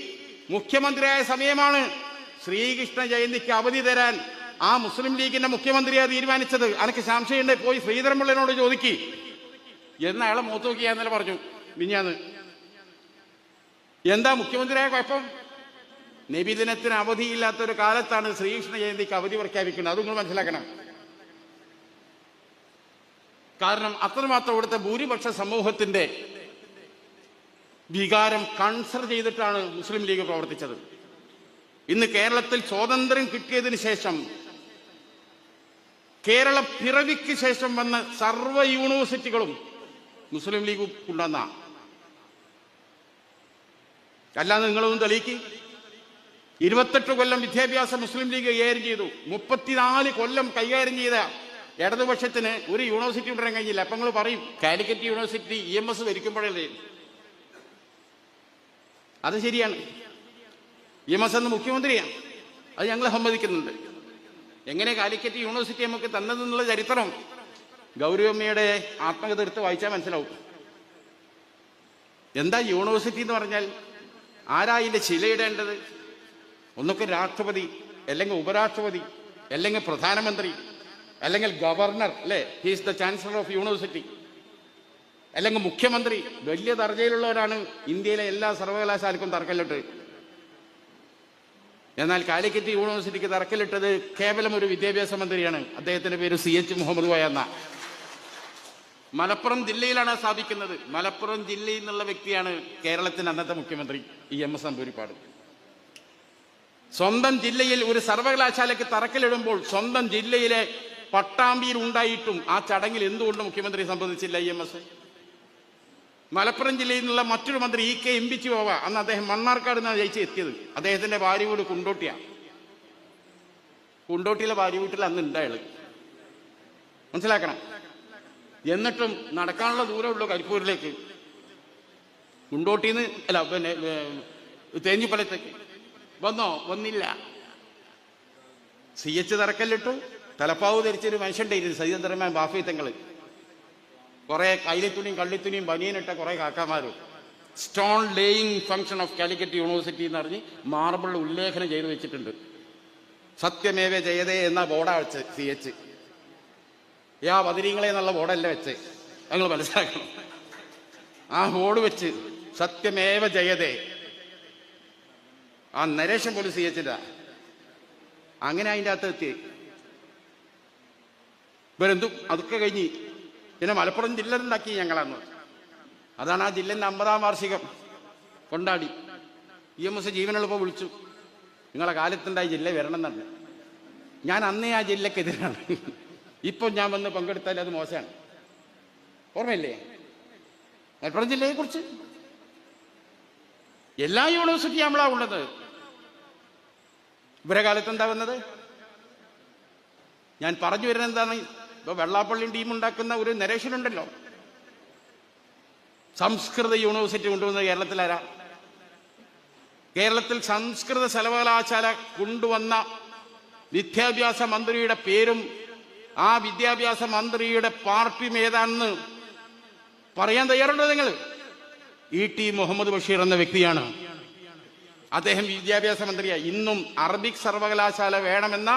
മുഖ്യമന്ത്രിയായ സമയമാണ് ശ്രീകൃഷ്ണ ജയന്തിക്ക് അവധി തരാൻ ആ മുസ്ലിം ലീഗിന്റെ മുഖ്യമന്ത്രിയാണ് തീരുമാനിച്ചത്. അനക്ക് സംശയമുണ്ട്, പോയി ശ്രീധരൻപിള്ളനോട് ചോദിക്ക് എന്ന് അയാളെ മൂത്ത് നോക്കി എന്നല്ല പറഞ്ഞു മിഞ്ഞാന്ന്. എന്താ മുഖ്യമന്ത്രിയായ കുഴപ്പം? നബിദിനത്തിന് അവധിയില്ലാത്തൊരു കാലത്താണ് ശ്രീകൃഷ്ണ ജയന്തിക്ക് അവധി പ്രഖ്യാപിക്കുന്നത്. അത് നിങ്ങൾ മനസ്സിലാക്കണം. കാരണം അത്രമാത്രം ഇവിടുത്തെ ഭൂരിപക്ഷ സമൂഹത്തിന്റെ വികാരം കൺസർ ചെയ്തിട്ടാണ് മുസ്ലിം ലീഗ് പ്രവർത്തിച്ചത്. ഇന്ന് കേരളത്തിൽ സ്വാതന്ത്ര്യം കിട്ടിയതിന് ശേഷം, കേരള പിറവിക്ക് ശേഷം വന്ന സർവ്വ യൂണിവേഴ്സിറ്റികളും മുസ്ലിം ലീഗ് കൊണ്ടുവന്ന, അല്ലാതെ നിങ്ങളൊന്നും തെളിയിക്ക്. 28 കൊല്ലം വിദ്യാഭ്യാസം മുസ്ലിം ലീഗ് കൈകാര്യം ചെയ്തു. 34 കൊല്ലം കൈകാര്യം ചെയ്ത ഇടതുപക്ഷത്തിന് ഒരു യൂണിവേഴ്സിറ്റി കൊണ്ടുവരാൻ കഴിഞ്ഞില്ല. അപ്പൊ നിങ്ങൾ പറയും കാലിക്കറ്റ് യൂണിവേഴ്സിറ്റി EMS ഭരിക്കുമ്പോഴല്ലേ. അത് ശരിയാണ്, EMS എന്ന് മുഖ്യമന്ത്രിയാണ്, അത് ഞങ്ങൾ സമ്മതിക്കുന്നുണ്ട്. എങ്ങനെ കാലിക്കറ്റ് യൂണിവേഴ്സിറ്റി നമുക്ക് തന്നതെന്നുള്ള ചരിത്രം ഗൗരവമ്മയുടെ ആത്മകഥ എടുത്ത് വായിച്ചാൽ മനസ്സിലാവും. എന്താ യൂണിവേഴ്സിറ്റി എന്ന് പറഞ്ഞാൽ? ആരാ ഇതിന്റെ ചിലയിടേണ്ടത്? ഒന്നൊക്കെ രാഷ്ട്രപതി, അല്ലെങ്കിൽ ഉപരാഷ്ട്രപതി, അല്ലെങ്കിൽ പ്രധാനമന്ത്രി, അല്ലെങ്കിൽ ഗവർണർ, അല്ലേ, he's the chancellor of university, അല്ലെങ്കിൽ മുഖ്യമന്ത്രി. വലിയ ദർജയിലുള്ളവരാണ് ഇന്ത്യയിലെ എല്ലാ സർവകലാശാലക്കും തറക്കല്ലിട്ട്. എന്നാൽ കാലിക്കറ്റ് യൂണിവേഴ്സിറ്റിക്ക് തറക്കല്ലിട്ടത് കേവലം ഒരു വിദ്യാഭ്യാസ മന്ത്രിയാണ്. അദ്ദേഹത്തിന്റെ പേര് CH മുഹമ്മദ് കോയ എന്ന. മലപ്പുറം ജില്ലയിലാണ് സ്ഥാപിക്കുന്നത്. മലപ്പുറം ജില്ലയിൽ നിന്നുള്ള വ്യക്തിയാണ് കേരളത്തിന്റെ അന്നത്തെ മുഖ്യമന്ത്രി EMS നമ്പൂതിരിപ്പാട്. സ്വന്തം ജില്ലയിൽ ഒരു സർവകലാശാലയ്ക്ക് തറക്കല്ലിടുമ്പോൾ സ്വന്തം ജില്ലയിലെ പട്ടാമ്പിയിൽ ഉണ്ടായിട്ടും ആ ചടങ്ങിൽ എന്തുകൊണ്ട് മുഖ്യമന്ത്രി സംബന്ധിച്ചില്ല EMS? മലപ്പുറം ജില്ലയിൽ നിന്നുള്ള മറ്റൊരു മന്ത്രി EK എംപിച്ചു പോവ, അന്ന് അദ്ദേഹം മണ്ണാർക്കാട് നിന്നാണ് ജയിച്ച് എത്തിയത്. അദ്ദേഹത്തിന്റെ ഭാര്യ വീട് കുണ്ടോട്ടിയാണ്. കുണ്ടോട്ടിയിലെ ഭാര്യ വീട്ടിൽ അന്ന് ഉണ്ടായത് മനസ്സിലാക്കണം. എന്നിട്ടും നടക്കാനുള്ള ദൂരമുള്ളൂ കരിപ്പൂരിലേക്ക്. കുണ്ടോട്ടിന്ന് അല്ല, പിന്നെ തേഞ്ഞിപ്പലത്തേക്ക് വന്നില്ല. CH തറക്കല്ലിട്ടു. തലപ്പാവ് ധരിച്ചൊരു മനുഷ്യണ്ടായിരുന്നു, സൈദന്തരമാൻ ബാഫിത്തങ്ങൾ, കുറെ കൈലിത്തുണിയും കള്ളിത്തുണിയും ബനിയനിട്ട കുറെ കാക്കാമാരും. Stone laying function of Calicut university എന്ന് പറഞ്ഞ് മാർബിൾ ഉല്ലേഖനം ചെയ്തു വെച്ചിട്ടുണ്ട്. സത്യമേവ ജയതേ എന്ന ബോർഡാ വെച്ച് CH. ബദിരീങ്ങളെ എന്നുള്ള ബോർഡല്ല വെച്ച്, ഞങ്ങൾ മനസ്സിലാക്കണം. ആ ബോർഡ് വെച്ച് സത്യമേവ ജയതേ. ആ നരേഷൻ പോലും CH. അങ്ങനെ അതിൻ്റെ അകത്ത് എത്തി. ഇവരെന്തും അതൊക്കെ കഴിഞ്ഞ് പിന്നെ മലപ്പുറം ജില്ല ഉണ്ടാക്കി ഞങ്ങളന്ന്. അതാണ് ആ ജില്ലൻ്റെ 50-ാം വാർഷികം കൊണ്ടാടി. EMS ജീവനെളുപ്പം വിളിച്ചു, നിങ്ങളെ കാലത്തുണ്ടായി ജില്ല വരണം എന്നുണ്ട്. ഞാൻ അന്നേ ആ ജില്ലക്കെതിരാണ്. ഇപ്പം ഞാൻ വന്ന് പങ്കെടുത്താൽ അത് മോശമാണ്. ഓർമ്മയില്ലേ മലപ്പുറം ജില്ലയെ കുറിച്ച്? എല്ലാ യൂണിവേഴ്സിറ്റി നമ്മളാ ഉള്ളത്. ഇവരെ കാലത്ത് എന്താ വന്നത്? ഞാൻ പറഞ്ഞു വരുന്നത് എന്താണ്? ഇപ്പൊ വെള്ളാപ്പള്ളിയും ടീം ഉണ്ടാക്കുന്ന ഒരു നരേഷനുണ്ടല്ലോ, സംസ്കൃത യൂണിവേഴ്സിറ്റി കൊണ്ടുവന്നത് കേരളത്തിലാരാ? കേരളത്തിൽ സംസ്കൃത സർവകലാശാല കൊണ്ടുവന്ന വിദ്യാഭ്യാസ മന്ത്രിയുടെ പേരും ആ വിദ്യാഭ്യാസ മന്ത്രിയുടെ പാർട്ടിയും ഏതാണെന്ന് പറയാൻ തയ്യാറുണ്ടോ നിങ്ങൾ? ET മുഹമ്മദ് ബഷീർ എന്ന വ്യക്തിയാണ്. അദ്ദേഹം വിദ്യാഭ്യാസ മന്ത്രിയാണ്. ഇന്നും അറബിക് സർവകലാശാല വേണമെന്ന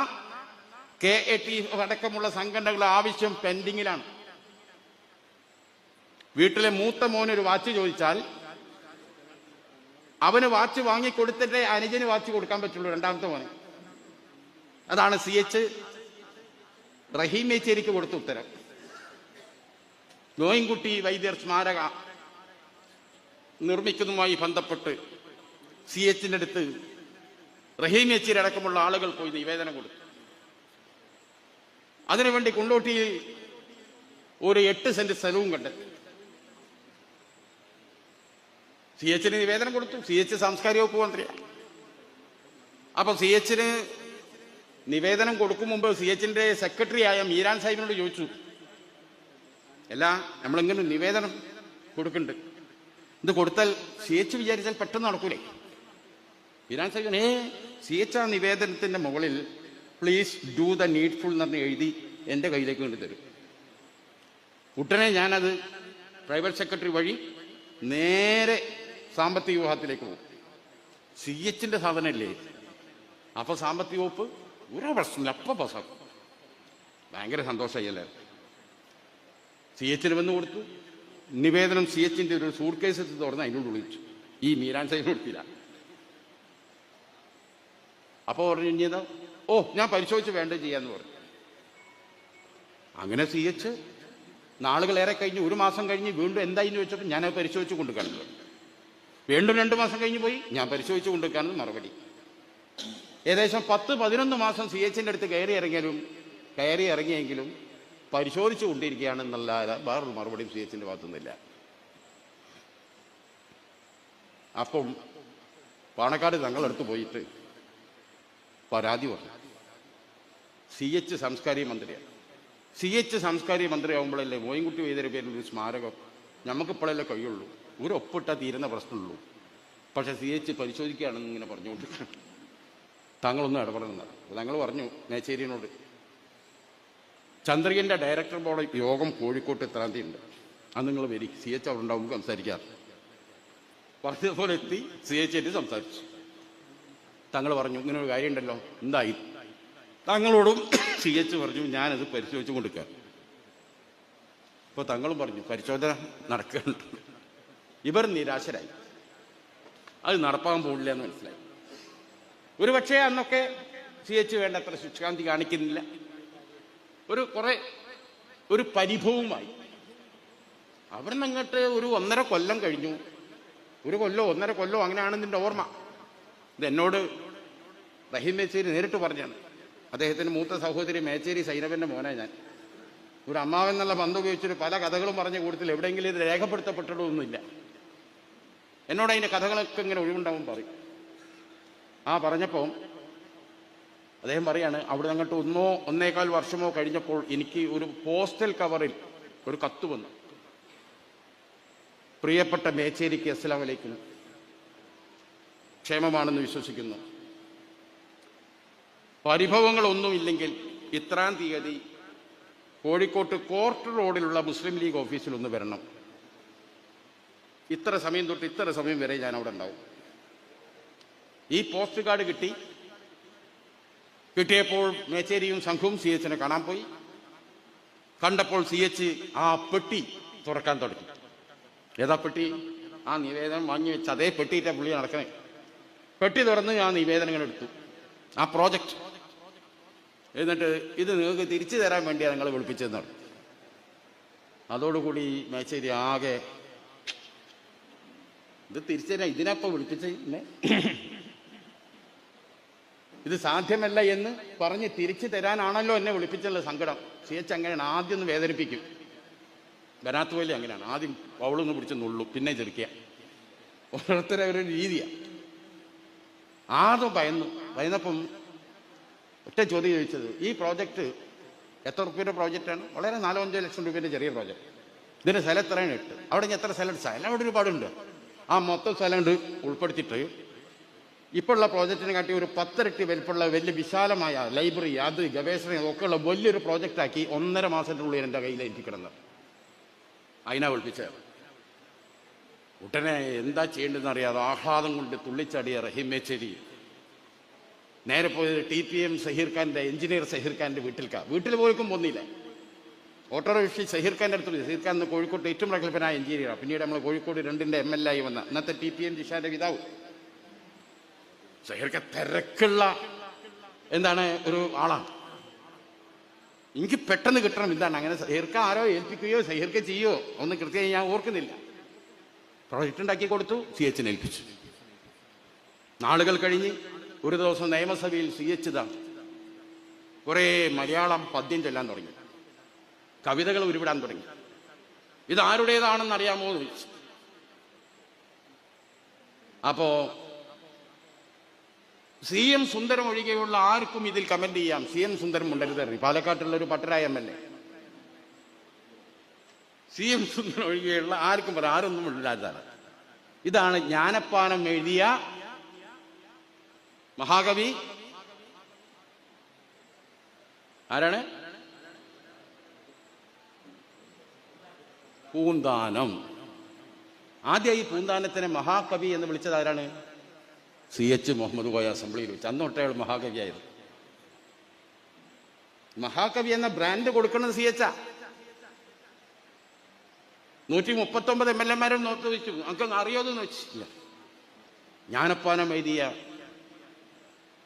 KAT അടക്കമുള്ള സംഘടനകളുടെ ആവശ്യം പെൻഡിങ്ങിലാണ്. വീട്ടിലെ മൂത്ത മോനൊരു വാച്ച് ചോദിച്ചാൽ അവന് വാച്ച് വാങ്ങിക്കൊടുത്തിട്ടേ അനുജന് വാച്ച് കൊടുക്കാൻ പറ്റുള്ളൂ, രണ്ടാമത്തെ മോന്. അതാണ് CH റഹീം മേച്ചേരിക്ക് കൊടുത്ത ഉത്തരം. മോയിൻകുട്ടി വൈദ്യർ സ്മാരക നിർമ്മിക്കുന്നതുമായി ബന്ധപ്പെട്ട് സി എച്ചിൻ്റെ അടുത്ത് റഹീം യെച്ചൂരി അടക്കമുള്ള ആളുകൾ പോയി നിവേദനം കൊടുത്തു. അതിനുവേണ്ടി കൊണ്ടോട്ടിയിൽ ഒരു 8 സെന്റ് സ്ഥലവും കണ്ടെത്തി. സി എച്ചിന് നിവേദനം കൊടുത്തു. സി എച്ച് സാംസ്കാരിക വകുപ്പ് മന്ത്രിയാണ്. അപ്പൊ സി എച്ചിന് നിവേദനം കൊടുക്കും മുമ്പ് സി എച്ചിന്റെ സെക്രട്ടറി ആയ മീരാൻ സാഹിബിനോട് ചോദിച്ചു, അല്ല നമ്മളിങ്ങനെ നിവേദനം കൊടുക്കുന്നുണ്ട്, ഇത് കൊടുത്താൽ സി എച്ച് വിചാരിച്ചാൽ പെട്ടെന്ന് നടക്കൂലേ? മീരാൻ സാഹിബ് സി എച്ച് ആ നിവേദനത്തിന്റെ മുകളിൽ പ്ലീസ് ഡു ദ നീഡ്ഫുൾ എന്ന് പറഞ്ഞ് എഴുതി എൻ്റെ കയ്യിലേക്ക് കൊണ്ട് തരും. ഉടനെ ഞാനത് പ്രൈവറ്റ് സെക്രട്ടറി വഴി നേരെ സാമ്പത്തിക വിഭാഗത്തിലേക്ക് പോകും. സി എച്ചിന്റെ സാധനമല്ലേ, അപ്പൊ സാമ്പത്തിക വകുപ്പ് ഒരു പ്രശ്നമില്ല, അപ്പൊ പാസ്സാക്കും. ഭയങ്കര സന്തോഷമായില്ലേ. സി എച്ചിന് വന്ന് കൊടുത്തു. നിവേദനം സി എച്ചിന്റെ ഒരു സൂട്ട് കേസ് തുറന്ന് അതിനോട് വിളിച്ചു. ഈ മീരാൻ സാഹിബ് കൊടുത്തില്ല. അപ്പോൾ പറഞ്ഞു ഇനിയതാ, ഓ ഞാൻ പരിശോധിച്ച് വേണ്ടത് ചെയ്യാന്ന് പറഞ്ഞു. അങ്ങനെ സി എച്ച് നാളുകളേറെ കഴിഞ്ഞ് 1 മാസം കഴിഞ്ഞ് വീണ്ടും എന്തായിന്ന് വെച്ചപ്പോൾ ഞാനത് പരിശോധിച്ച് കൊണ്ടുക്കാണെന്ന് പറഞ്ഞു. വീണ്ടും 2 മാസം കഴിഞ്ഞ് പോയി, ഞാൻ പരിശോധിച്ച് കൊണ്ടുക്കാണെന്ന് മറുപടി. ഏകദേശം 10-11 മാസം സി എച്ചിൻ്റെ അടുത്ത് കയറി ഇറങ്ങിയെങ്കിലും പരിശോധിച്ചു കൊണ്ടിരിക്കുകയാണെന്നല്ലാതെ വേറൊരു മറുപടിയും സി എച്ചിൻ്റെ ഭാഗത്തുനിന്നില്ല. അപ്പം പാണക്കാട് തങ്ങളടുത്ത് പോയിട്ട് പരാതി പറഞ്ഞു. സി എച്ച് സാംസ്കാരിക മന്ത്രിയാണ്. സി എച്ച് സാംസ്കാരിക മന്ത്രിയാകുമ്പോഴല്ലേ മോയിൻകുട്ടി വൈദ്യരുടെ പേരിൽ ഒരു സ്മാരകം നമുക്കിപ്പോഴല്ലേ കഴിയുള്ളൂ, ഒരു ഒപ്പിട്ടാൽ തീരുന്ന പ്രശ്നമുള്ളൂ. പക്ഷെ സി എച്ച് പരിശോധിക്കുകയാണെന്ന് ഇങ്ങനെ പറഞ്ഞുകൊണ്ട് താങ്കളൊന്നും ഇടപെടുന്നത്. തങ്ങൾ പറഞ്ഞു മേച്ചേരിയോട്, ചന്ദ്രികൻ്റെ ഡയറക്ടർ ബോർഡ് യോഗം കോഴിക്കോട്ട് 3-ാം തീയതി ഉണ്ട്, അത് നിങ്ങൾ വരി, സി എച്ച് അവിടെ ഉണ്ടാവുമ്പോൾ സംസാരിക്കാറ്. പറഞ്ഞതുപോലെ എത്തി സി എച്ച് ആയിട്ട് സംസാരിച്ചു. തങ്ങൾ പറഞ്ഞു ഇങ്ങനെ ഒരു കാര്യമുണ്ടല്ലോ, എന്തായി? തങ്ങളോടും സി എച്ച് പറഞ്ഞു ഞാനത് പരിശോധിച്ച് കൊടുക്കാം. ഇപ്പോൾ തങ്ങളും പറഞ്ഞു പരിശോധന നടക്കുന്നുണ്ട്. ഇവർ നിരാശരായി, അത് നടപ്പാൻ പോകില്ല എന്ന് മനസ്സിലായി. ഒരു പക്ഷേ അന്നൊക്കെ സി എച്ച് വേണ്ടത്ര ശുഷ്കാന്തി കാണിക്കുന്നില്ല, ഒരു പരിഭവമായി. അവിടെ നിന്ന് അങ്ങോട്ട് ഒരു 1.5 കൊല്ലം കഴിഞ്ഞു. 1 കൊല്ലോ 1.5 കൊല്ലോ അങ്ങനെയാണെന്നിൻ്റെ ഓർമ്മ. ഇത് എന്നോട് റഹീം മേച്ചേരി നേരിട്ട് പറഞ്ഞാണ്. അദ്ദേഹത്തിൻ്റെ മൂത്ത സഹോദരി മേച്ചേരി സൈനബൻ്റെ മോനെ ഞാൻ. ഒരു അമ്മാവെന്നുള്ള ബന്ധം ഉപയോഗിച്ചിട്ട് പല കഥകളും പറഞ്ഞ കൂട്ടത്തിൽ എവിടെയെങ്കിലും ഇത് രേഖപ്പെടുത്തപ്പെട്ടിട്ടൊന്നുമില്ല. എന്നോട് അതിൻ്റെ കഥകളൊക്കെ ഇങ്ങനെ ഒഴിവുണ്ടാവും പറയും. പറഞ്ഞപ്പോൾ അദ്ദേഹം പറയാണ്, അവിടെ അങ്ങോട്ട് 1-1.25 വർഷമോ കഴിഞ്ഞപ്പോൾ എനിക്ക് ഒരു പോസ്റ്റൽ കവറിൽ ഒരു കത്ത് വന്നു. പ്രിയപ്പെട്ട മേച്ചേരിക്ക് അസ്സലാമു അലൈക്കും, ക്ഷേമമാണെന്ന് വിശ്വസിക്കുന്നു. പരിഭവങ്ങളൊന്നുമില്ലെങ്കിൽ 3-ാം തീയതി കോഴിക്കോട്ട് കോർട്ട് റോഡിലുള്ള മുസ്ലിം ലീഗ് ഓഫീസിൽ ഒന്ന് വരണം. ഇത്ര സമയം തൊട്ട് ഇത്ര സമയം വരെ ഞാൻ അവിടെ ഉണ്ടാവും. ഈ പോസ്റ്റ് കാർഡ് കിട്ടിയപ്പോൾ മേച്ചേരിയും സംഘവും സി എച്ചിനെ കാണാൻ പോയി. കണ്ടപ്പോൾ സി എച്ച് ആ പെട്ടി തുറക്കാൻ തുടങ്ങി. ഏതാ പെട്ടി? ആ നിവേദനം വാങ്ങി വെച്ച് അതേ പെട്ടിയിട്ട പുള്ളി നടക്കണേ. പെട്ടി തുറന്ന് ആ നിവേദനങ്ങൾ എടുത്തു, ആ പ്രോജക്റ്റ്. എന്നിട്ട് ഇത് നിങ്ങൾക്ക് തിരിച്ചു തരാൻ വേണ്ടിയാണ് നിങ്ങൾ വിളിപ്പിച്ചതെന്നാണ്. അതോടുകൂടി മേച്ചേരി ആകെ, ഇത് തിരിച്ചു തരാൻ ഇതിനപ്പം വിളിപ്പിച്ചേ, ഇത് സാധ്യമല്ല എന്ന് പറഞ്ഞ് തിരിച്ചു തരാനാണല്ലോ എന്നെ വിളിപ്പിച്ചുള്ള സങ്കടം. സി എച്ച് അങ്ങനെയാണ്, ആദ്യം ഒന്ന് വേദനിപ്പിക്കും. വരാത്ത പോലെ അങ്ങനെയാണ്, ആദ്യം അവളൊന്ന് പിടിച്ച് നുള്ളു, പിന്നെ ചെറുക്കുക. ഓരോരുത്തരെ ഒരു രീതിയാണ്. ആദ്യം ഭയന്നപ്പം ഒറ്റ ചോദ്യം ചോദിച്ചത്, ഈ പ്രോജക്റ്റ് എത്ര റുപ്യയുടെ പ്രോജക്റ്റാണ്? വളരെ 4-5 ലക്ഷം രൂപേൻ്റെ ചെറിയ പ്രോജക്റ്റ്. ഇതിൻ്റെ സ്ഥലം എത്രയാണ്? 8. അവിടെ എത്ര സ്ഥലം? സ്ഥലം അവിടെ ഒരുപാടുണ്ട്. ആ മൊത്തം സ്ഥലം ഉൾപ്പെടുത്തിയിട്ട് ഇപ്പോൾ ഉള്ള പ്രോജക്റ്റിനെ കാട്ടി ഒരു 10 ഇരട്ടി വലിപ്പമുള്ള വലിയ വിശാലമായ ലൈബ്രറി, അത് ഗവേഷണം ഒക്കെ ഉള്ള വലിയൊരു പ്രോജക്റ്റാക്കി 1.5 മാസത്തിനുള്ളിൽ എൻ്റെ കയ്യിൽ ഏൽപ്പിക്കിടന്നത്. അതിനാ വിളിപ്പിച്ചത്. ഉടനെ എന്താ ചെയ്യേണ്ടതെന്ന് അറിയാതെ ആഹ്ലാദം കൊണ്ട് തുള്ളിച്ചാടിയ റഹീം മേച്ചേരി നേരെ പോയത് TPM സഹീർ ഖാൻ്റെ, എഞ്ചിനീയർ സഹീർ ഖാൻ്റെ വീട്ടിൽ പോയിക്കും പോന്നില്ല. ഓട്ടോറിക്ഷ സഹീർ ഖാൻ്റെ അടുത്ത്. സഹീർ ഖാൻ കോഴിക്കോട്ട് ഏറ്റവും പ്രഗത്ഭനായ എഞ്ചിനീയറാണ്. പിന്നീട് നമ്മൾ കോഴിക്കോട് 2ന്റെ MLA ആയി വന്ന ഇന്നത്തെ TPM ജിഷാന്റെ പിതാവ്. സഹീർ ഖാൻ തിരക്കുള്ള ഒരു ആളാണ്. എനിക്ക് പെട്ടെന്ന് കിട്ടണം. എന്താണ് അങ്ങനെ സഹീർക്ക് ആരോ ഏൽപ്പിക്കുകയോ സഹീർക്ക് ചെയ്യോ ഒന്നും കൃത്യമായി ഞാൻ ഓർക്കുന്നില്ല. പ്രൊജക്റ്റ് ഉണ്ടാക്കി കൊടുത്തു, CH ഏൽപ്പിച്ചു. നാളുകൾ കഴിഞ്ഞ് ഒരു ദിവസം നിയമസഭയിൽ CH കുറേ മലയാളം പദ്യം ചൊല്ലാൻ തുടങ്ങി, കവിതകൾ ഉരുവിടാൻ തുടങ്ങി. ഇത് ആരുടേതാണെന്ന് അറിയാമോ എന്ന് ചോദിച്ചു. അപ്പോ CM സുന്ദരം ഒഴികെയുള്ള ആർക്കും ഇതിൽ കമന്റ് ചെയ്യാം. CM സുന്ദരം മുണ്ടരുതറി, പാലക്കാട്ടുള്ള ഒരു പട്ടരായ MLA. CM സുന്ദരം ഒഴികെയുള്ള ആർക്കും പറയാം, ആരൊന്നും ഇല്ലാത്തതാണ്. ഇതാണ് ജ്ഞാനപ്പാനം എഴുതിയ മഹാകവി. ആരാണ്? പൂന്താനം. ആദ്യമായി പൂന്താനത്തിനെ മഹാകവി എന്ന് വിളിച്ചത് ആരാണ്? CH മുഹമ്മദ് കോയ അസംബ്ലിയിൽ വെച്ച്. അന്ന് തൊട്ടേ മഹാകവിയായത്. മഹാകവി എന്ന ബ്രാൻഡ് കൊടുക്കുന്നത് CH. 139 MLA നോക്കി വെച്ചു. നമുക്ക് അറിയാതെന്ന് വെച്ചില്ല. ജ്ഞാനപ്പാനം എഴുതിയ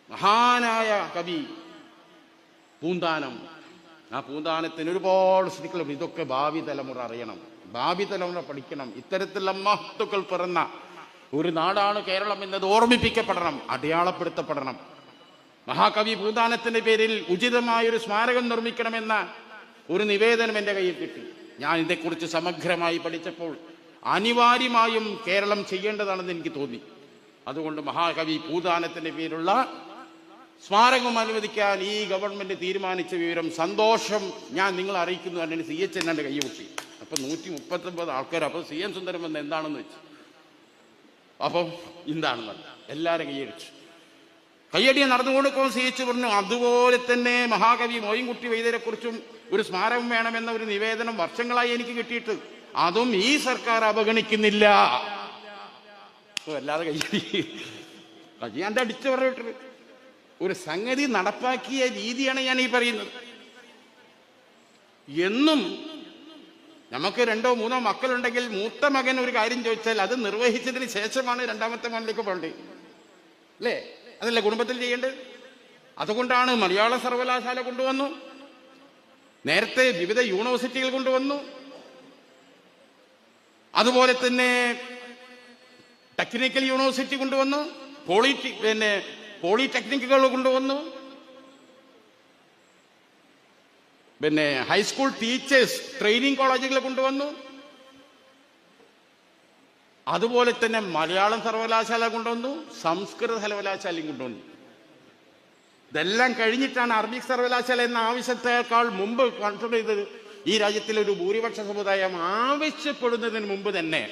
മഹാനായ കവി പൂന്താനം. ആ പൂന്താനത്തിന് ഒരുപാട് സ്ത്രീകളും. ഇതൊക്കെ ഭാവി തലമുറ അറിയണം, ഭാവി തലമുറ പഠിക്കണം. ഇത്തരത്തിലുള്ള മഹത്തുക്കൾ പിറന്ന ഒരു നാടാണ് കേരളം എന്നത് ഓർമ്മിപ്പിക്കപ്പെടണം, അടയാളപ്പെടുത്തപ്പെടണം. മഹാകവി പൂന്താനത്തിന്റെ പേരിൽ ഉചിതമായൊരു സ്മാരകം നിർമ്മിക്കണമെന്ന ഒരു നിവേദനം എൻ്റെ കയ്യിൽ കിട്ടി. ഞാൻ ഇതേക്കുറിച്ച് സമഗ്രമായി പഠിച്ചപ്പോൾ അനിവാര്യമായും കേരളം ചെയ്യേണ്ടതാണെന്ന് എനിക്ക് തോന്നി. അതുകൊണ്ട് മഹാകവി പൂന്താനത്തിന്റെ പേരുള്ള സ്മാരകം അനുവദിക്കാൻ ഈ ഗവൺമെന്റ് തീരുമാനിച്ച വിവരം സന്തോഷം ഞാൻ നിങ്ങളെ അറിയിക്കുന്നു. അല്ലെങ്കിൽ CH എന്നെ കൈയൊട്ടി. അപ്പൊ 139 ആൾക്കാർ. അപ്പൊ CM സുന്ദരം എന്ന് എന്താണെന്ന് വെച്ചു. അപ്പം എന്താണെന്ന് എല്ലാവരും കൈയടിച്ചു. കയ്യടിയെ നടന്നുകൊടുക്കും. CH പറഞ്ഞു, അതുപോലെ തന്നെ മഹാകവി മോയിൻകുട്ടി വൈദ്യരെ കുറിച്ചും ഒരു സ്മാരകം വേണമെന്ന ഒരു നിവേദനം വർഷങ്ങളായി എനിക്ക് കിട്ടിയിട്ട് അതും ഈ സർക്കാർ അവഗണിക്കുന്നില്ല. അല്ലാതെ കയ്യാണ്ട് അടിച്ചു പറഞ്ഞിട്ട് ഒരു സംഗതി നടപ്പാക്കിയ രീതിയാണ് ഞാൻ ഈ പറയുന്നത്. എന്നും നമുക്ക് 2 or 3 മക്കളുണ്ടെങ്കിൽ മൂത്ത മകൻ ഒരു കാര്യം ചോദിച്ചാൽ അത് നിർവഹിച്ചതിന് ശേഷമാണ് രണ്ടാമത്തെ മകനിലേക്ക് പോകേണ്ടത്, അല്ലേ? അതല്ലേ കുടുംബത്തിൽ ചെയ്യേണ്ടത്. അതുകൊണ്ടാണ് മലയാള സർവകലാശാല കൊണ്ടുവന്നു, നേരത്തെ വിവിധ യൂണിവേഴ്സിറ്റികൾ കൊണ്ടുവന്നു, അതുപോലെ തന്നെ ടെക്നിക്കൽ യൂണിവേഴ്സിറ്റി കൊണ്ടുവന്നു, പോളിടെക്നിക്കുകൾ കൊണ്ടുവന്നു, പിന്നെ ഹൈസ്കൂൾ ടീച്ചേഴ്സ് ട്രെയിനിങ് കോളേജുകൾ കൊണ്ടുവന്നു, അതുപോലെ തന്നെ മലയാളം സർവകലാശാല കൊണ്ടുവന്നു, സംസ്കൃത സർവകലാശാലയും കൊണ്ടുവന്നു. ഇതെല്ലാം കഴിഞ്ഞിട്ടാണ് അറബിക് സർവകലാശാല എന്ന ആവശ്യത്തെക്കാൾ മുമ്പ് കൺസിഡർ ചെയ്തത്. ഈ രാജ്യത്തിലെ ഒരു ഭൂരിപക്ഷ സമുദായം ആവശ്യപ്പെടുന്നതിന് മുമ്പ് തന്നെ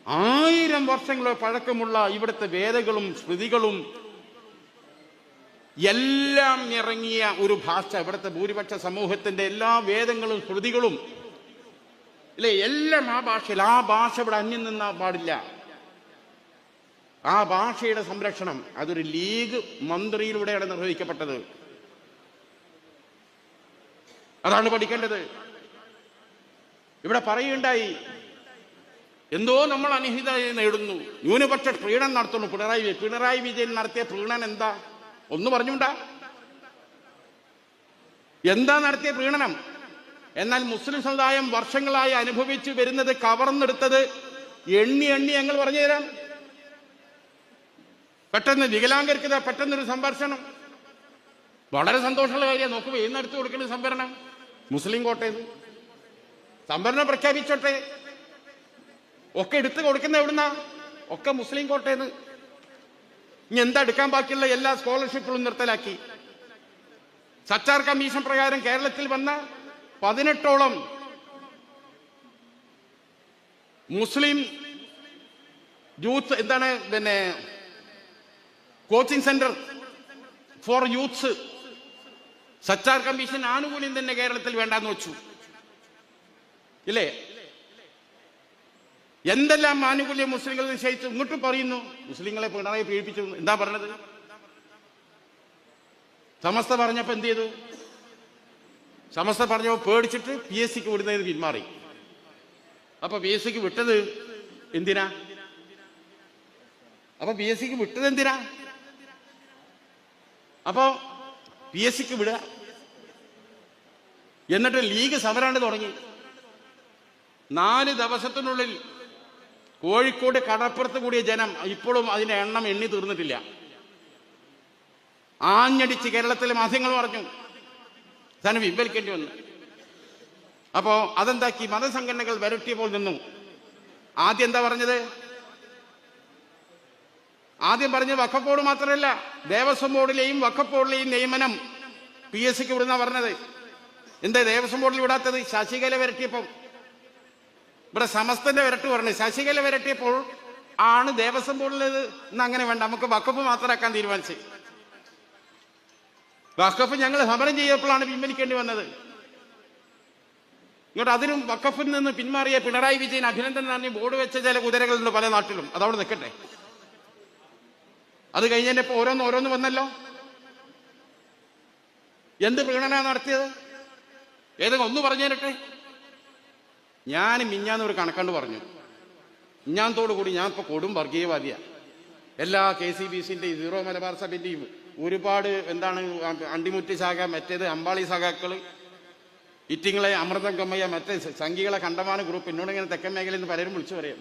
1000 വർഷങ്ങളോ പഴക്കമുള്ള ഇവിടുത്തെ വേദങ്ങളും സ്മൃതികളും എല്ലാം ഇറങ്ങിയ ഒരു ഭാഷ. ഇവിടുത്തെ ഭൂരിപക്ഷ സമൂഹത്തിന്റെ എല്ലാ വേദങ്ങളും സ്മൃതികളും അല്ലെ, എല്ലാം ആ ഭാഷയിൽ. ആ ഭാഷ ഇവിടെ അന്യം നിന്നാ പാടില്ല. ആ ഭാഷയുടെ സംരക്ഷണം അതൊരു ലീഗ് മന്ത്രിയിലൂടെയാണ് നിർവഹിക്കപ്പെട്ടത്. അതാണ് പഠിക്കേണ്ടത്. ഇവിടെ പറയുകയുണ്ടായി, എന്തോ നമ്മൾ അനിഹിത നേടുന്നു, ന്യൂനപക്ഷ പ്രീണനം നടത്തുന്നു. പിണറായി വിജയൻ നടത്തിയ പ്രീണനം എന്താ? ഒന്ന് പറഞ്ഞുണ്ടാ എന്താ നടത്തിയ പ്രീണനം? എന്നാൽ മുസ്ലിം സമുദായം വർഷങ്ങളായി അനുഭവിച്ചു വരുന്നത്, കവർന്നെടുത്തത് എണ്ണി ഞങ്ങൾ പറഞ്ഞു തരാം. പെട്ടെന്ന് വികലാംഗർക്ക് പെട്ടെന്നൊരു സംഭാഷണം, വളരെ സന്തോഷമുള്ള കാര്യം. നോക്കുമ്പോൾ ഇന്നെടുത്ത് കൊടുക്കുന്ന സംവരണം മുസ്ലിം കോട്ടേന്ന്. സംവരണം പ്രഖ്യാപിച്ചോട്ടെ, ഒക്കെ എടുത്തു കൊടുക്കുന്ന എവിടുന്ന? ഒക്കെ മുസ്ലിം കോട്ടേന്ന്. ഇനി എന്താ എടുക്കാൻ ബാക്കിയുള്ള എല്ലാ സ്കോളർഷിപ്പുകളും നിർത്തലാക്കി. സച്ചാർ കമ്മീഷൻ പ്രകാരം കേരളത്തിൽ വന്ന 18ഓളം Muslim youth coaching centre for youths Sachar commission ആനുകൂല്യം തന്നെ കേരളത്തിൽ വേണ്ടാന്ന് വെച്ചു, ഇല്ലേ? എന്തെല്ലാം ആനുകൂല്യം മുസ്ലിങ്ങൾ നിശ്ചയിച്ചു. ഇങ്ങോട്ടും പറയുന്നു മുസ്ലിങ്ങളെ പിണറായി പീഡിപ്പിച്ചു. എന്താ പറഞ്ഞത്? സമസ്ത പറഞ്ഞപ്പോ എന്ത് ചെയ്തു? സമസ്ത പറഞ്ഞപ്പോ പേടിച്ചിട്ട് PSCക്ക് വിടുന്നതിന് പിന്മാറി. അപ്പൊ PSCക്ക് വിട്ടത് എന്തിനാ? അപ്പൊ PSCക്ക് വിടുക, എന്നിട്ട് ലീഗ് സമരാണ്ട് തുടങ്ങി. 4 ദിവസത്തിനുള്ളിൽ കോഴിക്കോട് കടപ്പുറത്ത് കൂടിയ ജനം ഇപ്പോഴും അതിന്റെ എണ്ണം എണ്ണി തീർന്നിട്ടില്ല. ആഞ്ഞടിച്ച് കേരളത്തിലെ മാധ്യമങ്ങൾ പറഞ്ഞു, തന്നെ പിൻവലിക്കേണ്ടി വന്നു. അപ്പോ അതെന്താക്കി? മതസംഘടനകൾ വരട്ടിയപ്പോൾ നിന്നു. ആദ്യം എന്താ പറഞ്ഞത്? ആദ്യം പറഞ്ഞ വഖഫ് ബോർഡ് മാത്രമല്ല, ദേവസ്വം ബോർഡിലെയും വഖഫ് ബോർഡിലെയും നിയമനം PSCക്ക് വിടുന്ന പറഞ്ഞത്. എന്താ ദേവസ്വം ബോർഡിൽ വിടാത്തത്? ശശികല വരട്ടിയപ്പോൾ. ഇവിടെ സമസ്തന്റെ വരട്ട് പറഞ്ഞു. ശശികല വരട്ടിയപ്പോൾ ആണ് ദേവസ്വം ബോർഡിലേത് ഇന്ന് അങ്ങനെ വേണ്ട, നമുക്ക് വഖഫ് മാത്രമാക്കാൻ തീരുമാനിച്ചു. വഖഫ് ഞങ്ങൾ സമരം ചെയ്തപ്പോഴാണ് പിൻവലിക്കേണ്ടി വന്നത്. ഇങ്ങോട്ട് അതിനും വഖഫിൽ നിന്ന് പിന്മാറിയ പിണറായി വിജയൻ അഭിനന്ദൻ പറഞ്ഞ് ബോർഡ് വെച്ച ചില കുതിരകളുണ്ട് പല നാട്ടിലും. അതവിടെ നിൽക്കട്ടെ. അത് കഴിഞ്ഞപ്പോ ഓരോന്ന് വന്നല്ലോ. എന്ത് പ്രീണന നടത്തിയത്? ഏതെങ്കിലും ഒന്ന് പറഞ്ഞു തരട്ടെ. ഞാൻ മിഞ്ഞാന്ന് ഒരു കണക്കണ്ട് പറഞ്ഞു. മിഞ്ഞാന്നത്തോടു കൂടി ഞാൻ ഇപ്പൊ കൊടും വർഗീയവാദിയാ. എല്ലാ KCBCന്റെയും സീറോ മലബാർ സഭന്റെയും ഒരുപാട് അണ്ടിമുറ്റി ശാഖ, മറ്റേത് അമ്പാളി സഖാക്കള്, ഇറ്റിങ്ങളെ അമൃതം കമ്മയ്യ, മറ്റേ സംഘികളെ കണ്ടമാന ഗ്രൂപ്പ് എന്നോട് ഇങ്ങനെ തെക്കൻ മേഖലയിൽ നിന്ന് പലരും വിളിച്ചു പറയാം,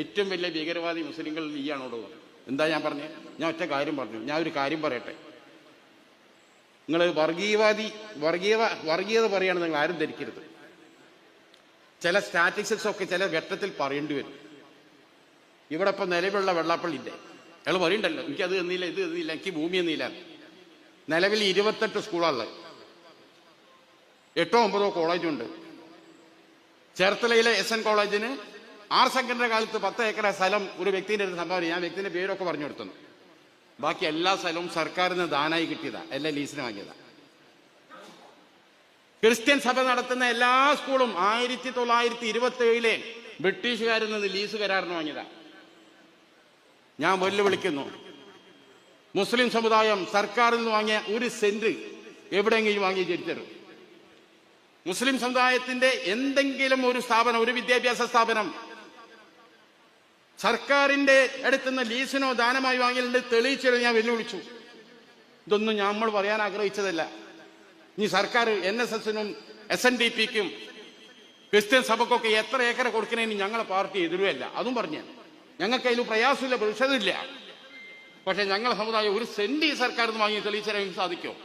ഏറ്റവും വലിയ ഭീകരവാദി മുസ്ലിങ്ങൾ ഈയാണോടോ. എന്താ ഞാൻ പറഞ്ഞത്? ഞാൻ ഒറ്റ കാര്യം പറഞ്ഞു. ഞാൻ ഒരു കാര്യം പറയട്ടെ. നിങ്ങൾ വർഗീയത പറയാണ് നിങ്ങൾ ആരും ധരിക്കരുത്. ചില സ്റ്റാറ്റിസ്റ്റിക്സ് ഒക്കെ ചില ഘട്ടത്തിൽ പറയേണ്ടി വരും. ഇവിടെ ഇപ്പൊ നിലവിലുള്ള വെള്ളാപ്പള്ളിന്റെ അയാൾ പറയണ്ടല്ലോ, എനിക്കത് എന്നില്ല, ഇത് എന്നില്ല, എനിക്ക് ഭൂമി എന്നില്ല. നിലവിൽ 28 സ്കൂളുള്ളത്, 8 9 കോളേജുണ്ട്. ചേർത്തലയിലെ SN കോളേജിന് സംഘടന കാലത്ത് 10 ഏക്കർ സ്ഥലം ഒരു വ്യക്തിന്റെ അടുത്ത് സംഭാവന. ഞാൻ വ്യക്തിന്റെ പേരൊക്കെ പറഞ്ഞു കൊടുത്തു. ബാക്കി എല്ലാ സ്ഥലവും സർക്കാരിന് ദാനായി കിട്ടിയതാ, എല്ലാം ലീസിന് വാങ്ങിയതാ. ക്രിസ്ത്യൻ സഭ നടത്തുന്ന എല്ലാ സ്കൂളും 1927 ബ്രിട്ടീഷുകാരിൽ നിന്ന് ലീസ് കരാറിന് വാങ്ങിയതാ. ഞാൻ വെല്ലുവിളിക്കുന്നു, മുസ്ലിം സമുദായം സർക്കാരിൽ നിന്ന് വാങ്ങിയ 1 സെന്റ് എവിടെയെങ്കിലും വാങ്ങി തിരിച്ചരും. മുസ്ലിം സമുദായത്തിന്റെ എന്തെങ്കിലും ഒരു സ്ഥാപനം, ഒരു വിദ്യാഭ്യാസ സ്ഥാപനം സർക്കാരിന്റെ അടുത്തുനിന്ന് ലീസിനോ ദാനമായി വാങ്ങിയിട്ടുണ്ട് തെളിയിച്ചത് ഞാൻ വെല്ലുവിളിച്ചു. ഇതൊന്നും നമ്മൾ പറയാൻ ആഗ്രഹിച്ചതല്ല. ഇനി സർക്കാർ NSSനും SNDPക്കും ക്രിസ്ത്യൻ സഭക്കൊക്കെ എത്ര ഏക്കർ കൊടുക്കണേന് ഞങ്ങളെ പാർട്ടി എതിരുമല്ല. അതും പറഞ്ഞു, ഞങ്ങൾക്ക് അതിൽ പ്രയാസമില്ല, പ്രതിഷേധമില്ല. പക്ഷെ ഞങ്ങളെ സമുദായം 1 സെന്റ് സർക്കാരിൽ നിന്ന് വാങ്ങി തെളിയിച്ചറിയാൻ സാധിക്കുമോ?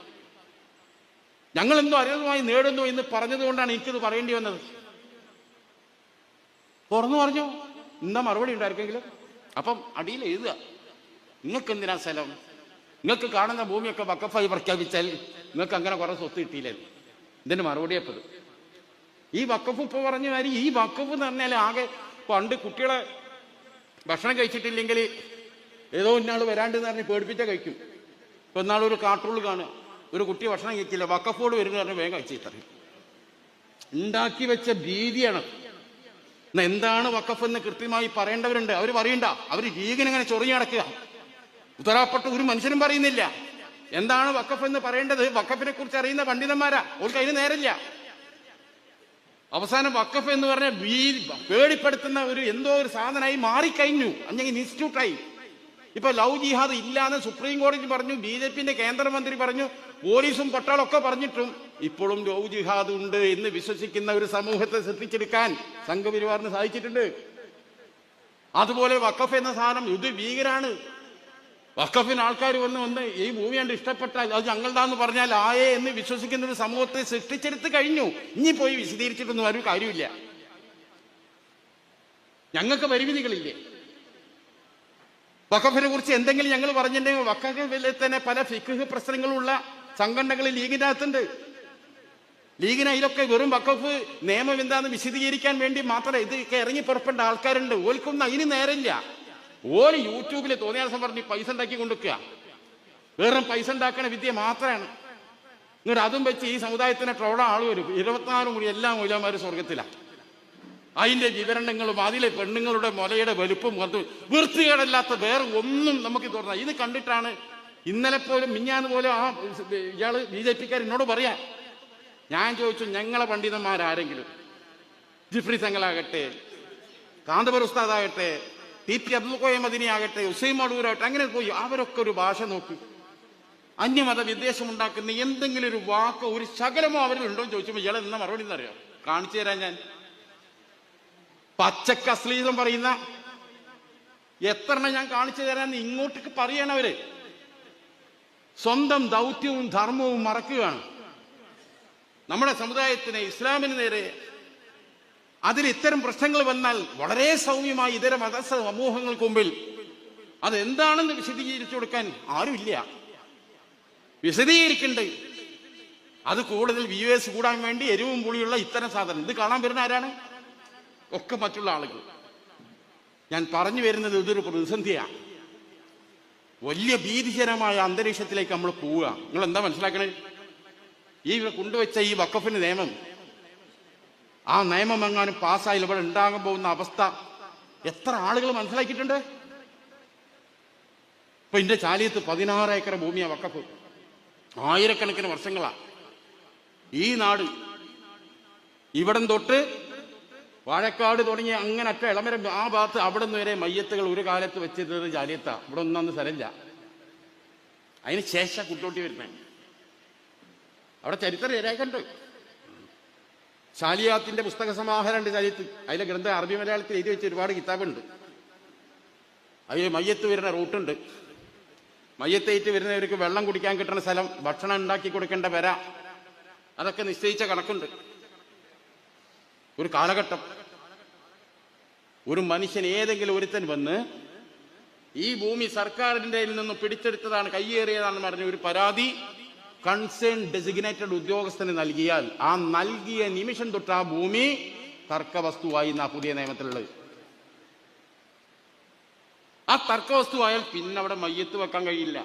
ഞങ്ങളെന്തോ അരുതമായി നേടുന്നു എന്ന് പറഞ്ഞതുകൊണ്ടാണ് എനിക്കിത് പറയേണ്ടി വന്നത്. തുറന്നു പറഞ്ഞു. എന്താ മറുപടി ഉണ്ടായിരിക്കെങ്കിലും? അപ്പം അടിയിൽ എഴുതുക, നിങ്ങൾക്ക് എന്തിനാ സ്ഥലം? നിങ്ങൾക്ക് കാണുന്ന ഭൂമിയൊക്കെ വഖഫായി പ്രഖ്യാപിച്ചാൽ നിങ്ങൾക്ക് അങ്ങനെ കുറെ സ്വത്ത് കിട്ടിയില്ലേ? ഇതിന് മറുപടിയപ്പത് ഈ വഖഫ് ഇപ്പൊ പറഞ്ഞ മാതിരി ഈ വഖഫ് എന്ന് പറഞ്ഞാൽ ആകെ പണ്ട് കുട്ടികളെ ഭക്ഷണം കഴിച്ചിട്ടില്ലെങ്കിൽ ഏതോ ഇന്നാൾ വരാണ്ടെന്ന് പറഞ്ഞ് പേടിപ്പിച്ച കഴിക്കും. ഇപ്പൊ ഇന്നാളൊരു കാർട്ടൂണിൽ കാണുക, ഒരു കുട്ടി ഭക്ഷണം കഴിക്കില്ല, വഖഫോട് വരുന്ന പറഞ്ഞ് വേഗം കഴിച്ചിട്ടറിയും. ഉണ്ടാക്കി വെച്ച ഭീതിയാണ്. എന്താണ് വഖഫ് എന്ന് കൃത്യമായി പറയേണ്ടവരുണ്ട്. അവർ പറയണ്ട, അവർ ലീഗിനെങ്ങനെ ചൊറിഞ്ഞു നടക്കുക. ഉത്തരവാദപ്പെട്ട ഒരു മനുഷ്യനും പറയുന്നില്ല. എന്താണ് വഖഫ് എന്ന് പറയേണ്ടത്? വഖഫിനെ കുറിച്ച് അറിയുന്ന പണ്ഡിതന്മാരാ, അവർക്ക് അതിന് നേരമില്ല. അവസാനം വഖഫ് എന്ന് പറഞ്ഞ പേടിപ്പെടുത്തുന്ന എന്തോ ഒരു സാധനമായി മാറിക്കഴിഞ്ഞു, അല്ലെങ്കിൽ ഇൻസ്റ്റിറ്റ്യൂട്ടായി. ഇപ്പൊ ലവ് ജിഹാദ് ഇല്ലാന്ന് സുപ്രീം കോടതി പറഞ്ഞു, BJPന്റെ കേന്ദ്രമന്ത്രി പറഞ്ഞു, പോലീസും പട്ടാളൊക്കെ പറഞ്ഞിട്ടും ഇപ്പോഴും ലവ് ജിഹാദ് ഉണ്ട് എന്ന് വിശ്വസിക്കുന്ന ഒരു സമൂഹത്തെ സൃഷ്ടിച്ചെടുക്കാൻ സംഘപരിവാറിന് സാധിച്ചിട്ടുണ്ട്. അതുപോലെ വഖഫ് എന്ന സാധനം ഇത് ഭീകരാണ്. വഖഫിന് ആൾക്കാർ വന്ന് ഈ ഭൂമി കണ്ട് ഇഷ്ടപ്പെട്ടാൽ അത് ഞങ്ങളുടെന്ന് പറഞ്ഞാൽ ആയേ എന്ന് വിശ്വസിക്കുന്ന ഒരു സമൂഹത്തെ സൃഷ്ടിച്ചെടുത്ത് കഴിഞ്ഞു. ഇനി പോയി വിശദീകരിച്ചിട്ടൊന്നും ഒരു കാര്യമില്ല. ഞങ്ങൾക്ക് പരിമിതികളില്ലേ? വഖഫിനെ കുറിച്ച് എന്തെങ്കിലും ഞങ്ങൾ പറഞ്ഞിട്ടുണ്ടെങ്കിൽ വഖഫിൽ തന്നെ പല ഫിഖ് പ്രശ്നങ്ങളുള്ള സംഘടനകൾ ലീഗിന്റെ അകത്തുണ്ട്. ലീഗിന് അതിലൊക്കെ വെറും വഖഫ് നിയമം എന്താണെന്ന് വിശദീകരിക്കാൻ വേണ്ടി മാത്രമേ ഇതൊക്കെ ഇറങ്ങി പുറപ്പെട്ട ആൾക്കാരുണ്ട്. ഓൽക്കൊന്നും അതിന് നേരമില്ല. ഓല് യൂട്യൂബിൽ തോന്നിയാസം പറഞ്ഞ് പൈസ ഉണ്ടാക്കി കൊണ്ടുവെക്കുക. വേറെ പൈസ ഉണ്ടാക്കണ വിദ്യ മാത്രമാണ്. എന്നിട്ട് അതും വെച്ച് ഈ സമുദായത്തിനെ ട്രോളാൻ ആൾ വരും. 24 കൂടി എല്ലാ മൂലമാരും സ്വർഗത്തിലാണ്. അതിന്റെ വിവരണങ്ങളും അതിലെ പെണ്ണുങ്ങളുടെ മുലയുടെ വലുപ്പം വന്നു വൃത്തികേടല്ലാത്ത വേറെ ഒന്നും നമുക്ക് തോന്നാം. ഇത് കണ്ടിട്ടാണ് ഇന്നലെ പോലും മിഞ്ഞാന്ന് പോലും ഇയാള് BJPക്കാർ എന്നോട് പറയാം. ഞാൻ ചോദിച്ചു, ഞങ്ങളെ പണ്ഡിതന്മാരാരെങ്കിലും ജിഫ്രി തങ്ങളാകട്ടെ, കാന്തപുര ഉസ്താദാകട്ടെ, TP അബ്ദുൽ ഖോയ മദീനി ആകട്ടെ, ഹുസൈൻ മടൂരാകട്ടെ, അങ്ങനെ പോയി അവരൊക്കെ ഒരു ഭാഷ നോക്കി. അന്യമത വിദ്വേഷം ഉണ്ടാക്കുന്ന എന്തെങ്കിലും ഒരു വാക്കോ ഒരു ശകലമോ അവരിലുണ്ടോ എന്ന് ചോദിച്ചപ്പോൾ ഇയാൾ എന്നാ മറുപടി എന്നറിയാം? കാണിച്ചു തരാൻ ഞാൻ. പച്ചക്ക് അശ്ലീലം പറയുന്ന എത്രണ്ണം ഞാൻ കാണിച്ചു തരാന്ന് ഇങ്ങോട്ടേക്ക് പറയണവര് സ്വന്തം ദൗത്യവും ധർമ്മവും മറക്കുകയാണ്. നമ്മുടെ സമുദായത്തിന്, ഇസ്ലാമിന് നേരെ അതിൽ ഇത്തരം പ്രശ്നങ്ങൾ വന്നാൽ വളരെ സൗമ്യമായി ഇതര മത സമൂഹങ്ങൾക്ക് മുമ്പിൽ അതെന്താണെന്ന് വിശദീകരിച്ചു കൊടുക്കാൻ ആരുമില്ല. വിശദീകരിക്കണ്ടേ അത് കൂടുതൽ വ്യൂവേഴ്സ് കൂടാൻ വേണ്ടി എരിവും പുളിയുള്ള ഇത്തരം സാധനം. ഇത് കാണാൻ വരുന്ന ആരാണ്? ഒക്കെ മറ്റുള്ള ആളുകൾ. ഞാൻ പറഞ്ഞു വരുന്നത് ഇതൊരു പ്രതിസന്ധിയാണ്. വലിയ ഭീതിജനമായ അന്തരീക്ഷത്തിലേക്ക് നമ്മൾ പോവുക. നിങ്ങൾ എന്താ മനസ്സിലാക്കണേ? ഈ കൊണ്ടുവച്ച ഈ വഖഫിന്റെ നിയമം, ആ നിയമം എങ്ങാനും പാസ്സായി ഇവിടെ ഉണ്ടാകാൻ പോകുന്ന അവസ്ഥ എത്ര ആളുകൾ മനസ്സിലാക്കിയിട്ടുണ്ട്? ഇപ്പൊ എന്റെ ചാലിയത്ത് 16 ഏക്കർ ഭൂമിയാ വഖഫ്. ആയിരക്കണക്കിന് വർഷങ്ങളാ ഈ നാട് ഇവിടം തൊട്ട് വാഴക്കാട് തുടങ്ങി അങ്ങനെ അറ്റ ഇളമരം ആ ഭാഗത്ത് അവിടെ നിന്ന് വരെ മയ്യത്തുകൾ ഒരു കാലത്ത് വെച്ചിരുന്നത് ചാലിയത്താ. ഇവിടെ ഒന്നും സ്ഥലമില്ല. അതിന് ശേഷം കുട്ടോട്ടി വരുന്നേ. അവിടെ ചരിത്ര രേഖയുണ്ട്. ചാലിയാത്തിന്റെ പുസ്തക സമാഹാരമുണ്ട് ചാലിയത്ത്. അതിലെ ഗ്രന്ഥം അറബി മലയാളത്തിൽ എഴുതി വെച്ച ഒരുപാട് കിതാബുണ്ട്. അതിൽ മയ്യത്ത് വരുന്ന റൂട്ടുണ്ട്. മയ്യത്തേറ്റ് വരുന്നവർക്ക് വെള്ളം കുടിക്കാൻ കിട്ടുന്ന സ്ഥലം, ഭക്ഷണം ഉണ്ടാക്കി കൊടുക്കേണ്ട വര, അതൊക്കെ നിശ്ചയിച്ച കണക്കുണ്ട്. ഒരു കാലഘട്ടം ഒരു മനുഷ്യൻ ഏതെങ്കിലും ഒരുത്തൻ വന്ന് ഈ ഭൂമി സർക്കാരിന്റെ നിന്ന് പിടിച്ചെടുത്തതാണ്, കയ്യേറിയതാണെന്ന് പറഞ്ഞ ഒരു പരാതി കൺസേൺ ഡെസിഗ്നേറ്റഡ് ഉദ്യോഗസ്ഥന് നൽകിയാൽ ആ നൽകിയ നിമിഷം തൊട്ട് ആ ഭൂമി തർക്കവസ്തുവായി എന്നാ പുതിയ നിയമത്തിലുള്ളത്. ആ തർക്കവസ്തുവായാൽ പിന്നെ അവിടെ മയ്യത്ത് വെക്കാൻ കഴിയില്ല.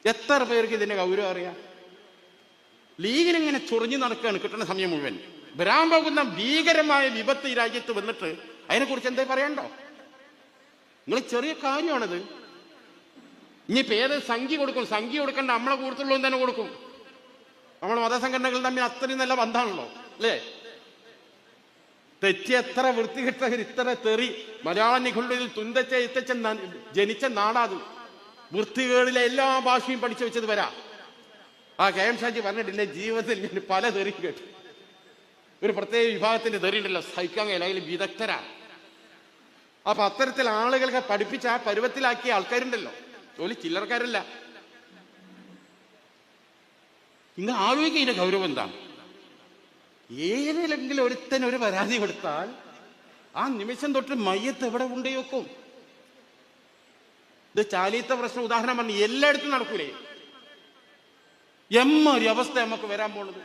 എത്ര പേർക്ക് ഇതിന്റെ ഗൗരവം അറിയാം? ലീഗിനിങ്ങനെ ചൊറിഞ്ഞു നടക്കുകയാണ് കിട്ടുന്ന സമയം മുഴുവൻ. വരാൻ പോകുന്ന ഭീകരമായ വിപത്ത് ഈ രാജ്യത്ത് വന്നിട്ട് അതിനെക്കുറിച്ച് എന്തേ പറയണ്ടോ? നിങ്ങൾ ചെറിയ കാര്യമാണിത്. ഇനിയിപ്പോ ഏത് സംഖ്യ കൊടുക്കും? സംഖ്യ കൊടുക്കേണ്ട നമ്മളെ കൂടുതലുള്ളൂ തന്നെ കൊടുക്കും. നമ്മൾ മതസംഘടനകൾ തമ്മിൽ അത്രയും നല്ല ബന്ധമാണല്ലോ, അല്ലേ? തെറ്റി എത്ര വൃത്തികെട്ടവർ, ഇത്ര തെറി മലയാള നിഘണ്ടുവിൽ തുന്തച്ച ഇത്തച്ച ജനിച്ച നാടാത്. വൃത്തികേടിലെ എല്ലാ ഭാഷയും പഠിച്ചു വെച്ചത് വരാ. ആ KM ഷാജി പറഞ്ഞിട്ടില്ലേ, ജീവിതത്തിൽ ഞാൻ പല തെറിയും കേട്ടു. ഒരു പ്രത്യേക വിഭാഗത്തിന്റെ തെറി ഉണ്ടല്ലോ, സഹിക്കാൻ കഴിയില്ല, അതിൽ വിദഗ്ധരാണ്. അപ്പൊ അത്തരത്തിൽ ആളുകളെ പഠിപ്പിച്ച് ആ പരുവത്തിലാക്കിയ ആൾക്കാരുണ്ടല്ലോ, ജോലി ചില്ലറക്കാരല്ല. നിങ്ങൾ ആലോചിക്കുക ഇതിന്റെ ഗൗരവം എന്താണ്? ഏതെങ്കിലും ഒരുത്തൻ ഒരു പരാതി കൊടുത്താൽ ആ നിമിഷം തൊട്ട് മയ്യത്ത് എവിടെ കൊണ്ടുപോയി വെക്കും? ഇത് ചാലിയത്തെ പ്രശ്നം ഉദാഹരണം പറഞ്ഞു, എല്ലായിടത്തും നടക്കൂലേ? എമ്മൊരു അവസ്ഥ നമുക്ക് വരാൻ പോണത്.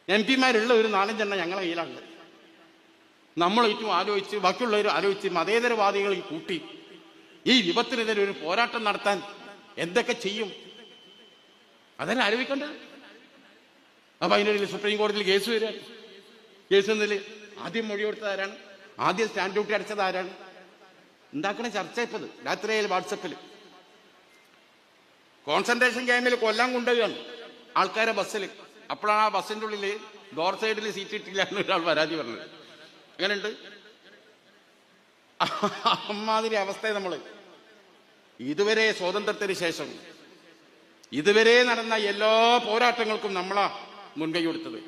MP മാരുള്ള ഒരു 4-5 എണ്ണം ഞങ്ങളെ കയ്യിലാണ്. നമ്മൾ ഏറ്റവും ആലോചിച്ച്, ബാക്കിയുള്ളവർ ആലോചിച്ച്, മതേതരവാദികൾ കൂട്ടി ഈ വിപത്തിനെതിരെ ഒരു പോരാട്ടം നടത്താൻ എന്തൊക്കെ ചെയ്യും? അതെല്ലാം ആലോചിക്കേണ്ടത്. അപ്പൊ അതിനിടയിൽ സുപ്രീം കോടതിയിൽ കേസ് വരാൻ, കേസ് എന്നതിൽ ആദ്യം മൊഴി കൊടുത്തത് ആരാണ്? ആദ്യം സ്റ്റാൻഡ് ഡ്യൂട്ടി അടച്ചത് ആരാണ്? ഉണ്ടാക്കണ ചർച്ച ഇപ്പത് രാത്രിയിൽ വാട്സപ്പിൽ. കോൺസെൻട്രേഷൻ ക്യാമ്പിൽ കൊല്ലാൻ കൊണ്ടുപോവുകയാണ് ആൾക്കാരെ ബസ്സിൽ. അപ്പോഴാണ് ആ ബസ്സിന്റെ ഉള്ളിൽ ഡോർ സൈഡിൽ സീറ്റ് ഇട്ടില്ല എന്ന് ഒരാൾ പരാതി പറഞ്ഞത്. അങ്ങനെയുണ്ട്. അമ്മാതിരി അവസ്ഥയെ നമ്മൾ ഇതുവരെ സ്വാതന്ത്ര്യത്തിന് ശേഷം ഇതുവരെ നടന്ന എല്ലാ പോരാട്ടങ്ങൾക്കും നമ്മളാ മുൻകൈ കൊടുത്തത്.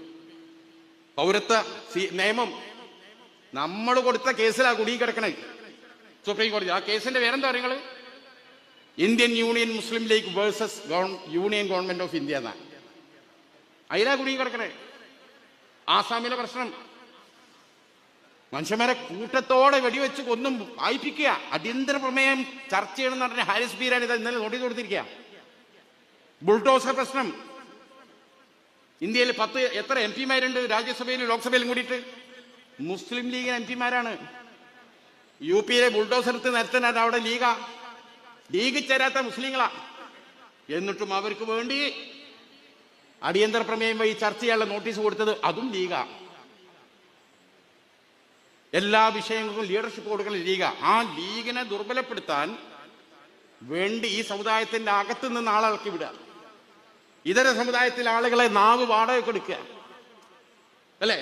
പൗരത്വ നിയമം നമ്മൾ കൊടുത്ത കേസിലാ കുടുങ്ങി കിടക്കണേ സുപ്രീം കോടതി. ആ കേസിന്റെ പേരെന്താ പറയുന്നത്? Indian union Muslim league versus union government of India എന്നാ. അതിലാ കുടുങ്ങി കിടക്കണേ. ആസാമിലെ പ്രശ്നം, മനുഷ്യന്മാരെ കൂട്ടത്തോടെ വെടിവെച്ച് കൊന്നും വായിപ്പിക്കുക. അടിയന്തര പ്രമേയം ചർച്ച ചെയ്യണമെന്ന് പറഞ്ഞ ഹാരിസ് ബീരാൻ ഇത് ഇന്നലെ നോട്ടീസ് കൊടുത്തിരിക്കുക. ബുൾഡോസർ പ്രശ്നം, ഇന്ത്യയിൽ എത്ര MP മാരുണ്ട് രാജ്യസഭയിലും ലോക്സഭയിലും കൂടിയിട്ട്? മുസ്ലിം ലീഗ് MP മാരാണ്. UP ബുൾഡോസർത്ത് നിരത്തനാണ് അവിടെ ലീഗാ. ലീഗ് ചേരാത്ത മുസ്ലിങ്ങളാ. എന്നിട്ടും അവർക്ക് വേണ്ടി അടിയന്തര പ്രമേയം വഴി ചർച്ച ചെയ്യാനുള്ള നോട്ടീസ് കൊടുത്തത് അതും ലീഗാ. എല്ലാ വിഷയങ്ങൾക്കും ലീഡർഷിപ്പ് കൊടുക്കുന്ന ലീഗാ. ആ ലീഗിനെ ദുർബലപ്പെടുത്താൻ വേണ്ടി ഈ സമുദായത്തിന്റെ അകത്ത് നിന്ന് ആളെ ഇറക്കി വിടുക, ഇതര സമുദായത്തിലെ ആളുകളെ നാവ് വാടകയ്ക്ക് എടുക്കുക, അല്ലേ?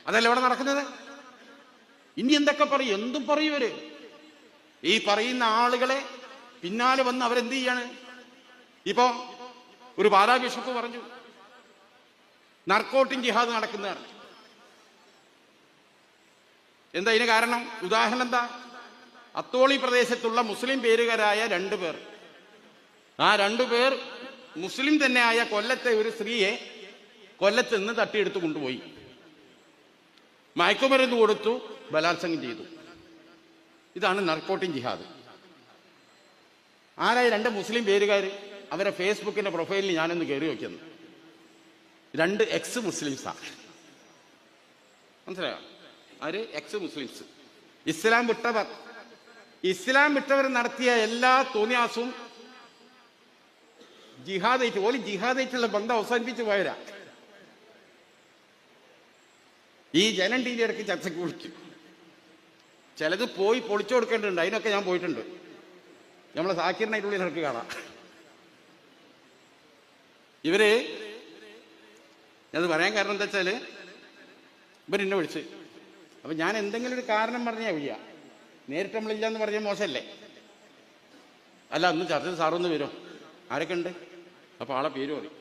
അതല്ല ഇവിടെ നടക്കുന്നത്. ഇനി എന്തൊക്കെ പറയും, എന്തും പറയൂവര്. ഈ പറയുന്ന ആളുകളെ പിന്നാലെ വന്ന് അവരെന്ത് ചെയ്യാണ്? ഇപ്പോ ഒരു പാലാ ബിഷപ്പ് പറഞ്ഞു നർക്കോട്ടിക് ജിഹാദ് നടക്കുന്നതാണ്. എന്താ ഇതിന് കാരണം? ഉദാഹരണം എന്താ? അത്തോളി പ്രദേശത്തുള്ള മുസ്ലിം പേരുകാരായ 2 പേർ, ആ 2 പേർ മുസ്ലിം തന്നെയായ കൊല്ലത്തെ ഒരു സ്ത്രീയെ കൊല്ലത്ത് നിന്ന് തട്ടിയെടുത്ത് കൊണ്ടുപോയി, മയക്കുമരുന്ന് കൊടുത്തു, ബലാത്സംഗം ചെയ്തു. ഇതാണ് നർക്കോട്ടിക് ജിഹാദ്. ആരായ 2 മുസ്ലിം പേരുകാർ? അവരെ ഫേസ്ബുക്കിന്റെ പ്രൊഫൈലിൽ ഞാനൊന്ന് കയറി നോക്കിയെന്ന്, 2 എക്സ് മുസ്ലിംസാണ്. മനസ്സിലായോ? ആര്? Ex Muslims. ഇസ്ലാം വിട്ടവർ നടത്തിയ എല്ലാ തോന്നിയാസവും ജിഹാദായിട്ട് ഓല് ജിഹാദായിട്ടുള്ള ബന്ധം അവസാനിപ്പിച്ച് പോയരാ. ഈ ജനം ടി വി ഇടയ്ക്ക് ചർച്ചയ്ക്ക് വിളിക്കും. ചിലത് പോയി പൊളിച്ചു കൊടുക്കേണ്ടതുണ്ട്, അതിനൊക്കെ ഞാൻ പോയിട്ടുണ്ട്. നമ്മളെ സാക്കിറിനായിട്ടുള്ളിൽ ഇടയ്ക്ക് കാണാം. ഇവര് അത് പറയാൻ കാരണം എന്താ വെച്ചാല് ഇവരെന്നെ വിളിച്ച്, അപ്പൊ ഞാൻ എന്തെങ്കിലും ഒരു കാരണം പറഞ്ഞാൽ വയ്യ, നേരിട്ട് നമ്മളില്ല എന്ന് പറഞ്ഞാൽ മോശമല്ലേ? അല്ല, അന്ന് ചർച്ച സാറൊന്ന് വരും. ആരൊക്കെ ഉണ്ട്? അപ്പോൾ ആളെ പേര് പറയും.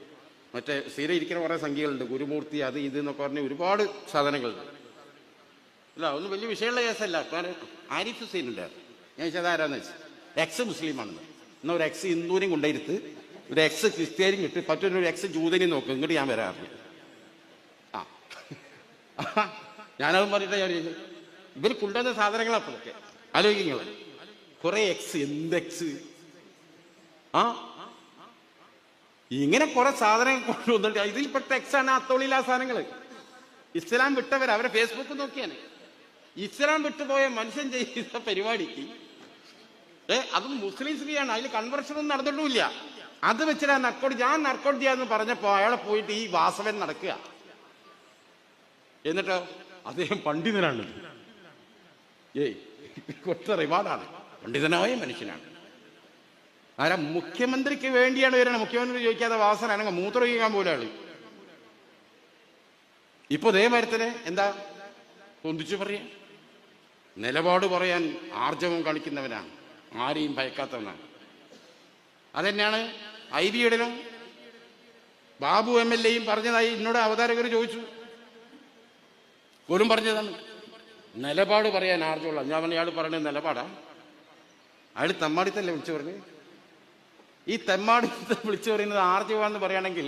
മറ്റേ സ്ഥിരം ഇരിക്കുന്ന കുറേ സംഖ്യകളുണ്ട്, ഗുരുമൂർത്തി, അത് ഇത് എന്നൊക്കെ പറഞ്ഞ് ഒരുപാട് സാധനങ്ങളുണ്ട്. അല്ല, ഒന്നും വലിയ വിഷയമുള്ള കേസല്ല. ആരിഫ് ഹുസൈൻ ഉണ്ടായിരുന്നു. ഞാൻ ചോദിച്ചത് ആരാന്ന് വെച്ചാൽ എക്സ് മുസ്ലിമാണെന്ന്. എന്നാൽ ഒരു എക്സ് ഹിന്ദുവിനെയും കൊണ്ടുവരുത്ത്, ഒരു എക്സ് ക്രിസ്ത്യാനിയും കിട്ടി, മറ്റൊരു എക്സ് ജൂതനെയും നോക്കും, ഇങ്ങോട്ട് ഞാൻ വരാറില്ല. ഞാനതും പറഞ്ഞിട്ട് ഞാൻ ഇവർ കൊണ്ടുവന്ന സാധനങ്ങളപ്പോഴൊക്കെ ആലോചിക്കുക. കുറെ എക്സ്, എന്ത് എക്സ്? ഇങ്ങനെ കുറെ സാധനങ്ങൾ കൊണ്ടുവന്നിട്ട് ഇതിൽപ്പെട്ട എക്സാണ് അത്തോളിയിലെ ആ സാധനങ്ങൾ. ഇസ്ലാം വിട്ടവർ അവരെ ഫേസ്ബുക്ക് നോക്കിയാണ്. ഇസ്ലാം വിട്ടുപോയ മനുഷ്യൻ ചെയ്ത പരിപാടിക്ക് അതും മുസ്ലിം സ്ത്രീയാണ്, അതിൽ കൺവെർഷൻ ഒന്നും നടന്നിട്ടുമില്ല. അത് വെച്ചിട്ട് ഞാൻ നർക്കോട്ട് ചെയ്യാന്ന് പറഞ്ഞപ്പോ അയാളെ പോയിട്ട് ഈ വാസവൻ നടക്കുക. എന്നിട്ടോ അദ്ദേഹം പണ്ഡിതനാണ്, കൊട്ട റിവാർഡാണ്, പണ്ഡിതനായ മനുഷ്യനാണ്. ആരാ? മുഖ്യമന്ത്രിക്ക് വേണ്ടിയാണ് വരണം. മുഖ്യമന്ത്രി ചോദിക്കാതെ വാസനാണെങ്കിൽ മൂത്രം ഒഴിക്കാൻ പോലെ ആള്. ഇപ്പൊ ദേ മരത്തിന് എന്താ പൊന്തിച്ചു പറയാ? നിലപാട് പറയാൻ ആർജവം കാണിക്കുന്നവനാണ്, ആരെയും ഭയക്കാത്തവനാണ്. അതെന്നെയാണ് IBയുടെയും ബാബു MLAയും പറഞ്ഞതായി എന്നോട് അവതാരകർ ചോദിച്ചു. പോലും പറഞ്ഞതാണ് നിലപാട് പറയാൻ ആർജവമുള്ള. ഞാൻ പറഞ്ഞ അയാൾ പറയുന്നത് നിലപാടാ? അയാൾ തെമ്മാടിത്തല്ലേ വിളിച്ചു പറഞ്ഞു. ഈ തെമ്മാടിത്തെ വിളിച്ചു പറയുന്നത് ആർജവാന്ന് പറയുകയാണെങ്കിൽ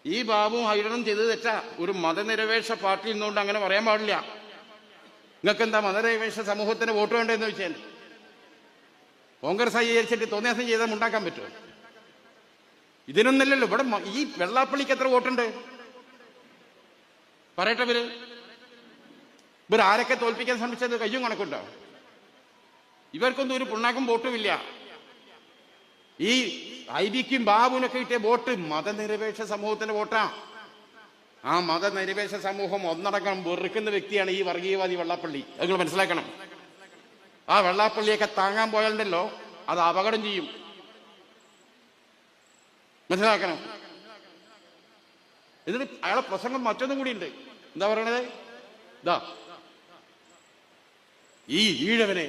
ഈ ബാബുവും ഹൈഡറും ചെയ്തത് തെറ്റാ. ഒരു മതനിരപേക്ഷ പാർട്ടിയിൽ നിന്നുകൊണ്ട് അങ്ങനെ പറയാൻ പാടില്ല. നിങ്ങൾക്ക് എന്താ മതനിരപേക്ഷ സമൂഹത്തിന് വോട്ട് വേണ്ടതെന്ന് വെച്ചാൽ കോൺഗ്രസ് അംഗീകരിച്ചിട്ട് തോന്നിയാസം ചെയ്താൽ ഉണ്ടാക്കാൻ പറ്റുമോ? ഇതിനൊന്നല്ലല്ലോ. ഇവിടെ ഈ വെള്ളാപ്പള്ളിക്ക് എത്ര വോട്ടുണ്ട് പറയട്ടെ? ഇവർ ആരൊക്കെ തോൽപ്പിക്കാൻ ശ്രമിച്ചത് കയ്യും കണക്കുണ്ടോ? ഇവർക്കൊന്നും ഒരു പുണ്ണാക്കും വോട്ടുമില്ല. ഈ IBക്കും ബാബുവിനൊക്കെ കിട്ടിയ വോട്ട് മതനിരപേക്ഷ സമൂഹത്തിന്റെ വോട്ടാ. ആ മതനിരപേക്ഷ സമൂഹം ഒന്നടങ്കം വെറുക്കുന്ന വ്യക്തിയാണ് ഈ വർഗീയവാദി വെള്ളാപ്പള്ളി. അത് നിങ്ങൾ മനസ്സിലാക്കണം. ആ വെള്ളാപ്പള്ളിയൊക്കെ താങ്ങാൻ പോയാലുണ്ടല്ലോ അത് അപകടം ചെയ്യും, മനസ്സിലാക്കണം. എന്നിട്ട് അയാളെ പ്രസംഗം മറ്റൊന്നും കൂടി ഉണ്ട്. എന്താ പറയണത്? ഇതാ, ഈ ഈഴവനെ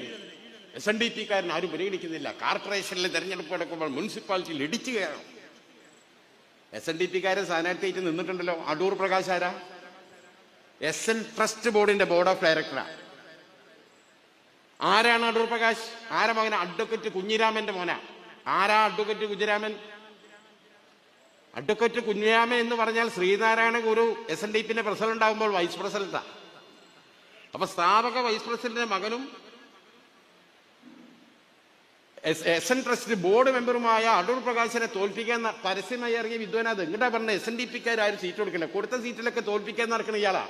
SNDPക്കാരൻ ആരും പരിഗണിക്കുന്നില്ല. കോർപ്പറേഷനിലെ തെരഞ്ഞെടുപ്പ് എടുക്കുമ്പോൾ മുനിസിപ്പാലിറ്റിയിൽ ഇടിച്ചു കയറണം. SNDPക്കാരൻ സ്ഥാനാർത്ഥിയായിട്ട് നിന്നിട്ടുണ്ടല്ലോ. അടൂർ പ്രകാശ് ആരാ? SN ട്രസ്റ്റ് ബോർഡിന്റെ ബോർഡ് ഓഫ് ഡയറക്ടറാണ്. ആരാണ് അടൂർ പ്രകാശ്? ആരാ മകന? അഡ്വക്കേറ്റ് കുഞ്ഞിരാമന്റെ മോനാ. ആരാ അഡ്വക്കേറ്റ് കുഞ്ഞിരാമൻ? അഡ്വക്കേറ്റ് കുഞ്ഞിരാമൻ എന്ന് പറഞ്ഞാൽ ശ്രീനാരായണ ഗുരു SNDPന്റെ പ്രസിഡന്റ് ആകുമ്പോൾ വൈസ് പ്രസിഡന്റാ. അപ്പൊ സ്ഥാപക വൈസ് പ്രസിഡന്റിന്റെ മകനും SN ട്രസ്റ്റ് ബോർഡ് മെമ്പറുമായ അടൂർ പ്രകാശിനെ തോൽപ്പിക്കാൻ പരസ്യമായി ഇറങ്ങിയ വിദ്വാനത്. ഇങ്ങോട്ടാ പറഞ്ഞ SNDPക്കാരും സീറ്റ് കൊടുക്കില്ല, കൊടുത്ത സീറ്റിലൊക്കെ തോൽപ്പിക്കാൻ നടക്കുന്ന ഇയാളാ.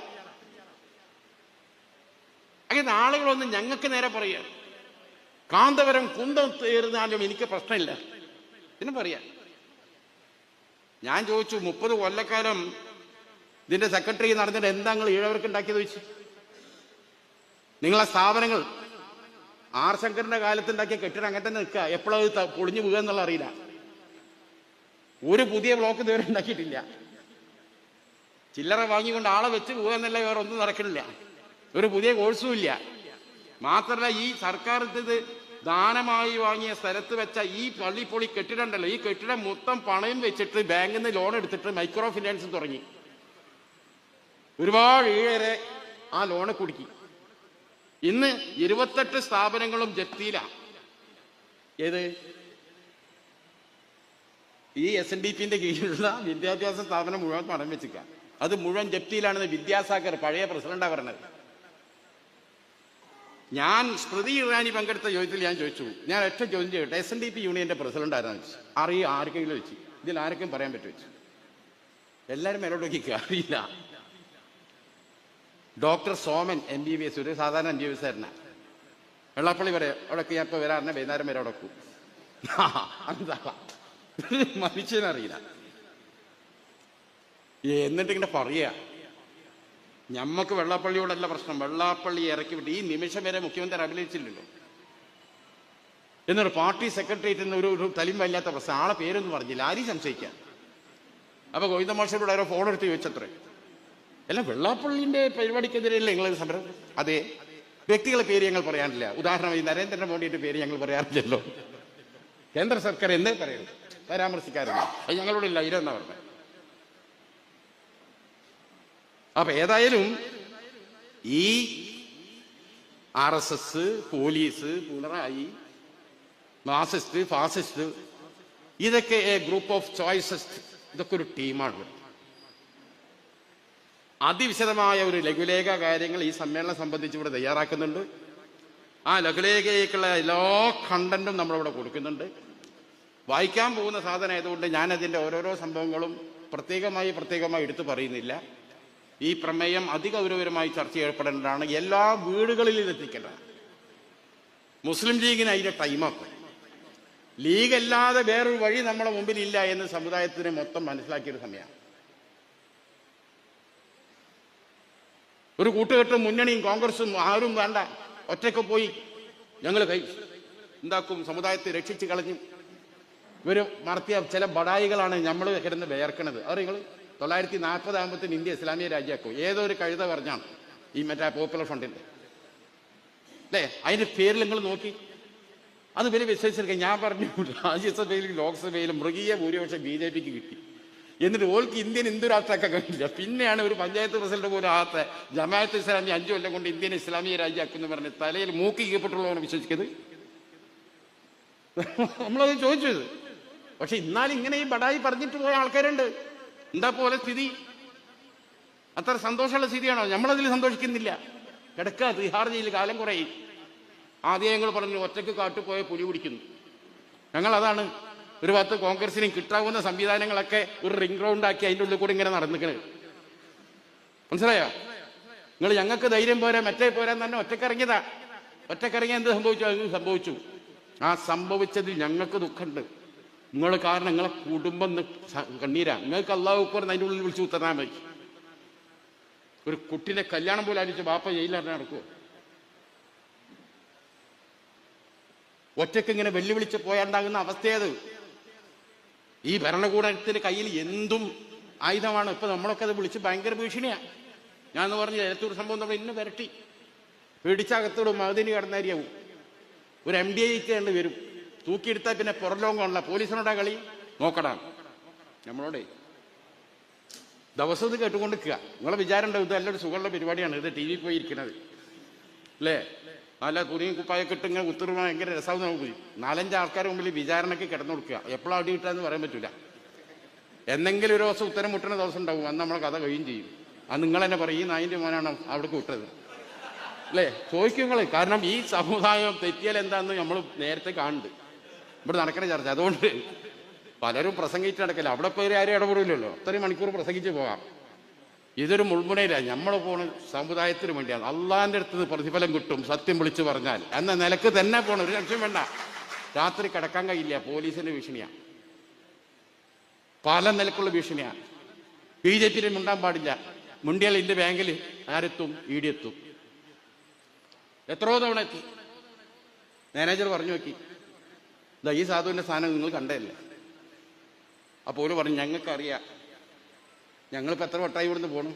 അങ്ങനെ ആളുകളൊന്നും ഞങ്ങൾക്ക് നേരെ പറയാം. കാന്തപുരം കുന്തം തീർന്നാലും എനിക്ക് പ്രശ്നമില്ല, ഇതിന് പറയാം. ഞാൻ ചോദിച്ചു, 30 കൊല്ലക്കാലം ഇതിന്റെ സെക്രട്ടറി നടന്നിട്ട് എന്താ നിങ്ങൾ ഈഴവർക്ക് ഉണ്ടാക്കിയത് ചോദിച്ചു. നിങ്ങളെ സ്ഥാപനങ്ങൾ R ശങ്കറിന്റെ കാലത്തുണ്ടാക്കിയ കെട്ടിടം അങ്ങനെ തന്നെ നിൽക്കുക, എപ്പോഴത് പൊളിഞ്ഞു വീഴുക എന്നുള്ള അറിയില്ല. ഒരു പുതിയ ബ്ലോക്ക് ഇതുവരെ ഉണ്ടാക്കിയിട്ടില്ല. ചില്ലറ വാങ്ങിക്കൊണ്ട് ആളെ വെച്ച് പോകുക എന്നല്ല, വേറെ ഒന്നും നടക്കണില്ല. ഒരു പുതിയ കോഴ്സും ഇല്ല. മാത്രമല്ല ഈ സർക്കാർ ഇത് ദാനമായി വാങ്ങിയ സ്ഥലത്ത് വെച്ച ഈ പള്ളിപ്പൊളി കെട്ടിടം ഉണ്ടല്ലോ, ഈ കെട്ടിടം മൊത്തം പണയം വെച്ചിട്ട് ബാങ്കിൽ നിന്ന് ലോൺ എടുത്തിട്ട് മൈക്രോ ഫിനാൻസ് തുടങ്ങി. ഒരുപാട് ഏറെ ആ ലോണ് കുടുക്കി. ഇന്ന് 28 സ്ഥാപനങ്ങളും ജപ്തിയിലാണ്. ഏത്? ഈ SNDP-ന്റെ കീഴിലുള്ള വിദ്യാഭ്യാസ സ്ഥാപനം മുഴുവൻ പണം വെച്ചിക്ക. അത് മുഴുവൻ ജപ്തിയിലാണെന്ന് വിദ്യാസാഗർ പഴയ പ്രസിഡന്റാ പറഞ്ഞത്. ഞാൻ സ്മൃതി ഇറാനി പങ്കെടുത്ത യോഗത്തിൽ ഞാൻ ചോദിച്ചു, ഞാൻ ഒറ്റ ചോദ്യം ചെയ്യട്ടെ, SNDP യൂണിയന്റെ പ്രസിഡന്റ് ആരാന്ന് വെച്ചു. ആർക്കെങ്കിലും വെച്ച് ഇതിൽ ആർക്കും പറയാൻ പറ്റും വെച്ചു. എല്ലാവരും മേലോട്ടേക്ക് അറിയില്ല. ഡോക്ടർ സോമൻ MBBS, ഒരു സാധാരണ MBBS ആയിരുന്നാണ്. വെള്ളാപ്പള്ളി വരെ അവിടെയൊക്കെ ഞാൻ ഇപ്പോൾ വരാറിനെ വൈകുന്നേരം വരെ അവിടെക്കും. എന്താ മനുഷ്യനറിയില്ല. എന്നിട്ട് ഇങ്ങനെ പറയുക, ഞമ്മക്ക് വെള്ളാപ്പള്ളിയോടല്ല പ്രശ്നം, വെള്ളാപ്പള്ളി ഇറക്കി വിട്ട് ഈ നിമിഷം വരെ മുഖ്യമന്ത്രി അഭിനയിച്ചില്ലല്ലോ. എന്നൊരു പാർട്ടി സെക്രട്ടേറിയറ്റിൽ നിന്ന് ഒരു തലിം വല്ലാത്ത പ്രശ്നം, ആളെ പേരൊന്നും പറഞ്ഞില്ല, ആരും സംശയിക്കാൻ. അപ്പൊ ഗോവിന്ദ മാഷോട് ആരോ ഫോൺ എടുത്ത് ചോദിച്ചത്രേ, അല്ല വെള്ളാപ്പള്ളിന്റെ പരിപാടിക്കെതിരെയല്ലേ നിങ്ങൾ സമരം? അതെ, വ്യക്തികളെ പേര് ഞങ്ങൾ പറയാറില്ല. ഉദാഹരണമായി നരേന്ദ്രമോദിയുടെ പേര് ഞങ്ങൾ പറയാറില്ലല്ലോ. കേന്ദ്ര സർക്കാർ എന്തേ പറയുന്നത് പരാമർശിക്കാറില്ല, അത് ഞങ്ങളോട് ലൈരം എന്നാ പറഞ്ഞത്. അപ്പൊ ഏതായാലും ഈ RSS, police, Pinarayi, Marxist, fascist, ഇതൊക്കെ ഗ്രൂപ്പ് ഓഫ് ചോയ്സസ്, ഇതൊക്കെ ഒരു ടീമാണ്. അതിവിശദമായ ഒരു ലഘുലേഖ കാര്യങ്ങൾ ഈ സമ്മേളനം സംബന്ധിച്ച് ഇവിടെ തയ്യാറാക്കുന്നുണ്ട്. ആ ലഘുലേഖയ്ക്കുള്ള എല്ലാ കണ്ടന്റും നമ്മളിവിടെ കൊടുക്കുന്നുണ്ട്. വായിക്കാൻ പോകുന്ന സാധനം ആയതുകൊണ്ട് ഞാനതിൻ്റെ ഓരോരോ സംഭവങ്ങളും പ്രത്യേകമായി എടുത്തു പറയുന്നില്ല. ഈ പ്രമേയം അതിഗൗരവമായി ചർച്ച ചെയ്യപ്പെടേണ്ടതാണ്, എല്ലാ വീടുകളിലും എത്തിക്കേണ്ടതാണ്. മുസ്ലിം ലീഗിന് അതിൻ്റെ ടൈമാക്കും. ലീഗ് അല്ലാതെ വേറൊരു വഴി നമ്മളെ മുമ്പിലില്ല എന്ന് സമുദായത്തിന് മൊത്തം മനസ്സിലാക്കിയൊരു സമയമാണ്. ഒരു കൂട്ടുകെട്ടും മുന്നണിയും കോൺഗ്രസും ആരും വേണ്ട, ഒറ്റയ്ക്ക് പോയി ഞങ്ങൾ എന്താക്കും, സമുദായത്തെ രക്ഷിച്ച് കളഞ്ഞു. ഇവർ നടത്തിയ ചില ബടായികളാണ് നമ്മൾ കിടന്ന് വേർക്കണത്. അത് നിങ്ങൾ 940 ആകുമ്പോഴത്തേന് ഇന്ത്യ ഇസ്ലാമിക രാജ്യമാക്കും. ഏതൊരു കഴുത പറഞ്ഞാണ് ഈ മറ്റേ പോപ്പുലർ ഫ്രണ്ടിൻ്റെ അല്ലേ, അതിൻ്റെ പേരിൽ നിങ്ങൾ നോക്കി അത് വലിയ വിശ്വസിച്ചെടുക്കുക. ഞാൻ പറഞ്ഞു രാജ്യസഭയിലും ലോക്സഭയിലും മൃഗീയ ഭൂരിപക്ഷം BJPക്ക് കിട്ടി. എന്നിട്ട് ഓൾക്ക് ഇന്ത്യൻ ഹിന്ദു രാഷ്ട്രമൊക്കെ കഴിയില്ല. പിന്നെയാണ് ഒരു പഞ്ചായത്ത് പ്രസിഡന്റ് പോലും ആകാത്ത ജമാഅത്ത് ഇസ്ലാമി 5 കൊല്ലം കൊണ്ട് ഇന്ത്യൻ ഇസ്ലാമിക രാജ്യമാക്കുമെന്ന് പറഞ്ഞ് തലയിൽ മൂക്കി കീഴ്പ്പെട്ടുള്ളവരാണ് വിശ്വസിക്കുന്നത്. നമ്മളത് ചോദിച്ചത്. പക്ഷെ എന്നാലും ഇങ്ങനെ ഈ ബടായി പറഞ്ഞിട്ട് പോയ ആൾക്കാരുണ്ട്. എന്താ പോലെ സ്ഥിതി? അത്ര സന്തോഷമുള്ള സ്ഥിതിയാണോ? നമ്മളതിൽ സന്തോഷിക്കുന്നില്ല. കിടക്കുക തിഹാർ ജയിലിൽ കാലം കുറയും. ആദ്യം ഞങ്ങൾ പറഞ്ഞു ഒറ്റയ്ക്ക് കാട്ടുപോയ പുലി പിടിക്കുന്നു. ഞങ്ങളതാണ് ഒരു ഭാഗത്ത് കോൺഗ്രസിനും കിട്ടാവുന്ന സംവിധാനങ്ങളൊക്കെ ഒരു റിംഗ് റൗണ്ട് ആക്കി അതിൻ്റെ ഉള്ളിൽ കൂടി ഇങ്ങനെ നടന്നിക്കണത്. മനസ്സിലായോ? നിങ്ങൾ ഞങ്ങൾക്ക് ധൈര്യം പോരാ, മറ്റേ പോരാൻ തന്നെ ഒറ്റക്കിറങ്ങിയതാ. ഒറ്റക്കിറങ്ങിയ എന്ത് സംഭവിച്ചു? അത് സംഭവിച്ചു. ആ സംഭവിച്ചതിൽ ഞങ്ങൾക്ക് ദുഃഖമുണ്ട്. നിങ്ങൾ കാരണം നിങ്ങളെ കുടുംബം കണ്ണീരാ. നിങ്ങൾക്ക് അല്ലാഹു അക്ബർ അതിൻ്റെ ഉള്ളിൽ വിളിച്ചു ഉത്തരാൻ മതി. ഒരു കുട്ടിനെ കല്യാണം പോലെ ആലോചിച്ച് ബാപ്പ ജയിലിൽ നടക്കുമോ? ഒറ്റയ്ക്ക് ഇങ്ങനെ വെല്ലുവിളിച്ച് പോയാണ്ടാകുന്ന അവസ്ഥയത്. ഈ ഭരണകൂടത്തിന്റെ കയ്യിൽ എന്തും ആയുധമാണ്. ഇപ്പൊ നമ്മളൊക്കെ അത് വിളിച്ച് ഭയങ്കര ഭീഷണിയാണ്. ഞാൻ പറഞ്ഞു എലത്തൂർ സംഭവം നമ്മൾ ഇന്ന് വരട്ടി പിടിച്ചകത്തോടും മതിന് കടന്നേരിയാവും. ഒരു MDI വരും, തൂക്കിയെടുത്താൽ പിന്നെ പുറലോകമുള്ള പോലീസിനോടാ കളി. നോക്കടാ നമ്മളോടെ ദിവസം ഇത് കേട്ടുകൊണ്ടിരിക്കുക. നിങ്ങളെ വിചാരം ഉണ്ടാവും ഇത് നല്ലൊരു സുഖമുള്ള പരിപാടിയാണ്, ഇത് TV പോയി ഇരിക്കുന്നത് അല്ലേ, നല്ല തുണിയും കുപ്പായൊക്കെ ഇട്ട് ഇങ്ങനെ ഉത്തരവ് ഭയങ്കര രസമാവും. നമുക്ക് 4-5 ആൾക്കാരുടെ മുമ്പിൽ വിചാരണയ്ക്ക് കിടന്നു കൊടുക്കുക. എപ്പോഴും അടി കിട്ടാന്ന് പറയാൻ പറ്റില്ല. എന്തെങ്കിലും ഒരു ദിവസം ഉത്തരം മുട്ടുന്ന ദിവസം ഉണ്ടാവും. അന്ന് നമ്മളെ കഥ കഴിയും ചെയ്യും. അത് നിങ്ങൾ തന്നെ പറയും ഈ നായിൻ്റെ മോനാണ് അവിടേക്ക് വിട്ടത് അല്ലേ, ചോദിക്കും നിങ്ങൾ. കാരണം ഈ സമുദായം തെറ്റിയാൽ എന്താണെന്ന് നമ്മൾ നേരത്തെ കാണുന്നുണ്ട്. ഇവിടെ നടക്കുന്ന ചർച്ച. അതുകൊണ്ട് പലരും പ്രസംഗിച്ച് നടക്കില്ല. അവിടെ പേര് ആരും ഇടപെടില്ലല്ലോ. അത്രയും മണിക്കൂർ പ്രസംഗിച്ച് പോകാം. ഇതൊരു മുൾമുനയിലാണ്. നമ്മൾ പോണ സമുദായത്തിന് വേണ്ടിയാണ്. അള്ളാന്റെ അടുത്ത് നിന്ന് പ്രതിഫലം കിട്ടും സത്യം വിളിച്ചു പറഞ്ഞാൽ എന്ന നിലക്ക് തന്നെ പോകണം. ഒരു ലക്ഷ്യം വേണ്ട. രാത്രി കിടക്കാൻ കഴിയില്ല, പോലീസിന്റെ ഭീഷണിയാണ്. പല നിലക്കുള്ള ഭീഷണിയാണ്. BJP മുണ്ടാൻ പാടില്ല. മുണ്ടിയാൽ ഇന്ത്യ ബാങ്കിൽ ആരെത്തും? ED എത്തും. എത്രയോ തവണ എത്തി. മാനേജർ പറഞ്ഞു നോക്കി, ഈ സാധുവിന്റെ സ്ഥാനം നിങ്ങൾ കണ്ടതല്ലേ. അപ്പോൾ പറഞ്ഞു ഞങ്ങൾക്കറിയാം, ഞങ്ങളിപ്പോൾ എത്ര വട്ടായി ഇവിടുന്ന് പോകണം.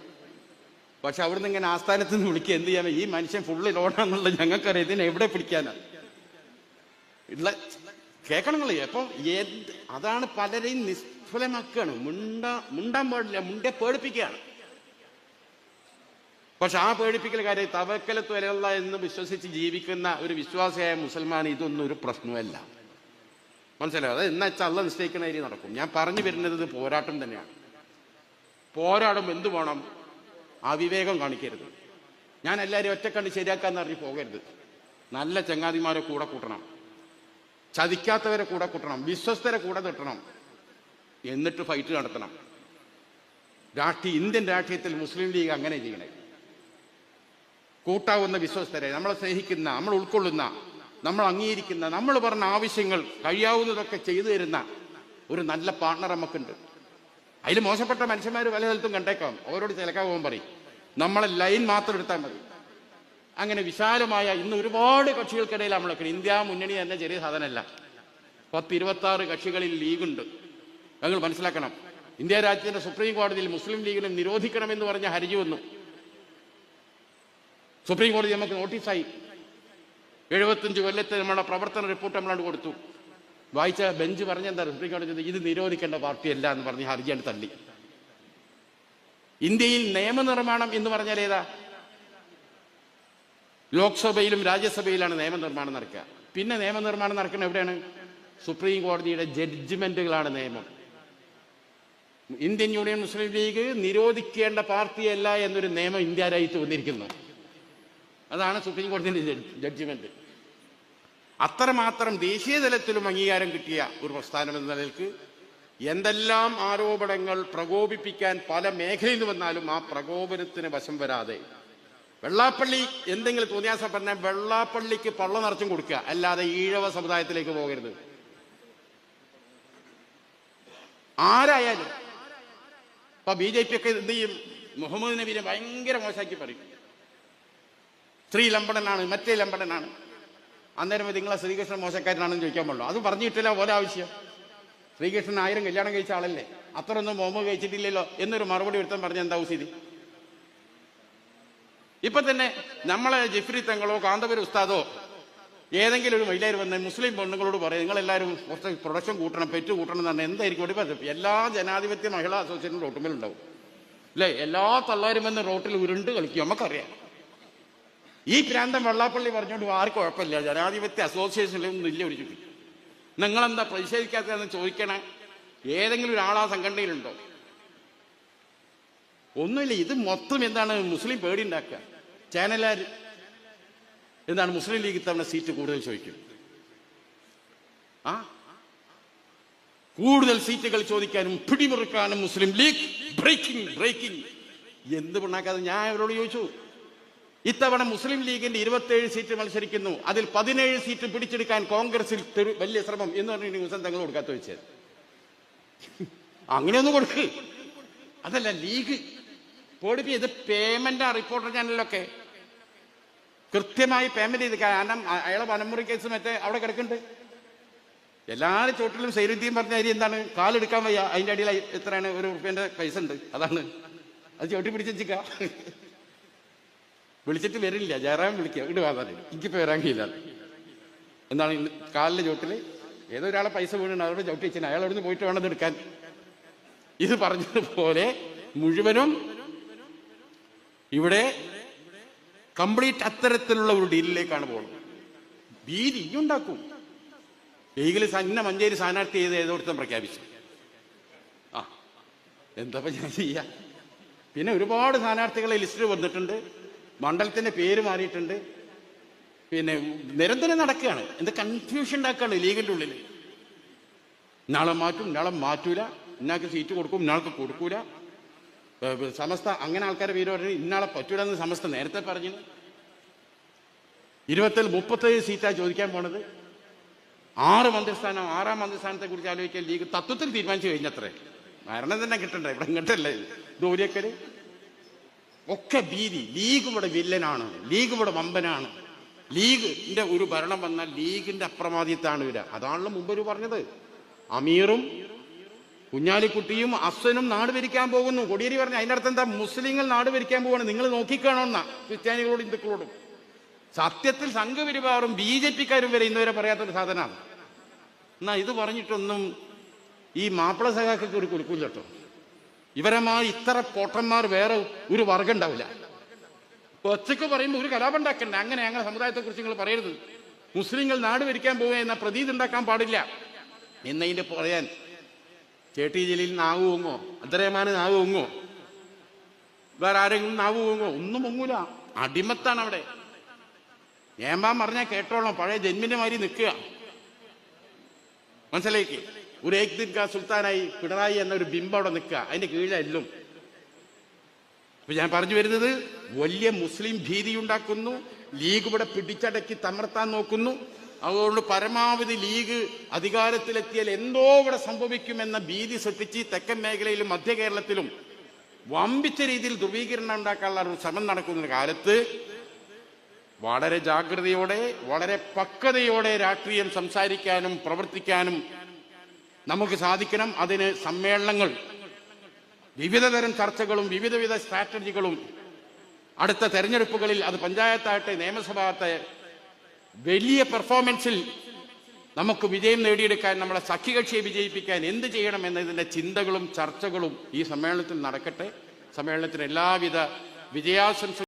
പക്ഷെ അവിടുന്ന് ഇങ്ങനെ ആസ്ഥാനത്ത് നിന്ന് വിളിക്കുക. എന്ത് ചെയ്യാൻ? ഈ മനുഷ്യൻ ഫുള്ള് ലോണാന്നുള്ളത് ഞങ്ങൾക്കറിയാം. ഇതിനെ എവിടെ പിടിക്കാനാണ്? ഉള്ള കേൾക്കണങ്ങളേ. അപ്പൊ അതാണ് പലരെയും നിഷ്ഫലമാക്കുകയാണ്. മുണ്ടാൻ പാടില്ല, മുണ്ടേ പേടിപ്പിക്കുകയാണ്. പക്ഷെ ആ പേടിപ്പിക്കൽ കാര്യം തവക്കലത്ത് വരെയുള്ള എന്ന് വിശ്വസിച്ച് ജീവിക്കുന്ന ഒരു വിശ്വാസിയായ മുസൽമാൻ ഇതൊന്നും ഒരു പ്രശ്നമല്ല. മനസ്സിലായോ? അത് എന്നാ വെച്ചാൽ അള്ള നിശ്ചയിക്കുന്ന രീതി നടക്കും. ഞാൻ പറഞ്ഞു വരുന്നത് ഇത് പോരാട്ടം തന്നെയാണ്. പോരാടും എന്തു വേണം? അവിവേകം കാണിക്കരുത്. ഞാൻ എല്ലാവരും ഒറ്റക്കണ്ട് ശരിയാക്കാന്ന് അറിഞ്ഞ് പോകരുത്. നല്ല ചങ്ങാതിമാരെ കൂടെ കൂട്ടണം, ചതിക്കാത്തവരെ കൂടെ കൂട്ടണം, വിശ്വസ്തരെ കൂടെ കിട്ടണം, എന്നിട്ട് ഫൈറ്റ് നടത്തണം. ഇന്ത്യൻ രാഷ്ട്രീയത്തിൽ മുസ്ലിം ലീഗ് അങ്ങനെ ചെയ്യണേ. കൂട്ടാവുന്ന വിശ്വസ്തരെ, നമ്മളെ സ്നേഹിക്കുന്ന, നമ്മൾ ഉൾക്കൊള്ളുന്ന, നമ്മൾ അംഗീകരിക്കുന്ന, നമ്മൾ പറഞ്ഞ ആവശ്യങ്ങൾ കഴിയാവുന്നതൊക്കെ ചെയ്തു തരുന്ന ഒരു നല്ല പാർട്ണർ നമുക്കുണ്ട്. അതിൽ മോശപ്പെട്ട മനുഷ്യന്മാർ പല സ്ഥലത്തും കണ്ടേക്കാം. അവരോട് ചിലക്കാവും പറയും, നമ്മളെ ലൈൻ മാത്രം എടുത്താൽ മതി. അങ്ങനെ വിശാലമായ ഇന്ന് ഒരുപാട് കക്ഷികൾക്കിടയിൽ നമ്മളൊക്കെ ഇന്ത്യ മുന്നണി തന്നെ ചെറിയ സാധനമല്ല. 10-26 കക്ഷികളിൽ ലീഗുണ്ട്. ഞങ്ങൾ മനസ്സിലാക്കണം. ഇന്ത്യ രാജ്യത്തിന്റെ സുപ്രീം കോടതിയിൽ മുസ്ലിം ലീഗിനെ നിരോധിക്കണമെന്ന് പറഞ്ഞ ഹർജി വന്നു. സുപ്രീം കോടതി നമുക്ക് നോട്ടീസായി. 75 കൊല്ലത്തെ നമ്മുടെ പ്രവർത്തന റിപ്പോർട്ട് നമ്മളാണ് കൊടുത്തു. വായിച്ച ബെഞ്ച് പറഞ്ഞെന്താ? സുപ്രീം കോടതി ഇത് നിരോധിക്കേണ്ട പാർട്ടിയല്ല എന്ന് പറഞ്ഞ് ഹർജിയാണ് തള്ളി. ഇന്ത്യയിൽ നിയമനിർമ്മാണം എന്ന് പറഞ്ഞാൽ ഏതാ? ലോക്സഭയിലും രാജ്യസഭയിലാണ് നിയമനിർമ്മാണം നടക്കുക. പിന്നെ നിയമനിർമ്മാണം നടക്കുന്നത് എവിടെയാണ്? സുപ്രീം കോടതിയുടെ ജഡ്ജ്മെന്റുകളാണ് നിയമം. ഇന്ത്യൻ യൂണിയൻ മുസ്ലിം ലീഗ് നിരോധിക്കേണ്ട പാർട്ടിയല്ല എന്നൊരു നിയമം ഇന്ത്യ രാജ്യത്ത് വന്നിരിക്കുന്നു. അതാണ് സുപ്രീം കോടതിയുടെ ജഡ്ജ്മെന്റ്. അത്രമാത്രം ദേശീയ തലത്തിലും അംഗീകാരം കിട്ടിയ ഒരു പ്രസ്ഥാനം എന്ന നിലയ്ക്ക് എന്തെല്ലാം ആരോപണങ്ങൾ പ്രകോപിപ്പിക്കാൻ പല മേഖലയിൽ നിന്ന് വന്നാലും ആ പ്രകോപനത്തിന് വശം വരാതെ വെള്ളാപ്പള്ളി എന്തെങ്കിലും തോന്നിയാസം പറഞ്ഞാൽ വെള്ളാപ്പള്ളിക്ക് പള്ള നിറച്ചും കൊടുക്കുക, അല്ലാതെ ഈഴവ സമുദായത്തിലേക്ക് പോകരുത്. ആരായാലും ഇപ്പൊ BJP ഒക്കെ എന്ത് ചെയ്യും? മുഹമ്മദ് നബീനെ ഭയങ്കര മോശമാക്കി പറയും. സ്ത്രീ ലംബടനാണ്, മറ്റേ ലംബടനാണ്. അന്നേരം നിങ്ങളെ ശ്രീകൃഷ്ണൻ മോശക്കാരനാണെന്ന് ചോദിക്കാൻ പാടുള്ളൂ. അത് പറഞ്ഞിട്ടില്ല പോലെ ആവശ്യം. ശ്രീകൃഷ്ണൻ 1000 കല്യാണം കഴിച്ച ആളല്ലേ, അത്രയൊന്നും മുഹമ്മദ് കഴിച്ചിട്ടില്ലല്ലോ എന്നൊരു മറുപടി ഒരുത്തൻ പറഞ്ഞ എന്താ സ്ഥിതി? ഇപ്പൊ തന്നെ നമ്മളെ ജിഫ്രി തങ്ങളോ കാന്തപുര ഉസ്താദോ ഏതെങ്കിലും ഒരു മഹിളയർ വന്ന് മുസ്ലിം പെണ്ണുങ്ങളോട് പറയും നിങ്ങളെല്ലാവരും കുറച്ച് പ്രൊഡക്ഷൻ കൂട്ടണം, പെറ്റ് കൂട്ടണം എന്ന് പറഞ്ഞാൽ എന്തായിരിക്കും? എല്ലാ ജനാധിപത്യ മഹിളാ അസോസിയേഷനും റോട്ടുമേലുണ്ടാവും അല്ലേ? എല്ലാ തള്ളാരും വന്ന് റോട്ടിൽ ഉരുണ്ട് കളിക്കും. നമുക്കറിയാം. ഈ പ്രാന്തം വെള്ളാപ്പള്ളി പറഞ്ഞുകൊണ്ട് ആർക്കും കുഴപ്പമില്ല. ജനാധിപത്യ അസോസിയേഷനിലൊന്നും ഇല്ല ഒരു ചുറ്റി. നിങ്ങളെന്താ പ്രതിഷേധിക്കാത്തതെന്ന് ചോദിക്കണേ. ഏതെങ്കിലും ഒരാളാ സംഘടനയിലുണ്ടോ? ഒന്നുമില്ല. ഇത് മൊത്തം എന്താണ്? മുസ്ലിം പേടി ഉണ്ടാക്കുക. ചാനലുകാർ എന്താണ്? മുസ്ലിം ലീഗ് ഇത്തവണ സീറ്റ് കൂടുതൽ ചോദിക്കും. കൂടുതൽ സീറ്റുകൾ ചോദിക്കാനും പിടിമുറുക്കാനും മുസ്ലിം ലീഗ് ബ്രേക്കിംഗ് എന്ത് പിണ്ണാക്കാതെ ഞാൻ അവരോട് ചോദിച്ചു. ഇത്തവണ മുസ്ലിം ലീഗിന്റെ 27 സീറ്റ് മത്സരിക്കുന്നു. അതിൽ 17 സീറ്റ് പിടിച്ചെടുക്കാൻ കോൺഗ്രസിൽ വലിയ ശ്രമം എന്ന് പറഞ്ഞ ന്യൂസ് തങ്ങൾ കൊടുക്കാത്ത വെച്ചത്. അങ്ങനെയൊന്നും കൊടുക്ക്. അതല്ല ലീഗ് പോടിപ്പി. ഇത് പേയ്മെന്റ് റിപ്പോർട്ടർ ചാനലിലൊക്കെ കൃത്യമായി പേയ്മെന്റ് ചെയ്ത്. കാരണം അയാളെ വനമുറി കേസ് മറ്റേ അവിടെ കിടക്കുന്നുണ്ട്. എല്ലാവരും ചോട്ടിലും സൈരുദ്ദീൻ പറഞ്ഞ അരി എന്താണ്? കാലെടുക്കാൻ വയ്യ, അതിന്റെ അടിയിൽ എത്രയാണ്? ₹1 പൈസ ഉണ്ട്. അതാണ് അത് ചോട്ടി പിടിച്ചിക്ക. വിളിച്ചിട്ട് വരില്ല. ജയറാം വിളിക്കുക, ഇങ്ങോട്ട് വാതാൻ, എനിക്കിപ്പോൾ വരാൻ കഴിയില്ല. എന്താണ് കാലിലെ ചോട്ടില് ഏതോ ഒരാളെ പൈസ വീണുണ്ട്, അവരോട് ചവിട്ടി വെച്ചാൽ അയാൾ അവിടുന്ന് പോയിട്ട് വേണം എടുക്കാൻ. ഇത് പറഞ്ഞതുപോലെ മുഴുവനും ഇവിടെ കംപ്ലീറ്റ് അത്തരത്തിലുള്ള ഒരു ഡീലിലേക്കാണ് പോകുന്നത്. ഭീതി ഉണ്ടാക്കും. എങ്കിലും സന്ന മഞ്ചേരി സ്ഥാനാർത്ഥി ചെയ്ത് ഏതോടത്തും പ്രഖ്യാപിച്ചു. എന്താ ഞാൻ ചെയ്യാ? പിന്നെ ഒരുപാട് സ്ഥാനാർത്ഥികളെ ലിസ്റ്റിൽ വന്നിട്ടുണ്ട്. മണ്ഡലത്തിന്റെ പേര് മാറിയിട്ടുണ്ട്. പിന്നെ നിരന്തരം നടക്കുകയാണ്. എന്ത് കൺഫ്യൂഷൻ ഉണ്ടാക്കുകയാണ് ലീഗിന്റെ ഉള്ളിൽ. ഇന്നാളെ മാറ്റും, ഇന്നാളെ മാറ്റൂല, ഇന്നാൾക്ക് സീറ്റ് കൊടുക്കും, ഇന്നാൾക്ക് കൊടുക്കൂല. സമസ്ത അങ്ങനെ ആൾക്കാരെ പേര് പറഞ്ഞു ഇന്നാളെ പറ്റൂലെന്ന് സമസ്ത നേരത്തെ പറഞ്ഞു. 27 സീറ്റാണ് ചോദിക്കാൻ പോണത്. 6 മന്ത്രിസ്ഥാനം, 6ാം മന്ത്രിസ്ഥാനത്തെ കുറിച്ച് ആലോചിക്കാൻ ലീഗ് തത്വത്തിൽ തീരുമാനിച്ചു കഴിഞ്ഞത്രേ. മരണം തന്നെ കിട്ടണ്ടേ? ഇവിടെ ഇങ്ങോട്ടല്ലേ ദൂരക്കര് ഒക്കെ ഭീതി. ലീഗ് ഇവിടെ വില്ലനാണ്, ലീഗ് ഇവിടെ വമ്പനാണ്. ലീഗിന്റെ ഒരു ഭരണം വന്നാൽ ലീഗിന്റെ അപ്രമാദിത്താണ് വരിക. അതാണല്ലോ മുമ്പ് പറഞ്ഞത്. അമീറും കുഞ്ഞാലിക്കുട്ടിയും അഫ്സനും നാട് ഭരിക്കാൻ പോകുന്നു. കൊടിയേരി പറഞ്ഞു അതിൻ്റെ അർത്ഥം എന്താ? മുസ്ലിങ്ങൾ നാട് ഭരിക്കാൻ പോവാണ്, നിങ്ങൾ നോക്കിക്കാണോന്നാ ക്രിസ്ത്യാനികളോടും ഹിന്ദുക്കളോടും. സത്യത്തിൽ സംഘപരിവാറും BJP-ക്കാരും വരെ ഇന്നുവരെ പറയാത്തൊരു സാധനമാണ്. എന്നാ ഇത് പറഞ്ഞിട്ടൊന്നും ഈ മാപ്പിള സഖാക്കൾക്ക് ഒരു കുലുക്കില്ല കേട്ടോ. ഇവരമാർ ഇത്ര പൊട്ടന്മാർ വേറെ ഒരു വർഗം ഉണ്ടാവില്ല. ഒച്ചയ്ക്ക് പറയുമ്പോൾ ഒരു കലാപം ഉണ്ടാക്കണ്ട. അങ്ങനെ ഞങ്ങളുടെ സമുദായത്തെക്കുറിച്ച് നിങ്ങൾ പറയരുത്. മുസ്ലിങ്ങൾ നാട് ഭരിക്കാൻ പോവുക എന്ന പ്രതീതി ഉണ്ടാക്കാൻ പാടില്ല എന്നതിൻ്റെ പറയാൻ ചേട്ടി ജലീൽ നാവ് പൊങ്ങോ, അബ്ദുറഹ്മാൻ നാവ് പൊങ്ങോ, വേറെ ആരെങ്കിലും നാവ് പൊങ്ങോ? ഒന്നും പൊങ്ങൂല. അടിമത്താണ് അവിടെ. ഏമ്പാൻ പറഞ്ഞാൽ കേട്ടോളാം. പഴയ ജന്മിന്റെ മാതിരി നിൽക്കുക. മനസ്സിലേക്ക് ഒരു ഏക് ദിൻ കാ സുൽത്താനായി പിണറായി എന്നൊരു ബിംബം അവിടെ നിൽക്കുക. അതിന്റെ കീഴിലെല്ലും. അപ്പൊ ഞാൻ പറഞ്ഞു വരുന്നത്, വലിയ മുസ്ലിം ഭീതി ഉണ്ടാക്കുന്നു. ലീഗ് ഇവിടെ പിടിച്ചടക്കി തമർത്താൻ നോക്കുന്നു. അതുകൊണ്ട് പരമാവധി ലീഗ് അധികാരത്തിലെത്തിയാൽ എന്തോ ഇവിടെ സംഭവിക്കുമെന്ന ഭീതി സൃഷ്ടിച്ച് തെക്കൻ മേഖലയിലും മധ്യ കേരളത്തിലും വമ്പിച്ച രീതിയിൽ ധ്രുവീകരണം ഉണ്ടാക്കാനുള്ള ഒരു ശ്രമം നടക്കുന്ന കാലത്ത് വളരെ ജാഗ്രതയോടെ, വളരെ പക്വതയോടെ രാഷ്ട്രീയം സംസാരിക്കാനും പ്രവർത്തിക്കാനും നമുക്ക് സാധിക്കണം. അതിന് സമ്മേളനങ്ങൾ, വിവിധതരം ചർച്ചകളും വിവിധ സ്ട്രാറ്റജികളും, അടുത്ത തെരഞ്ഞെടുപ്പുകളിൽ അത് പഞ്ചായത്താകട്ടെ നിയമസഭയാകട്ടെ വലിയ പെർഫോമൻസിൽ നമുക്ക് വിജയം നേടിയെടുക്കാൻ, നമ്മളെ സഖ്യകക്ഷിയെ വിജയിപ്പിക്കാൻ എന്ത് ചെയ്യണം എന്നതിൻ്റെ ചിന്തകളും ചർച്ചകളും ഈ സമ്മേളനത്തിൽ നടക്കട്ടെ. സമ്മേളനത്തിന് എല്ലാവിധ വിജയാശംസ